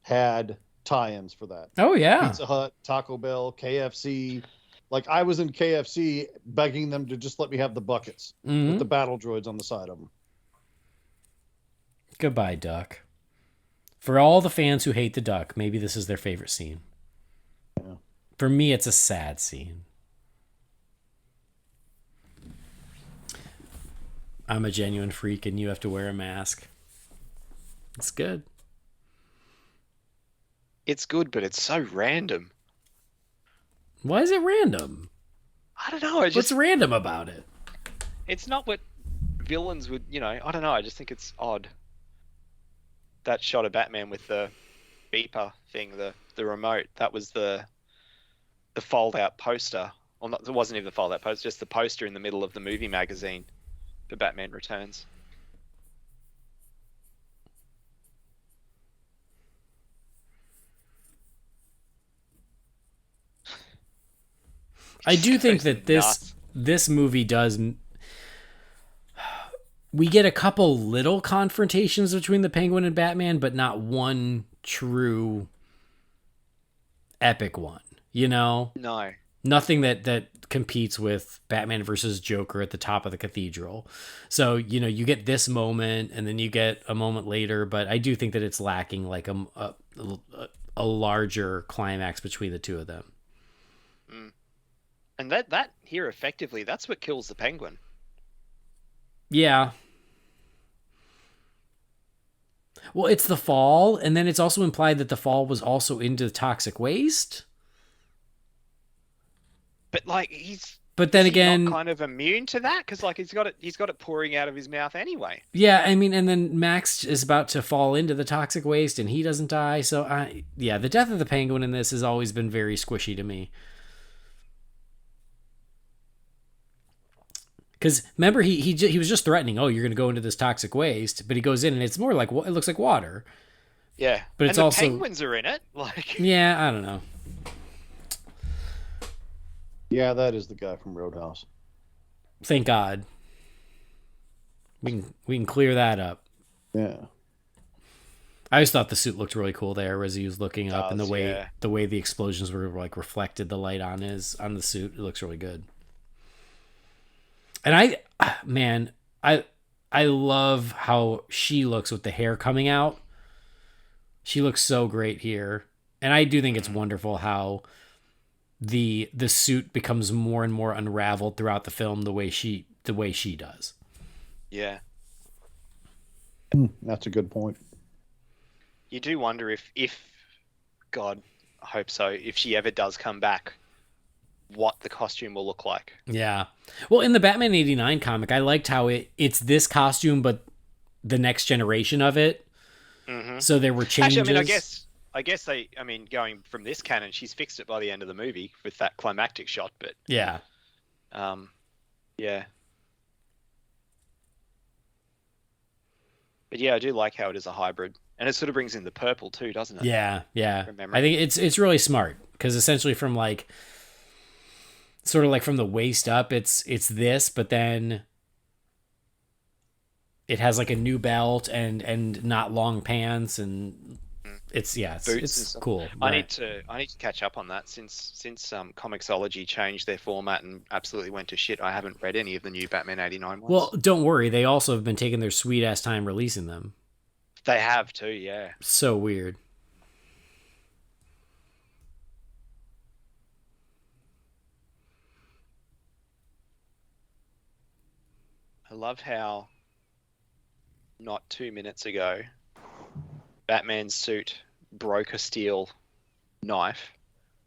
S2: had tie-ins for that.
S1: Oh, yeah.
S2: Pizza Hut, Taco Bell, KFC. Like I was in KFC begging them to just let me have the buckets
S1: Mhm.
S2: with the battle droids on the side of them.
S1: Goodbye, Duck. For all the fans who hate the Duck, maybe this is their favorite scene.
S2: Yeah.
S1: For me, it's a sad scene. I'm a genuine freak and you have to wear a mask. It's good.
S3: It's good, but it's so random.
S1: Why is it random?
S3: I don't know.
S1: What's random about it?
S3: It's not what villains would, I don't know. I just think it's odd. That shot of Batman with the beeper thing, the remote, that was the fold out poster. Well, not, it wasn't even the fold out poster, just the poster in the middle of the movie magazine for Batman Returns.
S1: I do think that this movie does. We get a couple little confrontations between the Penguin and Batman, but not one true epic one.
S3: No.
S1: Nothing that competes with Batman versus Joker at the top of the cathedral. So, you get this moment and then you get a moment later, but I do think that it's lacking like a larger climax between the two of them.
S3: Mm. And that here, effectively, that's what kills the Penguin.
S1: Yeah. Well, it's the fall, and then it's also implied that the fall was also into toxic waste.
S3: But like
S1: But then again,
S3: not kind of immune to that because like he's got it pouring out of his mouth anyway.
S1: Yeah, I mean, and then Max is about to fall into the toxic waste, and he doesn't die. So, the death of the Penguin in this has always been very squishy to me. Because remember, he was just threatening, oh, you're going to go into this toxic waste, but he goes in and it's more like, it looks like water.
S3: Yeah,
S1: but it's
S3: and the
S1: also
S3: penguins are in it. Like,
S1: yeah, I don't know.
S2: Yeah, that is the guy from Roadhouse.
S1: Thank God. We can clear that up.
S2: Yeah.
S1: I always thought the suit looked really cool there as he was looking up, and the way the explosions were like reflected the light on the suit, it looks really good. And I love how she looks with the hair coming out. She looks so great here. And I do think it's wonderful how the suit becomes more and more unraveled throughout the film the way she does.
S3: Yeah.
S2: That's a good point.
S3: You do wonder if God, I hope so, if she ever does come back, what the costume will look like.
S1: Yeah. Well, in the Batman 89 comic, I liked how it's this costume, but the next generation of it. Mm-hmm. So there were changes.
S3: Actually, I guess going from this canon, she's fixed it by the end of the movie with that climactic shot, but
S1: yeah.
S3: Yeah. But yeah, I do like how it is a hybrid. And it sort of brings in the purple too, doesn't it?
S1: Yeah, yeah. I think it's really smart because essentially from like sort of like from the waist up, it's this, but then it has like a new belt and not long pants, and it's cool.
S3: I need to catch up on that since Comixology changed their format and absolutely went to shit. I haven't read any of the new Batman 89 ones.
S1: Well, don't worry, they also have been taking their sweet ass time releasing them.
S3: They have too, yeah.
S1: So weird.
S3: I love how not 2 minutes ago, Batman's suit broke a steel knife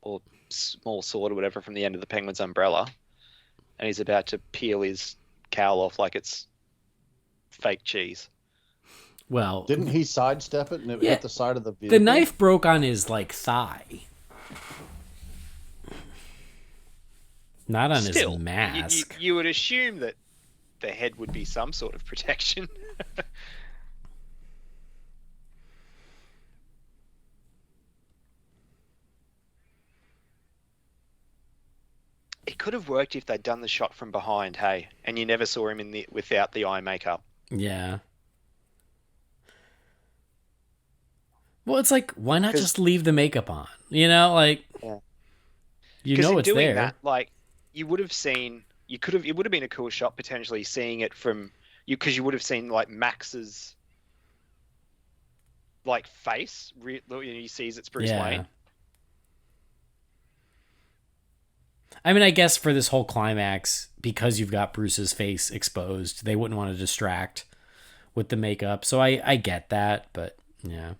S3: or small sword or whatever from the end of the Penguin's umbrella, and he's about to peel his cowl off like it's fake cheese.
S1: Well,
S2: didn't he sidestep it and it hit the side of the vehicle?
S1: The knife broke on his like thigh, not on his mask.
S3: You would assume that the head would be some sort of protection. It could have worked if they'd done the shot from behind, hey, and you never saw him without the eye makeup.
S1: Yeah. Well, it's like, why not just leave the makeup on? Like, you know it's there. That,
S3: like, you would have seen, it would have been a cool shot potentially seeing it from you, because you would have seen like Max's like face. He sees it's Bruce Wayne.
S1: I mean, I guess for this whole climax, because you've got Bruce's face exposed, they wouldn't want to distract with the makeup. So I get that, but yeah.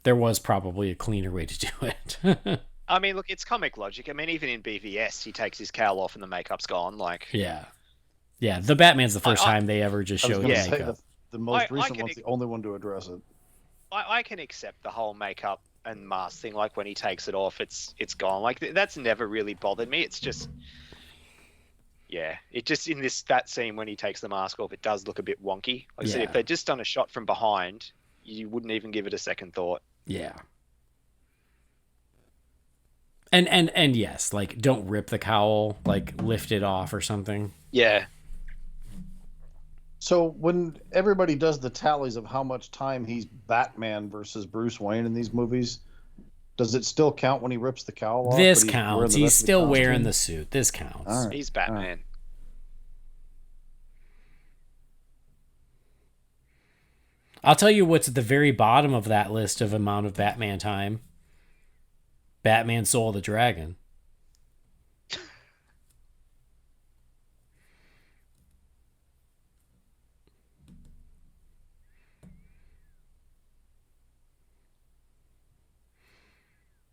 S1: there was probably a cleaner way to do it.
S3: I mean, look, it's comic logic. I mean, even in BVS, he takes his cowl off and the makeup's gone. Like,
S1: yeah. The Batman's the first time they ever just
S2: I was
S1: showed
S2: gonna
S1: the
S2: say
S1: makeup.
S2: the most recent one's the only one to address it.
S3: I can accept the whole makeup and mask thing. Like when he takes it off, it's gone. Like that's never really bothered me. It's just, yeah, it just in that scene when he takes the mask off, it does look a bit wonky. Like I said, if they'd just done a shot from behind, you wouldn't even give it a second thought.
S1: Yeah. And yes, like don't rip the cowl, like lift it off or something.
S3: Yeah.
S2: So when everybody does the tallies of how much time he's Batman versus Bruce Wayne in these movies, does it still count when he rips the cowl off?
S1: This counts. He's still wearing the suit. This counts.
S2: All right.
S3: He's Batman.
S2: All right.
S1: I'll tell you what's at the very bottom of that list of amount of Batman time. Batman Soul of the Dragon.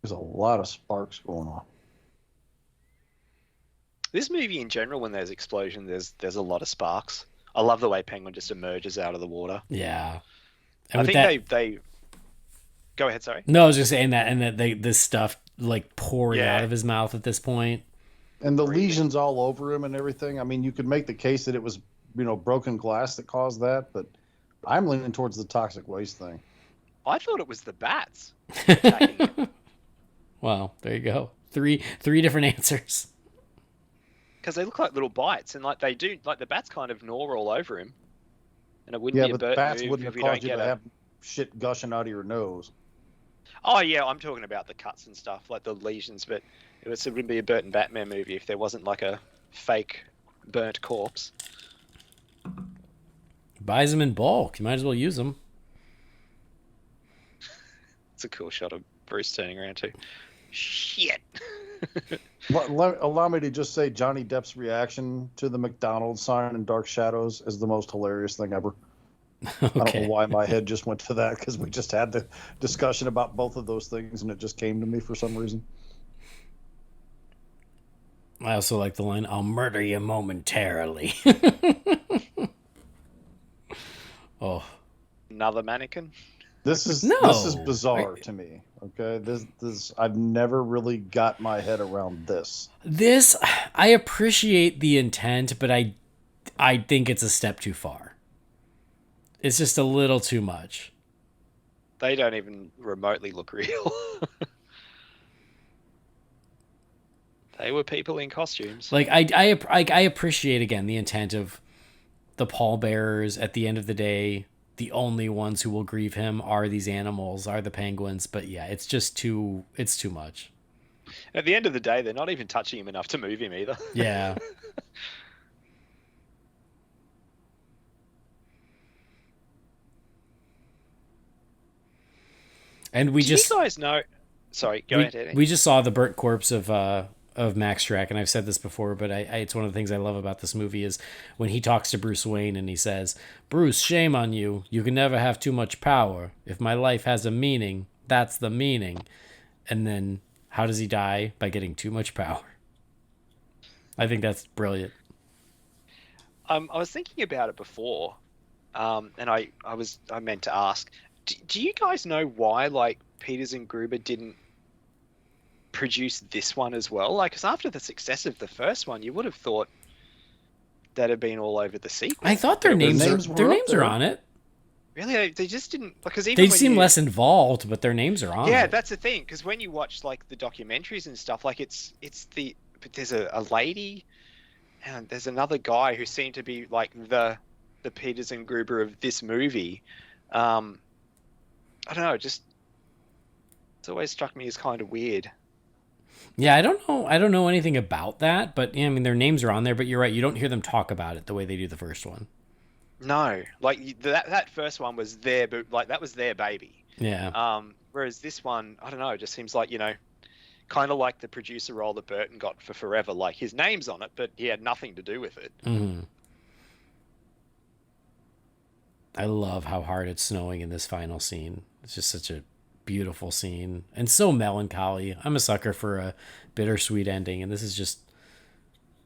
S2: There's a lot of sparks going on.
S3: This movie in general, when there's explosion, there's a lot of sparks. I love the way Penguin just emerges out of the water.
S1: Yeah. And
S3: I think they go ahead, sorry.
S1: No, I was just saying that, and that this stuff like pouring out of his mouth at this point.
S2: And the lesions all over him and everything. I mean, you could make the case that it was, broken glass that caused that, but I'm leaning towards the toxic waste thing.
S3: I thought it was the bats attacking him.
S1: Well, there you go. Three different answers.
S3: Because they look like little bites, and like they do, like the bats kind of gnaw all over him. And it wouldn't be a Burton
S2: bats
S3: move
S2: wouldn't
S3: if
S2: have
S3: we don't
S2: caused you
S3: get
S2: to have shit gushing out of your nose.
S3: Oh yeah, I'm talking about the cuts and stuff, like the lesions. But it wouldn't be a Burton Batman movie if there wasn't like a fake burnt corpse.
S1: Buys them in bulk. You might as well use them.
S3: It's a cool shot of Bruce turning around too. Shit.
S2: Allow me to just say Johnny Depp's reaction to the McDonald's sign in Dark Shadows is the most hilarious thing ever. Okay. I don't know why my head just went to that, because we just had the discussion about both of those things and it just came to me for some reason.
S1: I also like the line, "I'll murder you momentarily." Oh.
S3: Another mannequin?
S2: This is bizarre to me. Okay, this I've never really got my head around this.
S1: This, I appreciate the intent, but I think it's a step too far. It's just a little too much.
S3: They don't even remotely look real. They were people in costumes.
S1: Like I appreciate again the intent of the pallbearers. At the end of the day, the only ones who will grieve him are these animals, are the penguins. But yeah, it's too much.
S3: At the end of the day, they're not even touching him enough to move him either.
S1: Yeah. And we
S3: you guys know? Sorry, go ahead, Eddie.
S1: We just saw the burnt corpse of Max Shrek, and I've said this before, but it's one of the things I love about this movie is when he talks to Bruce Wayne and he says, "Bruce, shame on you. You can never have too much power. If my life has a meaning, that's the meaning." And then how does he die? By getting too much power. I think that's brilliant.
S3: I was thinking about it before, and I meant to ask, do you guys know why like Peters and Gruber didn't produce this one as well? Like, because after the success of the first one, you would have thought that had been all over the sequel.
S1: I thought their names are on it.
S3: Really, they just didn't, because even
S1: they seem less involved, but their names are on it.
S3: Yeah, that's the thing. Because when you watch like the documentaries and stuff, like but there's a lady, and there's another guy who seem to be like the Peters and Gruber of this movie. I don't know, it's always struck me as kind of weird.
S1: Yeah, I don't know anything about that, but yeah, I mean their names are on there, but you're right, you don't hear them talk about it the way they do the first one.
S3: No, like that first one was their, like that was their baby.
S1: Yeah.
S3: Whereas this one, I don't know, it just seems like, kind of like the producer role that Burton got for Forever. Like his name's on it, but he had nothing to do with it.
S1: Mm-hmm. I love how hard it's snowing in this final scene. It's just such a beautiful scene and so melancholy. I'm a sucker for a bittersweet ending, and this is just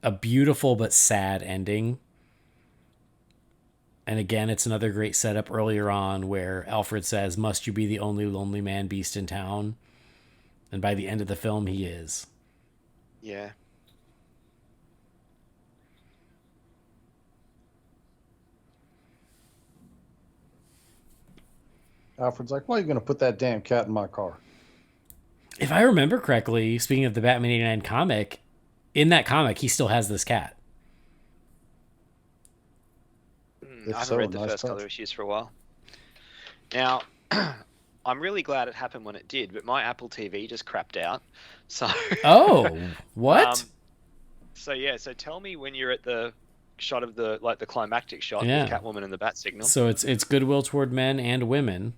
S1: a beautiful but sad ending. And again, it's another great setup earlier on where Alfred says, "Must you be the only lonely man beast in town?" And by the end of the film, he is.
S3: Yeah.
S2: Alfred's like, why are you going to put that damn cat in my car?
S1: If I remember correctly, speaking of the Batman 89 comic, in that comic, he still has this cat.
S3: I haven't read the first couple of issues for a while. Now, I'm really glad it happened when it did, but my Apple TV just crapped out. So.
S1: Oh, what?
S3: So tell me when you're at the shot of the climactic shot with Catwoman and the bat signal.
S1: So it's goodwill toward men and women,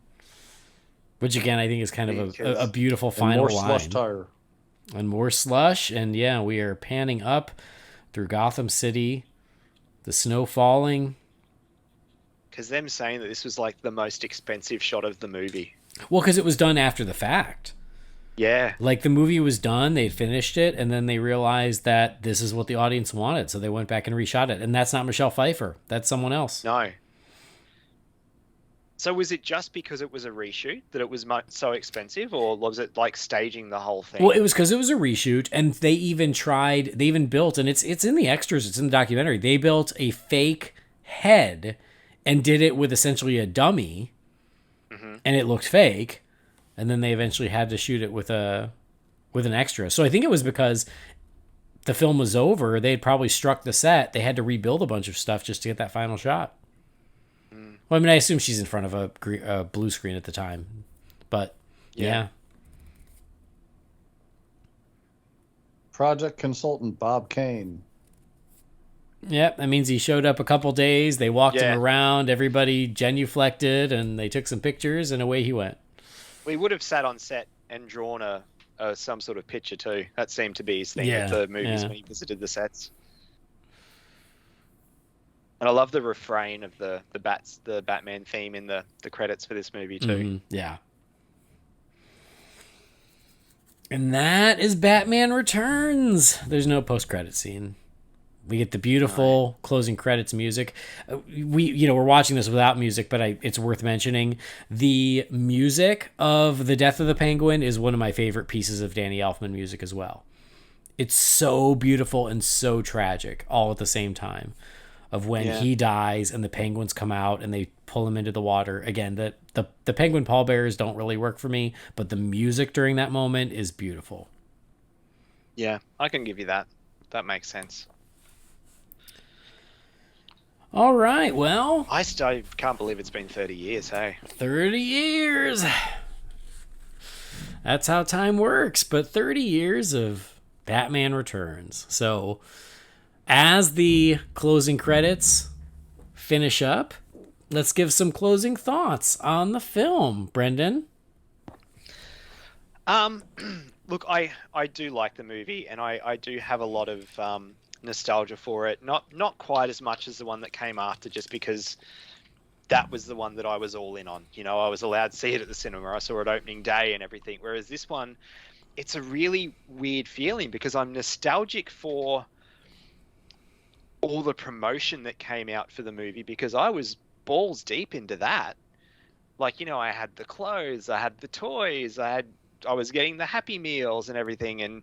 S1: which again I think is kind of a beautiful final line.
S2: And more slush tire.
S1: And more slush, and yeah, we are panning up through Gotham City, the snow falling.
S3: Because them saying that this was like the most expensive shot of the movie.
S1: Well, because it was done after the fact.
S3: Yeah.
S1: Like the movie was done, they'd finished it, and then they realized that this is what the audience wanted, so they went back and reshot it. And that's not Michelle Pfeiffer. That's someone else.
S3: No. So was it just because it was a reshoot that it was so expensive, or was it like staging the whole thing?
S1: Well, it was because it was a reshoot, and they even built, and it's in the extras, it's in the documentary, they built a fake head and did it with essentially a dummy, and it looked fake, and then they eventually had to shoot it with an extra. So I think it was because the film was over, they had probably struck the set, they had to rebuild a bunch of stuff just to get that final shot. Well, I mean, I assume she's in front of a blue screen at the time, but yeah.
S2: Project consultant Bob Kane.
S1: Yep, that means he showed up a couple days. They walked him around. Everybody genuflected, and they took some pictures, and away he went.
S3: We would have sat on set and drawn some sort of picture too. That seemed to be his thing with the movies when he visited the sets. And I love the refrain of the Batman theme in the credits for this movie too.
S1: Mm-hmm. Yeah. And that is Batman Returns. There's no post-credit scene. We get the beautiful closing credits music. We're watching this without music, but it's worth mentioning. The music of The Death of the Penguin is one of my favorite pieces of Danny Elfman music as well. It's so beautiful and so tragic all at the same time. Of when he dies and the penguins come out and they pull him into the water. Again, the penguin pallbearers don't really work for me, but the music during that moment is beautiful.
S3: Yeah, I can give you that. That makes sense.
S1: All right, well.
S3: I still can't believe it's been 30 years, hey?
S1: 30 years! That's how time works, but 30 years of Batman Returns. So, as the closing credits finish up, let's give some closing thoughts on the film. Brendan?
S3: Look, I do like the movie, and I do have a lot of nostalgia for it. Not quite as much as the one that came after, just because that was the one that I was all in on. You know, I was allowed to see it at the cinema. I saw it opening day and everything. Whereas this one, it's a really weird feeling because I'm nostalgic for all the promotion that came out for the movie, because I was balls deep into that. Like, you know, I had the clothes, I had the toys, I was getting the Happy Meals and everything, and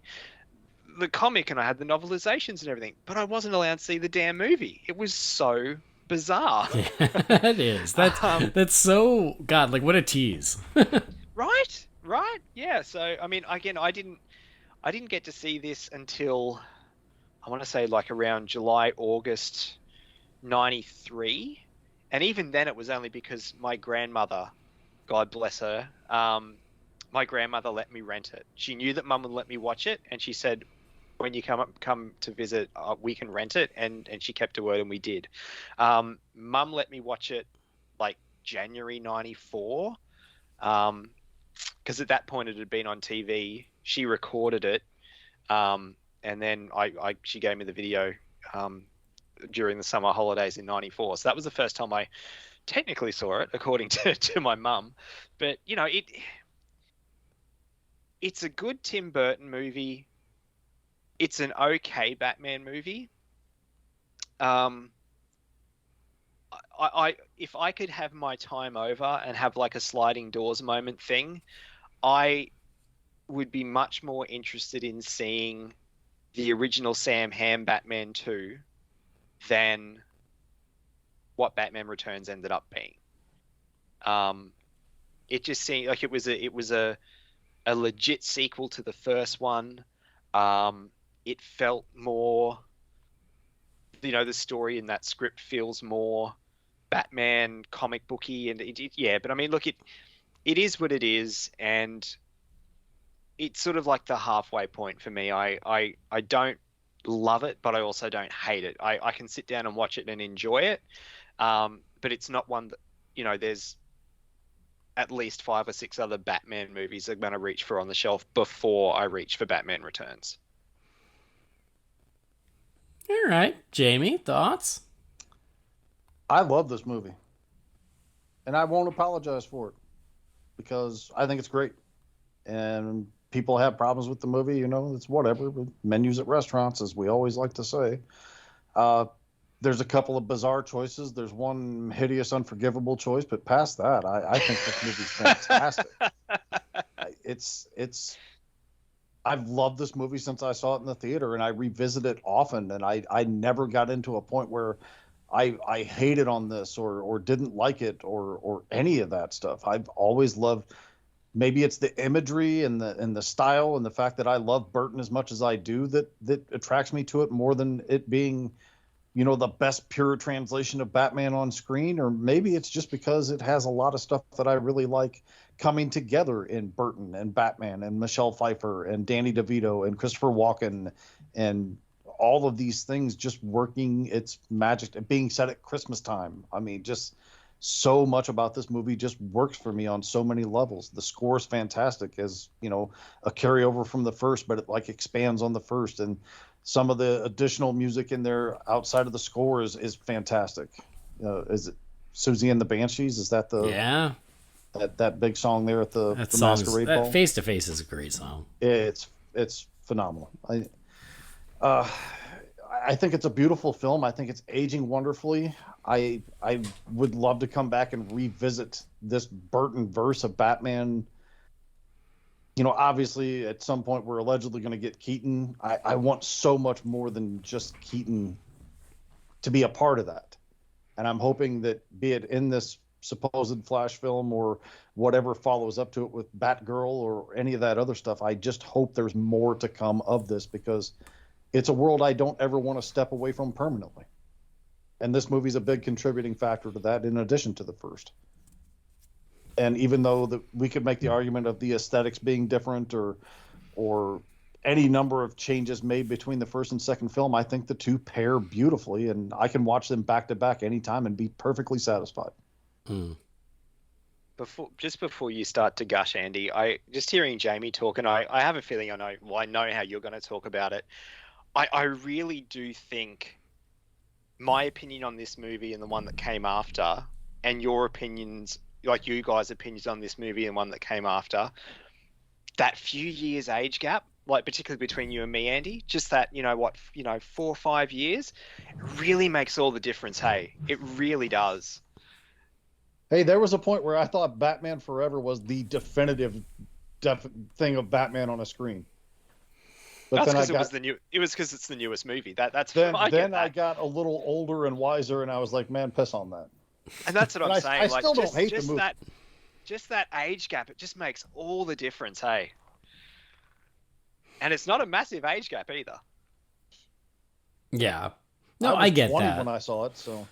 S3: the comic, and I had the novelizations and everything, but I wasn't allowed to see the damn movie. It was so bizarre.
S1: Yeah, it is. That's so, God, like, what a tease.
S3: Right. Yeah. So, I mean, again, I didn't get to see this until, I want to say, like around July, August 93. And even then it was only because my grandmother, God bless her, my grandmother let me rent it. She knew that Mum would let me watch it, and she said, when you come to visit, we can rent it, and she kept her word, and we did. Mum let me watch it like January 94, because at that point it had been on TV. She recorded it, and then she gave me the video during the summer holidays in 94. So that was the first time I technically saw it, according to my mum. But, you know, it's a good Tim Burton movie. It's an okay Batman movie. If I could have my time over and have like a sliding doors moment thing, I would be much more interested in seeing the original Sam Hamm Batman 2 than what Batman Returns ended up being. It just seemed like it was a legit sequel to the first one. It felt more, the story in that script feels more Batman comic booky, and yeah. But I mean, look, it is what it is, and it's sort of like the halfway point for me. I don't love it, but I also don't hate it. I can sit down and watch it and enjoy it, but it's not one that, there's at least 5 or 6 other Batman movies I'm going to reach for on the shelf before I reach for Batman Returns.
S1: All right, Jamie, thoughts?
S2: I love this movie, and I won't apologize for it because I think it's great. And people have problems with the movie, it's whatever. But menus at restaurants, as we always like to say. There's a couple of bizarre choices. There's one hideous, unforgivable choice, but past that, I think this movie's fantastic. I've loved this movie since I saw it in the theater, and I revisit it often, and I never got into a point where I hated on this or didn't like it or any of that stuff. I've always loved. Maybe it's the imagery and the style and the fact that I love Burton as much as I do that attracts me to it more than it being, the best pure translation of Batman on screen. Or maybe it's just because it has a lot of stuff that I really like coming together in Burton and Batman and Michelle Pfeiffer and Danny DeVito and Christopher Walken and all of these things just working its magic and being set at Christmas time. I mean, just so much about this movie just works for me on so many levels. The score is fantastic, as a carryover from the first, but it like expands on the first, and some of the additional music in there outside of the score is fantastic. Is it Susie and the Banshees? Is that that big song there at the Masquerade Ball?
S1: Face to Face is a great song.
S2: It's phenomenal. I think it's a beautiful film. I think it's aging wonderfully. I would love to come back and revisit this Burton verse of Batman. Obviously at some point we're allegedly going to get Keaton. I want so much more than just Keaton to be a part of that. And I'm hoping that, be it in this supposed Flash film or whatever follows up to it with Batgirl or any of that other stuff, I just hope there's more to come of this, because it's a world I don't ever want to step away from permanently. And this movie's a big contributing factor to that, in addition to the first. And even though we could make the argument of the aesthetics being different or any number of changes made between the first and second film, I think the two pair beautifully, and I can watch them back to back anytime and be perfectly satisfied.
S3: Before you start to gush, Andy, just hearing Jamie talk, and I have a feeling I know how you're going to talk about it. I really do think my opinion on this movie and the one that came after, and your opinions, like you guys' opinions on this movie and one that came after, that few years age gap, like particularly between you and me, Andy, just that, 4 or 5 years, it really makes all the difference. Hey, it really does.
S2: Hey, there was a point where I thought Batman Forever was the definitive thing of Batman on a screen. But
S3: that's because it was because it's the newest movie. That's
S2: then I got a little older and wiser, and I was like, man, piss on that.
S3: And that's what I'm saying.
S2: I still don't hate the movie.
S3: Just that age gap, it just makes all the difference, hey. And it's not a massive age gap either.
S1: Yeah. No, I get
S2: 20
S1: that.
S2: when I saw it, so.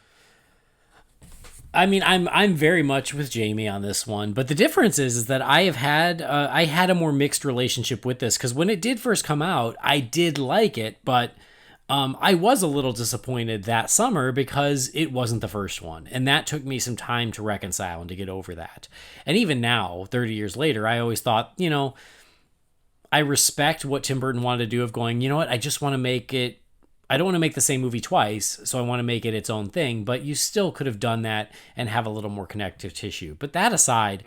S1: I mean, I'm very much with Jamie on this one, but the difference is that I had a more mixed relationship with this, because when it did first come out, I did like it, but I was a little disappointed that summer because it wasn't the first one, and that took me some time to reconcile and to get over that. And even now, 30 years later, I always thought, I respect what Tim Burton wanted to do of going, I just want to make it. I don't want to make the same movie twice, so I want to make it its own thing, but you still could have done that and have a little more connective tissue. But that aside,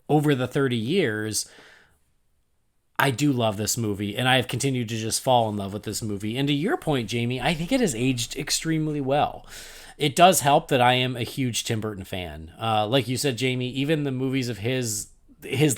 S1: over the 30 years, I do love this movie, and I have continued to just fall in love with this movie. And to your point, Jamie, I think it has aged extremely well. It does help that I am a huge Tim Burton fan. Like you said, Jamie, even the movies of his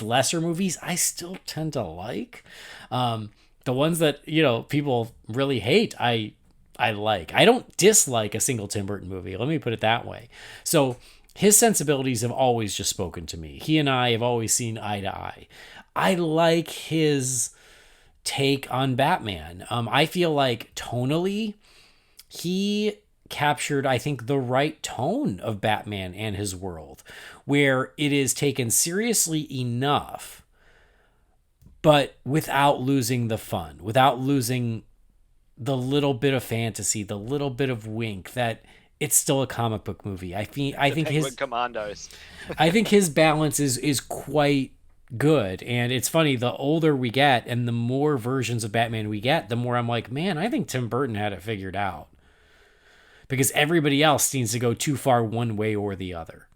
S1: lesser movies, I still tend to like. The ones that, people really hate, I like. I don't dislike a single Tim Burton movie. Let me put it that way. So his sensibilities have always just spoken to me. He and I have always seen eye to eye. I like his take on Batman. I feel like tonally, he captured, I think, the right tone of Batman and his world, where it is taken seriously enough, but without losing the fun, without losing the little bit of fantasy, the little bit of wink that it's still a comic book movie. I think his
S3: Commandos.
S1: I think his balance is quite good. And it's funny, the older we get and the more versions of Batman we get, the more I'm like, man, I think Tim Burton had it figured out. Because everybody else seems to go too far one way or the other.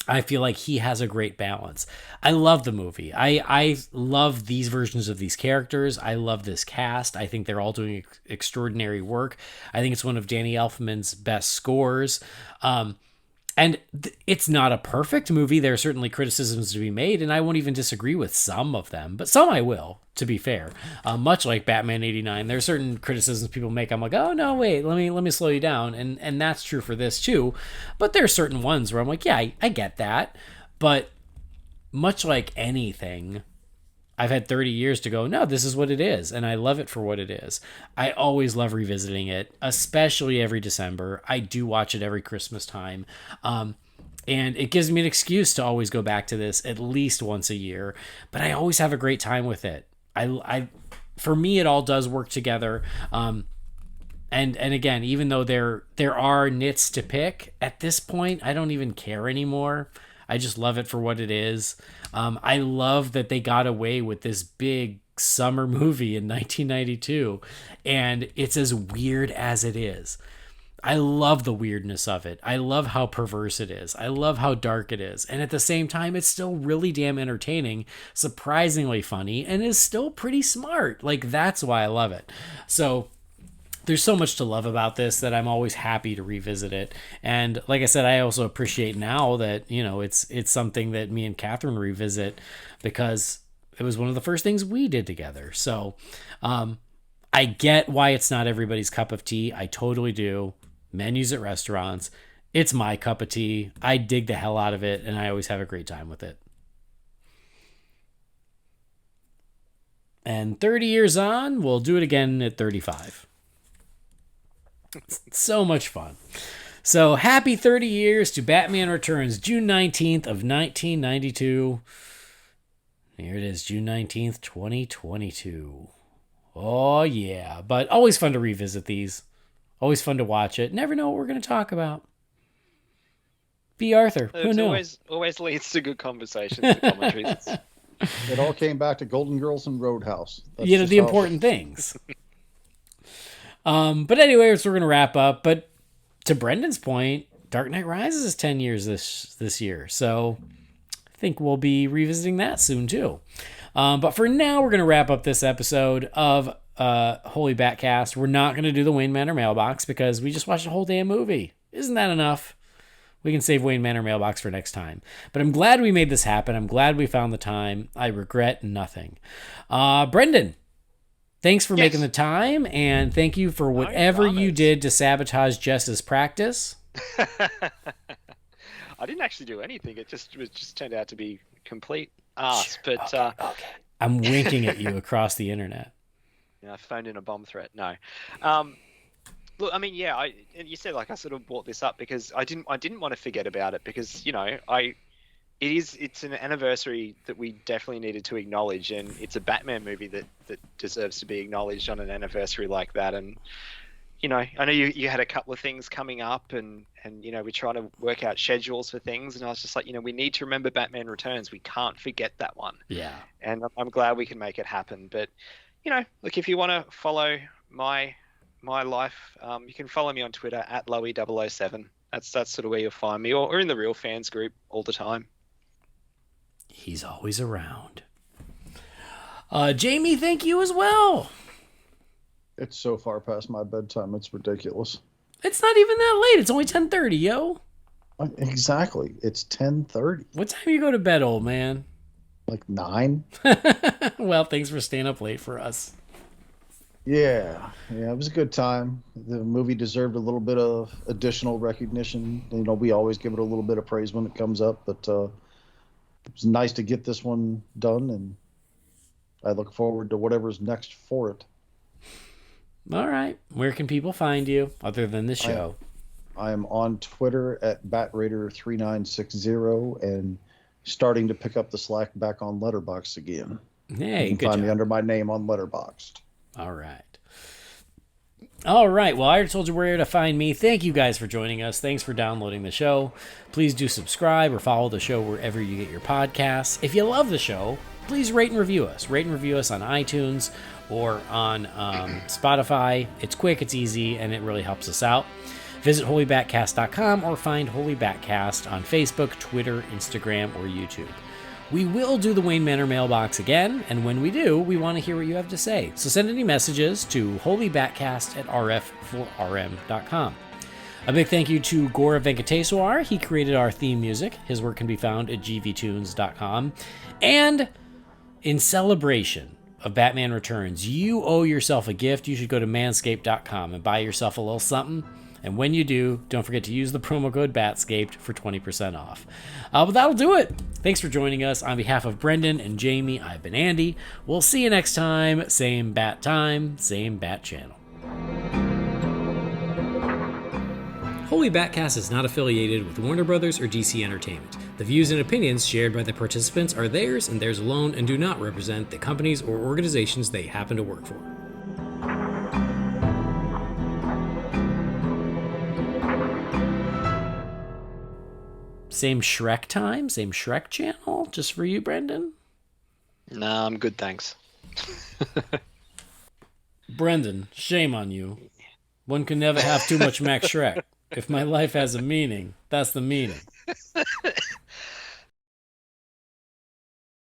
S1: I feel like he has a great balance. I love the movie. I love these versions of these characters. I love this cast. I think they're all doing extraordinary work. I think it's one of Danny Elfman's best scores. And it's not a perfect movie. There are certainly criticisms to be made, and I won't even disagree with some of them, but some I will, to be fair. Much like Batman 89, there are certain criticisms people make. I'm like, oh, no, wait, let me slow you down. And that's true for this, too. But there are certain ones where I'm like, yeah, I get that. But much like anything, I've had 30 years to go, no, this is what it is, and I love it for what it is. I always love revisiting it, especially every December. I do watch it every Christmas time, and it gives me an excuse to always go back to this at least once a year, but I always have a great time with it. For me, it all does work together, and again, even though there are nits to pick, at this point, I don't even care anymore. I just love it for what it is. I love that they got away with this big summer movie in 1992, and it's as weird as it is. I love the weirdness of it. I love how perverse it is. I love how dark it is. And at the same time, it's still really damn entertaining, surprisingly funny, and is still pretty smart. Like, that's why I love it. So there's so much to love about this that I'm always happy to revisit it. And like I said, I also appreciate now that, it's something that me and Catherine revisit because it was one of the first things we did together. So I get why it's not everybody's cup of tea. I totally do. Menus at restaurants. It's my cup of tea. I dig the hell out of it, and I always have a great time with it. And 30 years on, we'll do it again at 35. So much fun. So happy 30 years to Batman Returns, June 19th of 1992. Here it is, June 19th, 2022. Oh yeah, but always fun to revisit these. Always fun to watch it. Never know what we're going to talk about. B. Arthur, who knew?
S3: Always leads to good conversations and commentaries.
S2: It all came back to Golden Girls and Roadhouse. That's
S1: The important things. But anyway, so we're going to wrap up. But to Brendan's point, Dark Knight Rises is 10 years this year. So I think we'll be revisiting that soon too. But for now, we're going to wrap up this episode of Holy BatCast. We're not going to do the Wayne Manor Mailbox because we just watched the whole damn movie. Isn't that enough? We can save Wayne Manor Mailbox for next time. But I'm glad we made this happen. I'm glad we found the time. I regret nothing. Brendan, thanks for making the time, and thank you for whatever you did to sabotage Jess's practice.
S3: I didn't actually do anything. It just turned out to be complete arse.
S1: Sure.
S3: But
S1: okay. I'm winking at you across the internet.
S3: I phoned in a bomb threat. No. Look, I mean, yeah, and you said, like, I sort of brought this up because I didn't want to forget about it because, it's an anniversary that we definitely needed to acknowledge, and it's a Batman movie that deserves to be acknowledged on an anniversary like that. And I know you had a couple of things coming up, and we're trying to work out schedules for things, and I was just like, we need to remember Batman Returns. We can't forget that one. Yeah. And I'm glad we can make it happen. But look, if you want to follow my life, you can follow me on Twitter at Loey007. That's sort of where you'll find me, or in the Real Fans group all the time.
S1: He's always around. Jamie, thank you as well.
S2: It's so far past my bedtime. It's ridiculous.
S1: It's not even that late. It's only 10:30, yo.
S2: Exactly. It's 10:30.
S1: What time you go to bed, old man?
S2: Like 9.
S1: Well, thanks for staying up late for us.
S2: Yeah, it was a good time. The movie deserved a little bit of additional recognition. You know, we always give it a little bit of praise when it comes up, but it was nice to get this one done, and I look forward to whatever's next for it.
S1: All right. Where can people find you other than the show?
S2: I am on Twitter at BatRaider3960 and starting to pick up the slack back on Letterboxd again.
S1: Hey,
S2: you can find me under my name on Letterboxd.
S1: All right. Well, I already told you where to find me. Thank you guys for joining us. Thanks for downloading the show. Please do subscribe or follow the show wherever you get your podcasts. If you love the show, please rate and review us. Rate and review us on iTunes or on Spotify. It's quick, it's easy, and it really helps us out. Visit holybatcast.com or find Holy BatCast on Facebook, Twitter, Instagram, or YouTube. We will do the Wayne Manor mailbox again, and when we do, we want to hear what you have to say. So send any messages to holybatcast@rf4rm.com. A big thank you to Gora Venkateswar. He created our theme music. His work can be found at gvtunes.com. And in celebration of Batman Returns, you owe yourself a gift. You should go to manscaped.com and buy yourself a little something. And when you do, don't forget to use the promo code BATSCAPED for 20% off. But that'll do it. Thanks for joining us. On behalf of Brendan and Jamie, I've been Andy. We'll see you next time. Same bat time, same bat channel. Holy BatCast is not affiliated with Warner Brothers or DC Entertainment. The views and opinions shared by the participants are theirs and theirs alone and do not represent the companies or organizations they happen to work for. Same Shrek time? Same Shrek channel? Just for you, Brendan?
S3: Nah, I'm good, thanks.
S1: Brendan, shame on you. One can never have too much Max Shrek. If my life has a meaning, that's the meaning.